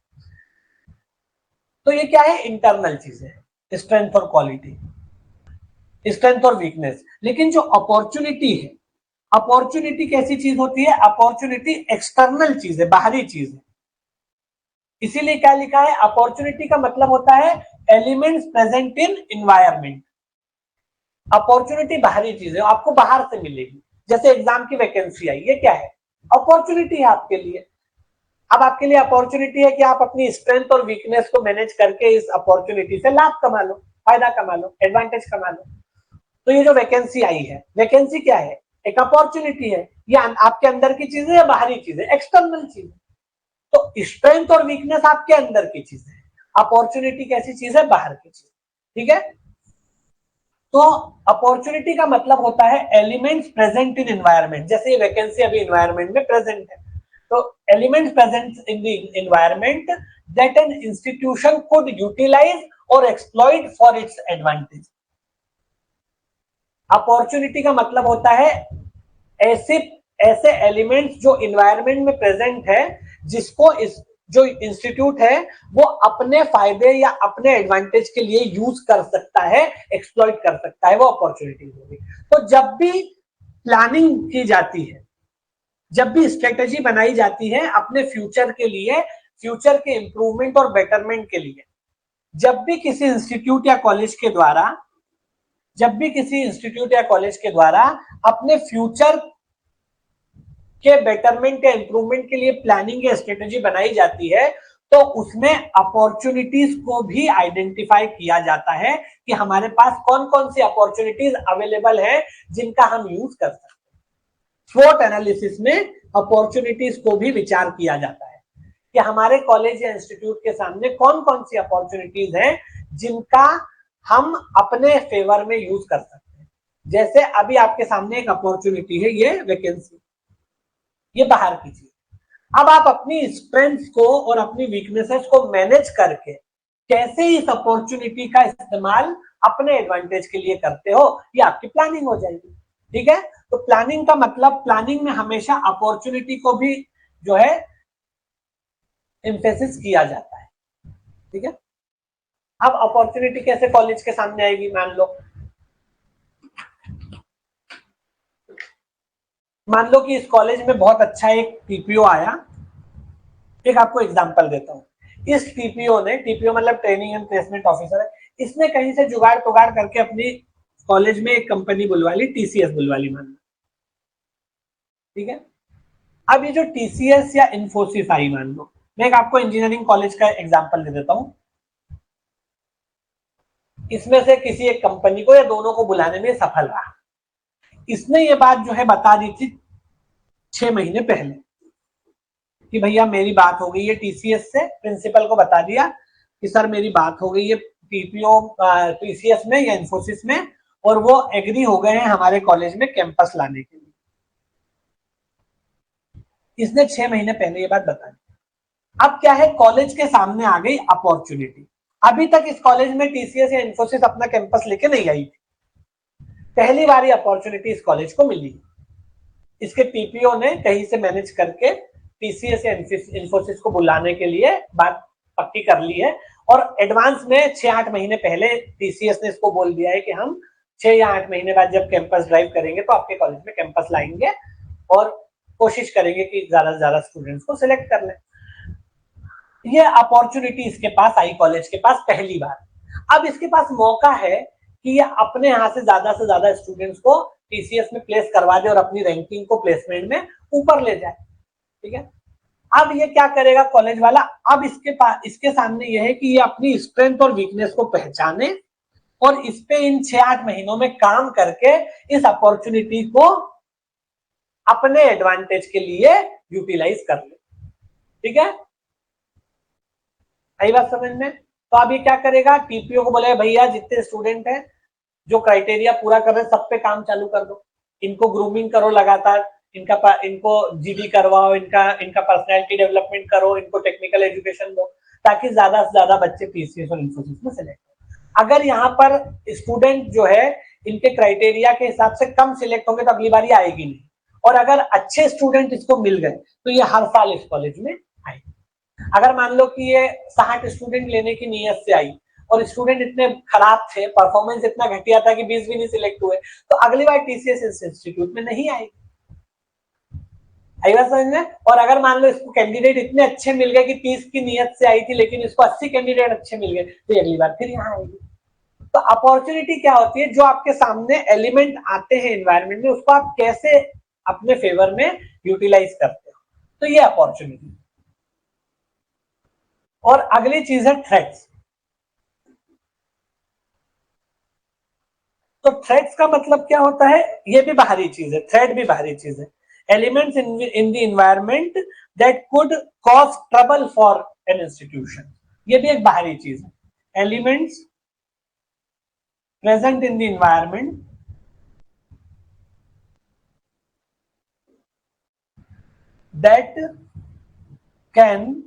S1: तो ये क्या है? इंटरनल चीजें है, स्ट्रेंथ और क्वालिटी, स्ट्रेंथ और वीकनेस। लेकिन जो अपॉर्चुनिटी है, अपॉर्चुनिटी कैसी चीज होती है? अपॉर्चुनिटी एक्सटर्नल चीज है, बाहरी चीज है। इसीलिए क्या लिखा है? अपॉर्चुनिटी का मतलब होता है elements present in environment. Opportunity बाहरी चीज है, आपको बाहर से मिलेगी। जैसे एग्जाम की वैकेंसी आई, ये क्या है? अपॉर्चुनिटी है आपके लिए। अब आपके लिए अपॉर्चुनिटी है कि आप अपनी स्ट्रेंथ और वीकनेस को मैनेज करके इस अपॉर्चुनिटी से लाभ कमा लो, फायदा कमा लो, एडवांटेज कमा लो। तो ये जो वैकेंसी आई है, वैकेंसी क्या है? एक अपॉर्चुनिटी है। ये आपके अंदर की चीज है या बाहरी चीज है? एक्सटर्नल चीज है। तो स्ट्रेंथ और वीकनेस आपके अंदर की चीज है, अपॉर्चुनिटी कैसी चीज है? बाहर की चीज। ठीक है, तो अपॉर्चुनिटी का मतलब होता है एलिमेंट्स प्रेजेंट इन एनवायरमेंट। जैसे ये वैकेंसी अभी एनवायरमेंट में प्रेजेंट है, तो elements present in the environment that an institution could utilize और exploit for its advantage. Opportunity का मतलब होता है ऐसे ऐसे एलिमेंट्स जो इन्वायरमेंट में प्रेजेंट है, जिसको इस जो इंस्टीट्यूट है वो अपने फायदे या अपने एडवांटेज के लिए यूज कर सकता है, एक्सप्लॉइट कर सकता है, वो अपॉर्चुनिटी होगी। तो जब भी प्लानिंग की जाती है, जब भी स्ट्रेटेजी बनाई जाती है अपने फ्यूचर के लिए, फ्यूचर के इंप्रूवमेंट और बेटरमेंट के लिए, जब भी किसी इंस्टीट्यूट या कॉलेज के द्वारा जब भी किसी इंस्टीट्यूट या कॉलेज के द्वारा अपने फ्यूचर के बेटरमेंट या इंप्रूवमेंट के लिए प्लानिंग या स्ट्रेटेजी बनाई जाती है, तो उसमें अपॉर्चुनिटीज को भी आइडेंटिफाई किया जाता है कि हमारे पास कौन कौन सी अपॉर्चुनिटीज अवेलेबल है जिनका हम यूज कर सकते हैं। स्वॉट एनालिसिस में अपॉर्चुनिटीज को भी विचार किया जाता है कि हमारे कॉलेज या इंस्टीट्यूट के सामने कौन कौन सी अपॉर्चुनिटीज हैं जिनका हम अपने फेवर में यूज कर सकते हैं। जैसे अभी आपके सामने एक अपॉर्चुनिटी है, ये वैकेंसी, ये बाहर की चीज। अब आप अपनी स्ट्रेंथ्स को और अपनी वीकनेसेस को मैनेज करके कैसे इस अपॉर्चुनिटी का इस्तेमाल अपने एडवांटेज के लिए करते हो, ये आपकी प्लानिंग हो जाएगी। ठीक है, तो प्लानिंग का मतलब, प्लानिंग में हमेशा अपॉर्चुनिटी को भी जो है एम्फेसिस किया जाता है। ठीक है, अब अपॉर्चुनिटी कैसे कॉलेज के सामने आएगी? मान लो कि इस कॉलेज में बहुत अच्छा एक टीपीओ आया। एक आपको एग्जांपल देता हूं। इस टीपीओ ने, टीपीओ मतलब ट्रेनिंग एंड प्लेसमेंट ऑफिसर है, इसने कहीं से जुगाड़ तुगाड़ करके अपनी कॉलेज में एक कंपनी बुलवा ली, टीसीएस बुलवा ली मान लो। ठीक है, अब ये जो टीसीएस या इन्फोसिस आई मान लो, मैं एक आपको इंजीनियरिंग कॉलेज का एग्जांपल दे देता हूं। इसमें से किसी एक कंपनी को या दोनों को बुलाने में सफल रहा। इसने ये बात जो है बता दी थी 6 महीने पहले कि भैया मेरी बात हो गई है टीसीएस से, प्रिंसिपल को बता दिया कि सर मेरी बात हो गई है टीपीओ टीसीएस में या इन्फोसिस में, और वो एग्री हो गए हैं हमारे कॉलेज में कैंपस लाने के लिए। इसने 6 महीने पहले ये बात बता दी। अब क्या है, कॉलेज के सामने आ गई अपॉर्चुनिटी। अभी तक इस कॉलेज में टीसीएस या इन्फोसिस अपना कैंपस लेके नहीं आई थी, पहली बार ये अपॉर्चुनिटी इस कॉलेज को मिली। इसके टीपीओ ने कहीं से मैनेज करके टीसीएस या इन्फोसिस को बुलाने के लिए बात पक्की कर ली है, और एडवांस में 6-8 महीने पहले टीसीएस ने इसको बोल दिया है कि हम 6 या 8 महीने बाद जब कैंपस ड्राइव करेंगे तो आपके कॉलेज में कैंपस लाएंगे और कोशिश करेंगे कि ज्यादा से ज्यादा स्टूडेंट्स को सिलेक्ट कर लें। ये अपॉर्चुनिटी इसके पास आई, कॉलेज के पास, पहली बार। अब इसके पास मौका है कि ये अपने यहाँ से ज्यादा स्टूडेंट्स को टीसीएस में प्लेस करवा दे और अपनी रैंकिंग को प्लेसमेंट में ऊपर ले जाए। ठीक है, अब ये क्या करेगा कॉलेज वाला, अब इसके सामने ये है कि ये अपनी स्ट्रेंथ और वीकनेस को पहचाने और इस पे इन 6-8 महीनों में काम करके इस अपॉर्चुनिटी को अपने एडवांटेज के लिए यूटिलाइज कर ले। ठीक है, आई बात समझ में? तो अब ये क्या करेगा, टीपीओ को बोले भैया जितने स्टूडेंट हैं जो क्राइटेरिया पूरा कर रहे हैं सब पे काम चालू कर दो, इनको ग्रूमिंग करो लगातार, इनको जीडी करवाओ, इनका पर्सनैलिटी डेवलपमेंट करो, इनको टेक्निकल एजुकेशन दो, ताकि ज्यादा से ज्यादा बच्चे पीसीएस और इंफोसिस में सिलेक्ट हो। अगर यहाँ पर स्टूडेंट जो है इनके क्राइटेरिया के हिसाब से कम सिलेक्ट होंगे तो अगली बारी आएगी नहीं, और अगर अच्छे स्टूडेंट इसको मिल गए तो ये हर साल इस कॉलेज में आएगी। अगर मान लो कि ये 60 स्टूडेंट लेने की नीयत से आई और स्टूडेंट इतने खराब थे, परफॉर्मेंस इतना घटिया था कि 20 भी नहीं सिलेक्ट हुए, तो अगली बार टीसीएस इंस्टीट्यूट में नहीं आएगी। आई बात समझ में? और अगर मान लो इसको कैंडिडेट इतने अच्छे मिल गए कि 30 की नीयत से आई थी लेकिन इसको 80 कैंडिडेट अच्छे मिल गए, तो अगली बार फिर यहाँ आएगी। तो अपॉर्चुनिटी क्या होती है, जो आपके सामने एलिमेंट आते हैं एनवायरमेंट में उसको आप कैसे अपने फेवर में यूटिलाइज करते हो, तो ये अपॉर्चुनिटी। और अगली चीज है थ्रेट्स। तो थ्रेट्स का मतलब क्या होता है, ये भी बाहरी चीज है, थ्रेट भी बाहरी चीज है। Elements in the environment that could cause trouble for an institution, ये भी एक बाहरी चीज है। Elements present in the environment that can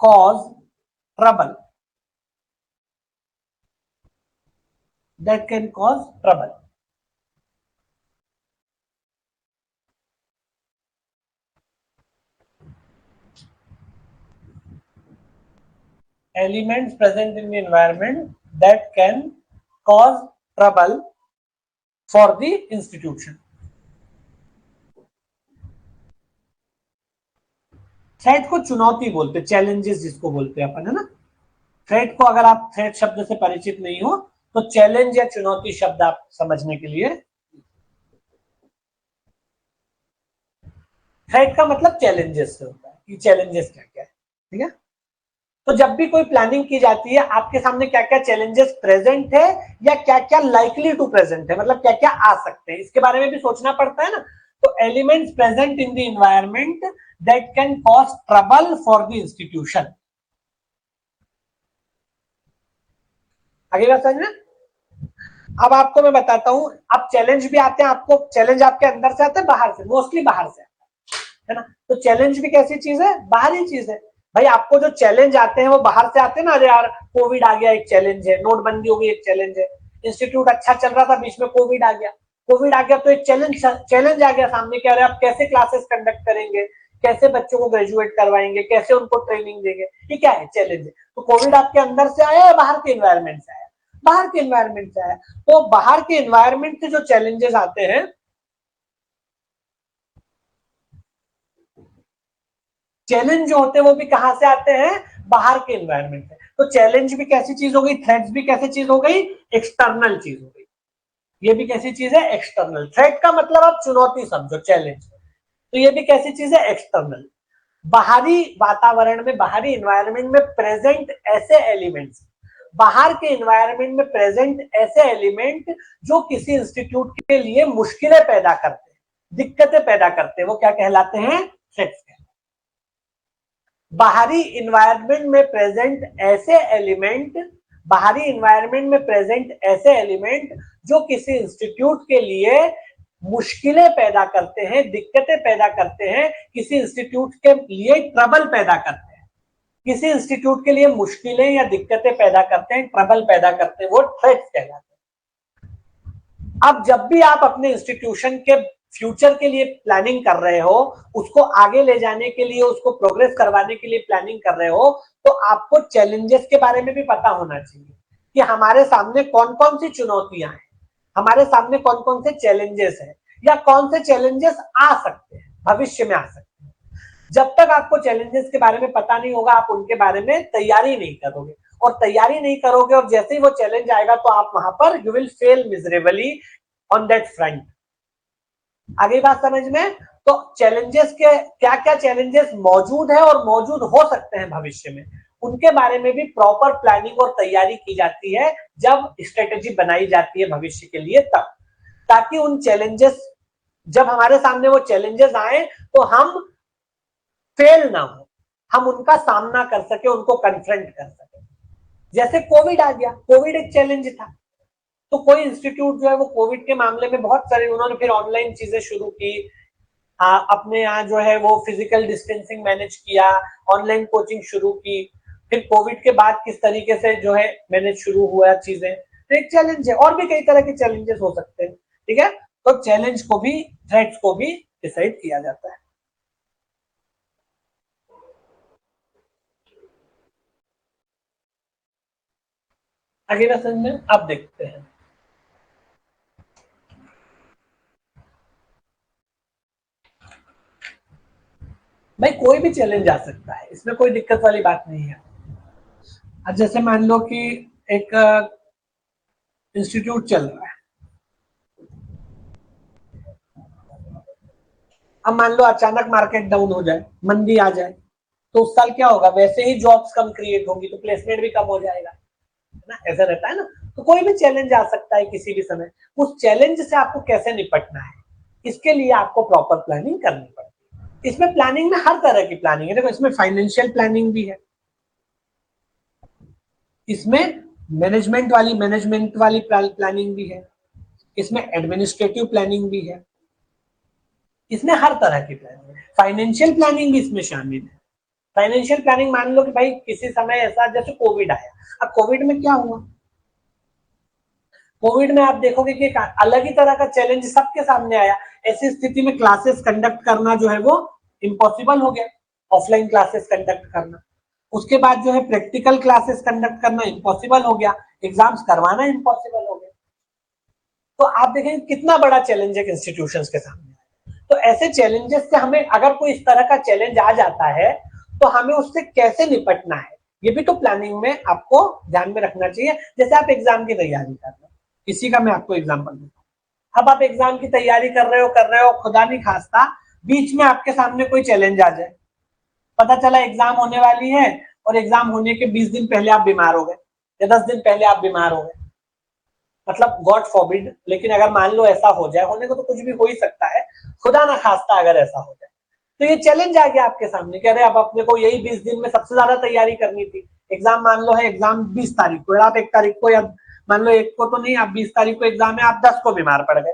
S1: cause trouble, that can cause trouble. Elements present in the environment that can cause trouble for the institution. Threat को चुनौती बोलते, challenges जिसको बोलते हैं अपन, है ना। थ्रेट को अगर आप थ्रेट शब्द से परिचित नहीं हो तो चैलेंज या चुनौती शब्द आप समझने के लिए, थ्रेट का मतलब चैलेंजेस से होता है कि चैलेंजेस क्या क्या है। ठीक है, तो जब भी कोई प्लानिंग की जाती है आपके सामने क्या क्या चैलेंजेस प्रेजेंट है या क्या क्या लाइकली टू प्रेजेंट है, मतलब क्या क्या आ सकते हैं, इसके बारे में भी सोचना पड़ता है ना। तो elements present in the environment that can cause trouble for the institution. आगे बात समझ में? अब आपको मैं बताता हूं, अब चैलेंज भी आते हैं, आपको चैलेंज आपके अंदर से आते हैं बाहर से, मोस्टली बाहर से है ना। तो चैलेंज भी कैसी चीज है, बाहरी चीज है। भाई आपको जो चैलेंज आते हैं वो बाहर से आते हैं ना, अरे यार कोविड आ गया एक चैलेंज है, नोटबंदी हो गई एक चैलेंज है, इंस्टीट्यूट अच्छा चल रहा था बीच में कोविड आ गया, तो एक चैलेंज आ गया सामने, क्या आप कैसे क्लासेस कंडक्ट करेंगे, कैसे बच्चों को ग्रेजुएट करवाएंगे, कैसे उनको ट्रेनिंग देंगे, ये क्या है, चैलेंज है। तो कोविड आपके अंदर से आया या बाहर के एनवायरमेंट से आया, बाहर के एनवायरमेंट से आया। तो बाहर के एनवायरमेंट से जो चैलेंजेस आते हैं, चैलेंज जो होते हैं वो भी कहां से आते हैं, बाहर के एनवायरमेंट से। तो चैलेंज भी कैसी चीज हो गई, थ्रेट्स भी कैसी चीज हो गई, एक्सटर्नल चीज हो गई। ये भी कैसी चीज है, एक्सटर्नल। थ्रेट का मतलब आप चुनौती समझो, चैलेंज। तो ये भी कैसी चीज है, एक्सटर्नल। बाहरी वातावरण में, बाहरी एनवायरमेंट में प्रेजेंट ऐसे एलिमेंट्स, बाहर के एनवायरमेंट में प्रेजेंट ऐसे एलिमेंट जो किसी इंस्टीट्यूट के लिए मुश्किलें पैदा करते हैं, दिक्कतें पैदा करते हैं, वो क्या कहलाते हैं, थ्रेट्स। बाहरी इन्वायरमेंट में प्रेजेंट ऐसे एलिमेंट, बाहरी इन्वायरमेंट में प्रेजेंट ऐसे एलिमेंट जो किसी इंस्टीट्यूट के लिए मुश्किलें पैदा करते हैं, दिक्कतें पैदा करते हैं, किसी इंस्टीट्यूट के लिए ट्रबल पैदा करते हैं, किसी इंस्टीट्यूट के लिए मुश्किलें या दिक्कतें पैदा करते हैं, ट्रबल पैदा करते हैं, वो थ्रेट्स कहलाते हैं। अब जब भी आप अपने इंस्टीट्यूशन के फ्यूचर के लिए प्लानिंग कर रहे हो, उसको आगे ले जाने के लिए, उसको प्रोग्रेस करवाने के लिए प्लानिंग कर रहे हो, तो आपको चैलेंजेस के बारे में भी पता होना चाहिए कि हमारे सामने कौन कौन सी चुनौतियां हैं, हमारे सामने कौन कौन से चैलेंजेस हैं, या कौन से चैलेंजेस आ सकते हैं, भविष्य में आ सकते हैं। जब तक आपको चैलेंजेस के बारे में पता नहीं होगा, आप उनके बारे में तैयारी नहीं करोगे, और तैयारी नहीं करोगे और जैसे ही वो चैलेंज आएगा तो आप वहां पर you will fail miserably on that front. आगे बात समझ में? तो चैलेंजेस के क्या क्या चैलेंजेस मौजूद है और मौजूद हो सकते हैं भविष्य में, उनके बारे में भी प्रॉपर प्लानिंग और तैयारी की जाती है जब स्ट्रेटेजी बनाई जाती है भविष्य के लिए, तब ताकि उन चैलेंजेस, जब हमारे सामने वो चैलेंजेस आए तो हम फेल ना हो, हम उनका सामना कर सके, उनको कन्फ्रंट कर सके। जैसे कोविड आ गया, कोविड एक चैलेंज था, तो कोई इंस्टीट्यूट जो है वो कोविड के मामले में बहुत सारे उन्होंने फिर ऑनलाइन चीजें शुरू की, अपने यहाँ जो है वो फिजिकल डिस्टेंसिंग मैनेज किया, ऑनलाइन कोचिंग शुरू की, फिर कोविड के बाद किस तरीके से जो है मैनेज शुरू हुआ चीजें, तो एक चैलेंज है। और भी कई तरह के चैलेंजेस हो सकते हैं, ठीक है। तो चैलेंज को भी, थ्रेट्स को भी डिसाइड किया जाता है। आगे लेसन में अब देखते हैं। भाई कोई भी चैलेंज आ सकता है, इसमें कोई दिक्कत वाली बात नहीं है। अब जैसे मान लो कि एक इंस्टीट्यूट चल रहा है, अब मान लो अचानक मार्केट डाउन हो जाए, मंदी आ जाए, तो उस साल क्या होगा, वैसे ही जॉब्स कम क्रिएट होंगी तो प्लेसमेंट भी कम हो जाएगा, है ना, ऐसा रहता है ना। तो कोई भी चैलेंज आ सकता है किसी भी समय, उस चैलेंज से आपको कैसे निपटना है, इसके लिए आपको प्रॉपर प्लानिंग करनी पड़ती है। इसमें प्लानिंग में हर तरह की प्लानिंग है, देखो इसमें फाइनेंशियल प्लानिंग भी है, इसमें मैनेजमेंट वाली प्लानिंग भी है, इसमें एडमिनिस्ट्रेटिव प्लानिंग भी है, इसमें हर तरह की प्लानिंग है, फाइनेंशियल प्लानिंग भी इसमें शामिल है। फाइनेंशियल प्लानिंग मान लो कि भाई किसी समय ऐसा, जैसे कोविड आया, अब कोविड में क्या हुआ, कोविड में आप देखोगे कि एक अलग ही तरह का चैलेंज सबके सामने आया। ऐसी स्थिति में क्लासेस कंडक्ट करना जो है वो इम्पॉसिबल हो गया, ऑफलाइन क्लासेस कंडक्ट करना। उसके बाद जो है प्रैक्टिकल क्लासेस कंडक्ट करना इम्पॉसिबल हो गया, एग्जाम्स करवाना इम्पॉसिबल हो गया। तो आप देखेंगे कितना बड़ा चैलेंज है इंस्टीट्यूशंस के सामने। तो ऐसे चैलेंजेस से हमें, अगर कोई इस तरह का चैलेंज आ जाता है तो हमें उससे कैसे निपटना है, ये भी तो प्लानिंग में आपको ध्यान में रखना चाहिए। जैसे आप एग्जाम की तैयारी कर रहे हो, इसी का मैं आपको एग्जाम्पल देता हूँ। अब आप एग्जाम की तैयारी कर रहे हो, खुदा नहीं खास्ता बीच में आपके सामने कोई चैलेंज आ जाए, पता चला एग्जाम होने वाली है और एग्जाम होने के 20 दिन पहले आप बीमार हो गए या 10 दिन पहले आप बीमार हो गए, मतलब गॉड फॉरबिड, लेकिन अगर मान लो ऐसा हो जाए, होने को तो कुछ भी हो ही सकता है, खुदा ना खास्ता अगर ऐसा हो जाए, तो ये चैलेंज आ गया आपके सामने कि अरे अब अपने को यही 20 दिन में सबसे ज्यादा तैयारी करनी थी। एग्जाम मान लो है, एग्जाम 20 तारीख को, आप 1 तारीख को, या मान लो एक को तो नहीं, आप 20 तारीख को एग्जाम है, आप 10 को बीमार पड़ गए।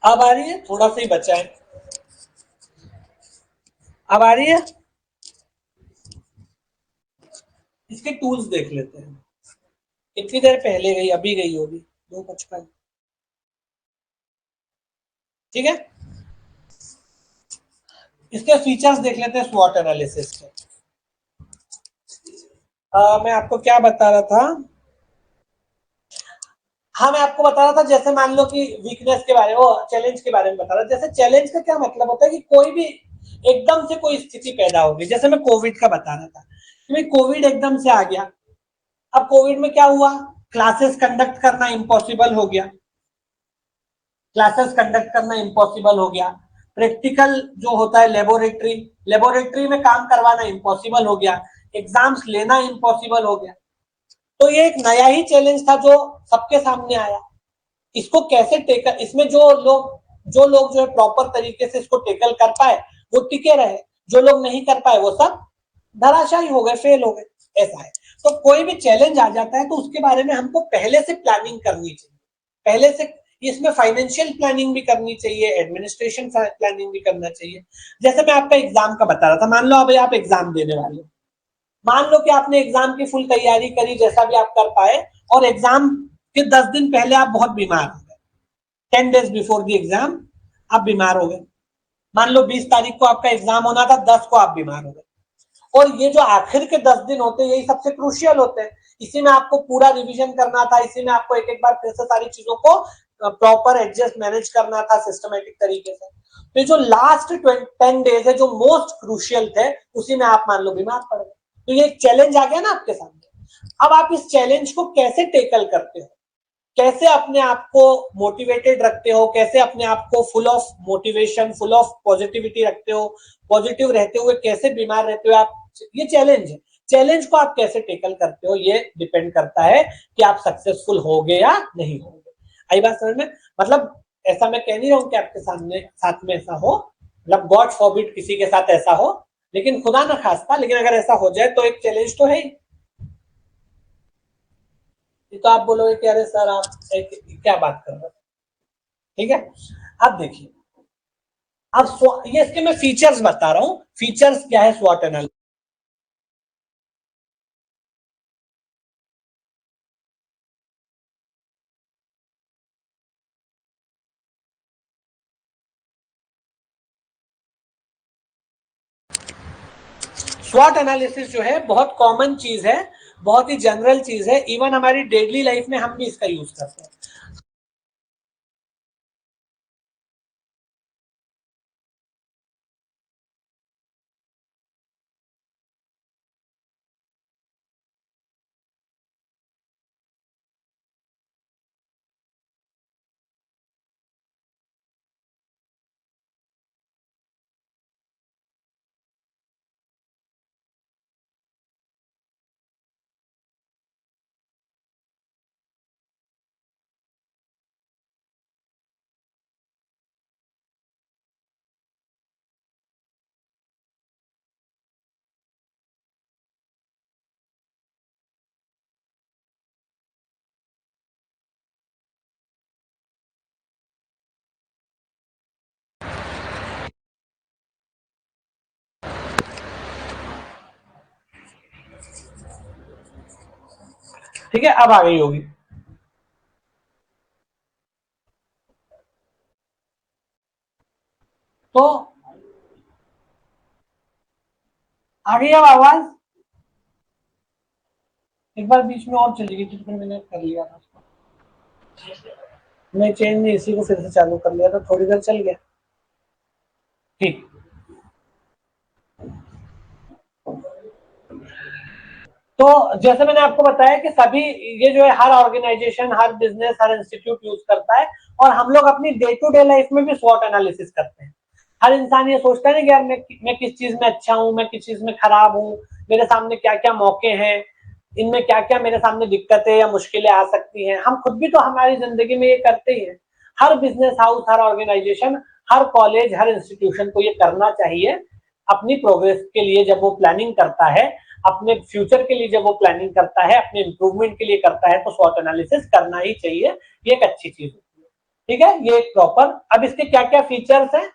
S1: अब आ रही है, थोड़ा सा ही बचा है, अब आ रही है। इसके टूल्स देख लेते हैं, कितनी देर पहले गई, अभी गई होगी 2:55, ठीक है। इसके फीचर्स देख लेते हैं स्वॉट एनालिसिस के। मैं आपको क्या बता रहा था, हाँ, मैं आपको बता रहा था, जैसे मान लो कि वीकनेस के बारे में, वो चैलेंज के बारे में बता रहा था। जैसे चैलेंज का क्या मतलब होता है कि कोई भी एकदम से कोई स्थिति पैदा होगी, जैसे मैं कोविड का बता रहा था कि भाई कोविड एकदम से आ गया। अब कोविड में क्या हुआ, क्लासेस कंडक्ट करना इम्पॉसिबल हो गया, क्लासेस कंडक्ट करना इम्पॉसिबल हो गया। प्रैक्टिकल जो होता है लेबोरेटरी, लेबोरेटरी में काम करवाना इम्पॉसिबल हो गया। एग्जाम्स लेना इम्पॉसिबल हो गया। तो ये एक नया ही चैलेंज था जो सबके सामने आया। इसको कैसे टेकल, इसमें जो लोग जो है प्रॉपर तरीके से इसको टेकल कर पाए वो टिके रहे, जो लोग नहीं कर पाए वो सब धराशायी हो गए, फेल हो गए। ऐसा है। तो कोई भी चैलेंज आ जाता है तो उसके बारे में हमको पहले से प्लानिंग करनी चाहिए, पहले से। इसमें फाइनेंशियल प्लानिंग भी करनी चाहिए, एडमिनिस्ट्रेशन प्लानिंग भी करना चाहिए। जैसे मैं आपका एग्जाम का बता रहा था, मान लो अभी आप एग्जाम देने वाले हो, मान लो कि आपने एग्जाम की फुल तैयारी करी जैसा भी आप कर पाए, और एग्जाम के 10 दिन पहले आप बहुत बीमार हो गए, 10 days बिफोर द एग्जाम आप बीमार हो गए। मान लो 20 तारीख को आपका एग्जाम होना था, 10 को आप बीमार हो गए। और ये जो आखिर के 10 दिन होते हैं यही सबसे क्रूशियल होते हैं। इसी में आपको पूरा रिवीजन करना था, इसी में आपको एक एक बार फिर से सारी चीजों को प्रॉपर एडजस्ट मैनेज करना था सिस्टमेटिक तरीके से। तो जो लास्ट 10 days है जो मोस्ट क्रूशियल थे, उसी में आप मान लो बीमार पड़ गए। तो ये एक चैलेंज आ गया ना आपके सामने। अब आप इस चैलेंज को कैसे टेकल करते हो, कैसे अपने आप को मोटिवेटेड रखते हो, कैसे अपने आप को full of motivation, full of positivity रखते हो, पॉजिटिव रहते हुए कैसे बीमार रहते हो आप, ये चैलेंज है। चैलेंज को आप कैसे टेकल करते हो ये डिपेंड करता है कि आप सक्सेसफुल होगे या नहीं होगे। आई बात समझ में? मतलब ऐसा मैं कह नहीं रहा हूं कि आपके सामने साथ में ऐसा हो, मतलब गॉड फॉरबिड किसी के साथ ऐसा हो, लेकिन खुदा ना खास्ता, लेकिन अगर ऐसा हो जाए तो एक चैलेंज तो है ही। ये तो आप बोलोगे कि अरे सर आप क्या बात कर रहे हो। ठीक है, अब देखिए, अब ये इसके मैं फीचर्स बता रहा हूं, फीचर्स क्या है स्वॉट एनालिसिस। स्वॉट एनालिसिस जो है बहुत कॉमन चीज है, बहुत ही जनरल चीज है, इवन हमारी डेली लाइफ में हम भी इसका यूज करते हैं। ठीक है, अब आ गई होगी। तो आ गई अब आवाज? एक बार बीच में और चली गई थी, फिर मैंने कर लिया था उसको, मैं चेंज नहीं, इसी को फिर से चालू कर लिया था, थोड़ी देर चल गया। ठीक। तो जैसे मैंने आपको बताया कि सभी, ये जो है हर ऑर्गेनाइजेशन, हर बिजनेस, हर इंस्टीट्यूट यूज करता है, और हम लोग अपनी डे टू डे लाइफ में भी स्वॉट एनालिसिस करते हैं। हर इंसान ये सोचता है ना कि यार मैं किस चीज में अच्छा हूँ, मैं किस चीज में खराब हूँ, मेरे सामने क्या क्या मौके हैं, इनमें क्या क्या मेरे सामने दिक्कतें या मुश्किलें आ सकती हैं। हम खुद भी तो हमारी जिंदगी में ये करते ही हैं। हर बिजनेस हाउस, हर ऑर्गेनाइजेशन, हर कॉलेज, हर इंस्टीट्यूशन को ये करना चाहिए अपनी प्रोग्रेस के लिए। जब वो प्लानिंग करता है अपने फ्यूचर के लिए, जब वो प्लानिंग करता है अपने इंप्रूवमेंट के लिए करता है, तो स्वॉट एनालिसिस करना ही चाहिए। ये एक अच्छी चीज होती है। ठीक है, ये एक प्रॉपर। अब इसके क्या क्या फीचर्स हैं,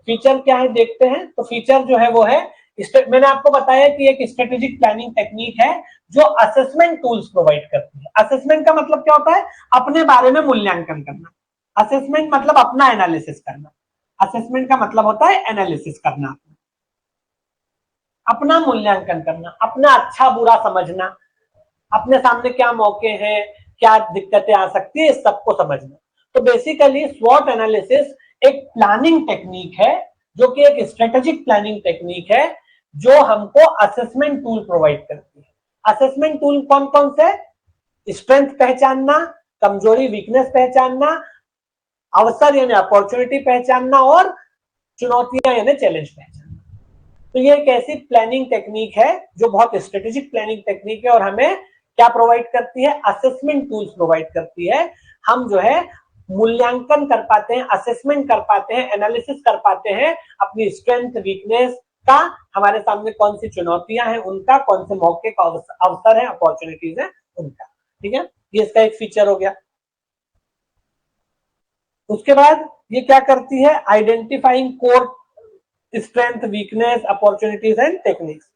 S1: फीचर क्या है देखते हैं। तो फीचर जो है वो है, मैंने आपको बताया कि एक स्ट्रेटेजिक प्लानिंग टेक्निक है जो असेसमेंट टूल्स प्रोवाइड करती है। असेसमेंट का मतलब क्या होता है? अपने बारे में मूल्यांकन करना। असेसमेंट मतलब अपना एनालिसिस करना। असेसमेंट का मतलब होता है एनालिसिस करना, अपना मूल्यांकन करना, अपना अच्छा बुरा समझना, अपने सामने क्या मौके हैं, क्या दिक्कतें आ सकती है, इस सबको समझना। तो बेसिकली स्वॉट एनालिसिस एक प्लानिंग टेक्निक है, जो कि एक स्ट्रेटेजिक प्लानिंग टेक्निक है, जो हमको असेसमेंट टूल प्रोवाइड करती है। असेसमेंट टूल कौन कौन से? स्ट्रेंथ पहचानना, कमजोरी वीकनेस पहचानना, अवसर यानी अपॉर्चुनिटी पहचानना, और चुनौतियां यानी चैलेंज पहचानना। तो ये एक ऐसी प्लानिंग टेक्निक है जो बहुत स्ट्रेटेजिक प्लानिंग टेक्निक है, और हमें क्या प्रोवाइड करती है? असेसमेंट टूल्स प्रोवाइड करती है। हम जो है मूल्यांकन कर पाते हैं, असेसमेंट कर पाते हैं, एनालिसिस कर पाते हैं अपनी स्ट्रेंथ वीकनेस का, हमारे सामने कौन सी चुनौतियां हैं उनका, कौन से मौके का अवसर है, अपॉर्चुनिटीज है उनका। ठीक है, ये इसका एक फीचर हो गया। उसके बाद ये क्या करती है? Identifying core strength weakness opportunities and techniques.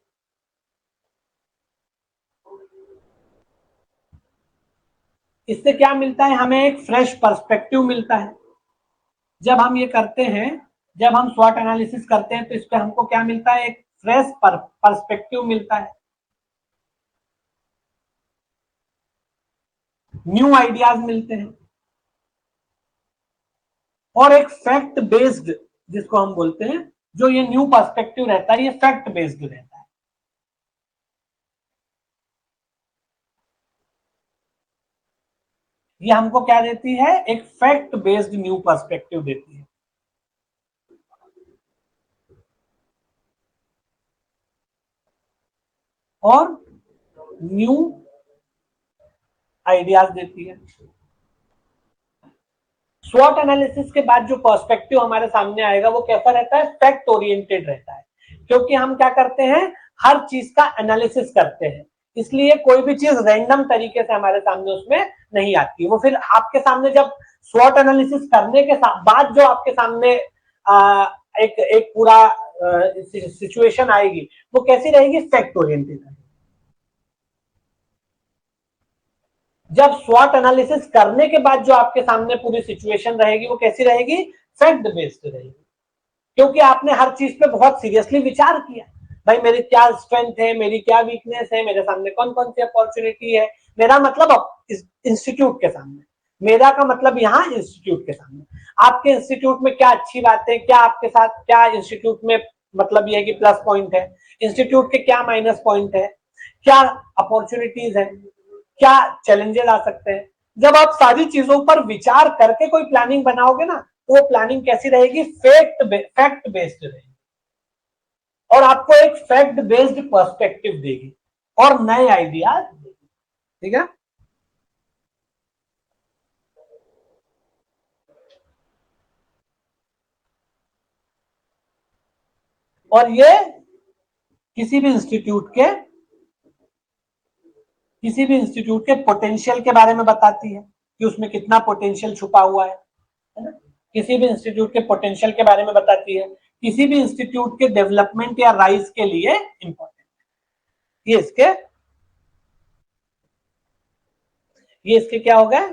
S1: इससे क्या मिलता है? हमें एक फ्रेश पर्सपेक्टिव मिलता है। जब हम ये करते हैं, जब हम स्वॉट एनालिसिस करते हैं, तो इस पे हमको क्या मिलता है? एक फ्रेश पर्सपेक्टिव मिलता है, न्यू आइडियाज मिलते हैं, और एक फैक्ट बेस्ड, जिसको हम बोलते हैं, जो ये न्यू पर्सपेक्टिव रहता है, ये फैक्ट बेस्ड रहता है। ये हमको क्या देती है? एक फैक्ट बेस्ड न्यू पर्सपेक्टिव देती है। और न्यू आइडियाज देती है। स्वॉट एनालिसिस के बाद जो पर्सपेक्टिव हमारे सामने आएगा वो कैसा रहता है? फैक्ट ओरिएंटेड रहता है, क्योंकि हम क्या करते हैं? हर चीज का एनालिसिस करते हैं, इसलिए कोई भी चीज रैंडम तरीके से हमारे सामने उसमें नहीं आती। वो फिर आपके सामने जब स्वॉट एनालिसिस करने के बाद जो आपके सामने एक पूरा सिचुएशन आएगी, वो कैसी रहेगी? Fact oriented. जब स्वॉट एनालिसिस करने के बाद जो आपके सामने पूरी सिचुएशन रहेगी, वो कैसी रहेगी? फैक्ट बेस्ड रहेगी, क्योंकि आपने हर चीज पे बहुत सीरियसली विचार किया। भाई मेरी क्या स्ट्रेंथ है, मेरी क्या वीकनेस है, मेरे सामने कौन कौन सी अपॉर्चुनिटी है। मेरा मतलब इंस्टीट्यूट के सामने, मेरा का मतलब यहाँ इंस्टीट्यूट के सामने, आपके इंस्टीट्यूट में क्या अच्छी बातें, क्या आपके साथ क्या इंस्टीट्यूट में मतलब ये है कि प्लस पॉइंट है, इंस्टीट्यूट के क्या माइनस पॉइंट है, क्या अपॉर्चुनिटीज है, क्या चैलेंजेस आ सकते हैं। जब आप सारी चीजों पर विचार करके कोई प्लानिंग बनाओगे ना, तो वो प्लानिंग कैसी रहेगी? फैक्ट बेस्ड रहेगी, और आपको एक फैक्ट बेस्ड पर्सपेक्टिव देगी और नए आइडियाज देगी। ठीक है, और ये किसी भी इंस्टीट्यूट के पोटेंशियल के बारे में बताती है कि उसमें कितना पोटेंशियल छुपा हुआ है ना? किसी भी इंस्टीट्यूट के पोटेंशियल के बारे में बताती है, किसी भी इंस्टीट्यूट के डेवलपमेंट या राइज के लिए इंपॉर्टेंट। ये इसके क्या हो गए?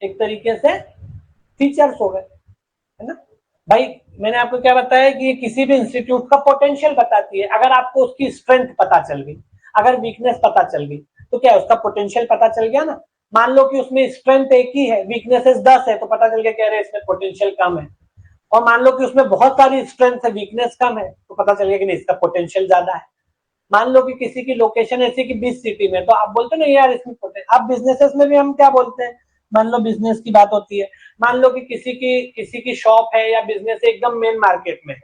S1: एक तरीके से फीचर्स हो गए, है ना भाई? मैंने आपको क्या बताया कि ये किसी भी इंस्टीट्यूट का पोटेंशियल बताती है। अगर आपको उसकी स्ट्रेंथ पता चल गई, अगर वीकनेस पता चल गई, तो क्या उसका पोटेंशियल पता चल गया ना। मान लो कि उसमें स्ट्रेंथ एक ही है, वीकनेसेस 10 है, तो पता चल गया कह रहे इसमें पोटेंशियल कम है। और मान लो कि उसमें बहुत सारी स्ट्रेंथ है, वीकनेस कम है, तो पता चल गया कि नहीं, इसका पोटेंशियल ज्यादा है। मान लो कि किसी की लोकेशन ऐसी कि 20 सिटी में, तो आप बोलते ना यार इसमें पोटेंशियल। आप बिजनेसेस में भी हम क्या बोलते हैं? मान लो बिजनेस की बात होती है, मान लो कि किसी की शॉप है या बिजनेस एकदम मेन मार्केट में है,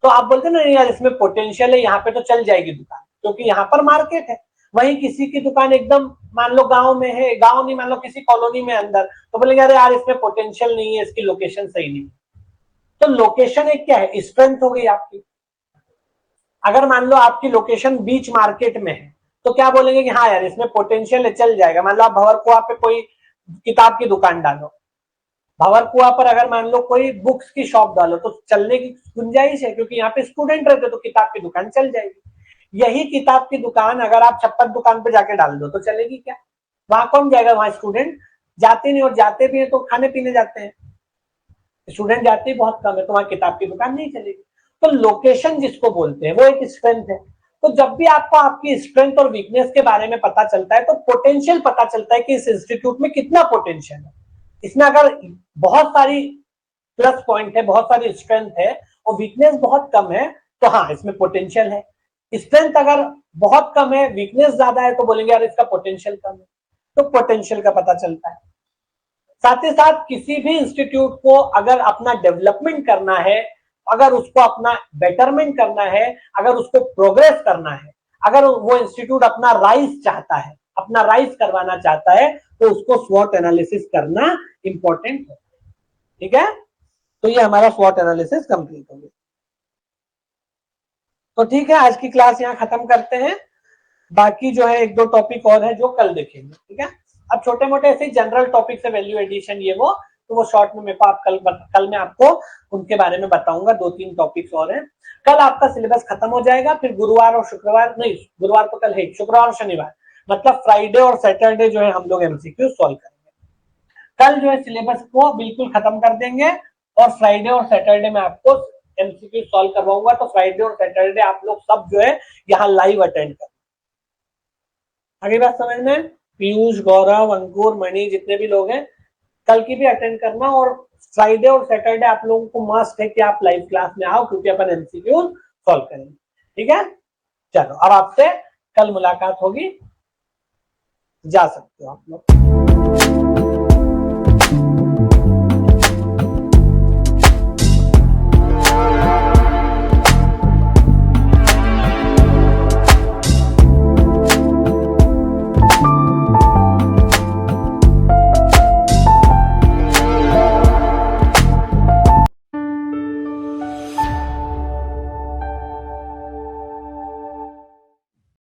S1: तो आप बोलते ना यार इसमें पोटेंशियल है, यहाँ पे तो चल जाएगी दुकान, क्योंकि यहाँ पर मार्केट है। वहीं किसी की दुकान एकदम मान लो गांव में है, गांव नहीं मान लो किसी कॉलोनी में अंदर, तो बोलेंगे अरे यार इसमें पोटेंशियल नहीं है, इसकी लोकेशन सही नहीं। तो लोकेशन एक क्या है? स्ट्रेंथ हो गई आपकी। अगर मान लो आपकी लोकेशन बीच मार्केट में है, तो क्या बोलेंगे कि हाँ यार इसमें पोटेंशियल है, चल जाएगा। मान लो आप भंवरकुआ पे कोई किताब की दुकान डालो, भंवरकुआ पर अगर मान लो कोई बुक्स की शॉप डालो, तो चलने की गुंजाइश है, क्योंकि यहाँ पे स्टूडेंट रहते, तो किताब की दुकान चल जाएगी। यही किताब की दुकान अगर आप छप्पर दुकान पे जाके डाल दो, तो चलेगी क्या? वहां कौन जाएगा? वहां स्टूडेंट जाते नहीं, और जाते भी है तो खाने पीने जाते हैं, स्टूडेंट जाते ही बहुत कम है, तो वहां किताब की दुकान नहीं चलेगी। तो लोकेशन जिसको बोलते हैं वो एक स्ट्रेंथ है। तो जब भी आपको आपकी स्ट्रेंथ और वीकनेस के बारे में पता चलता है तो पोटेंशियल पता चलता है कि इस इंस्टीट्यूट में कितना पोटेंशियल है। इसमें अगर बहुत सारी प्लस पॉइंट है, बहुत सारी स्ट्रेंथ है और वीकनेस बहुत कम है, तो हाँ इसमें पोटेंशियल है। स्ट्रेंथ अगर बहुत कम है, वीकनेस ज्यादा है, तो बोलेंगे यार इसका पोटेंशियल कम है। तो पोटेंशियल का पता चलता है। साथ ही साथ किसी भी इंस्टीट्यूट को अगर अपना डेवलपमेंट करना है, अगर उसको अपना बेटरमेंट करना है, अगर उसको प्रोग्रेस करना है, अगर वो इंस्टीट्यूट अपना राइज चाहता है, अपना राइज करवाना चाहता है, तो उसको स्वॉट एनालिसिस करना इंपॉर्टेंट है। ठीक है, तो ये हमारा स्वॉट एनालिसिस कंप्लीट हो गया। तो ठीक है, आज की क्लास यहाँ खत्म करते हैं। बाकी जो है एक दो टॉपिक और है जो कल देखेंगे। ठीक है, अब छोटे मोटे ऐसे जनरल टॉपिक से वैल्यू एडिशन ये वो, तो वो शॉर्ट में मेरे को आप कल मैं आपको उनके बारे में बताऊंगा। 2-3 टॉपिक्स और हैं। कल आपका सिलेबस खत्म हो जाएगा, फिर गुरुवार और शुक्रवार, नहीं गुरुवार तो कल है, शुक्रवार और शनिवार मतलब फ्राइडे और सैटरडे जो है हम लोग एमसीक्यू सॉल्व करेंगे। कल जो है सिलेबस को बिल्कुल खत्म कर देंगे और फ्राइडे और सैटरडे में आपको एमसीक्यू सॉल्व करवाऊंगा। तो फ्राइडे और सैटरडे आप लोग सब जो है यहाँ लाइव अटेंड कर। आगे बात समझ में? पीयूष, गौरव, अंकुर, मणि, जितने भी लोग हैं कल की भी अटेंड करना। और फ्राइडे और सैटरडे आप लोगों को मस्ट है कि आप लाइव क्लास में आओ, क्योंकि अपन एमसीक्यू सॉल्व करेंगे। ठीक है, चलो अब आपसे कल मुलाकात होगी, जा सकते हो आप लोग।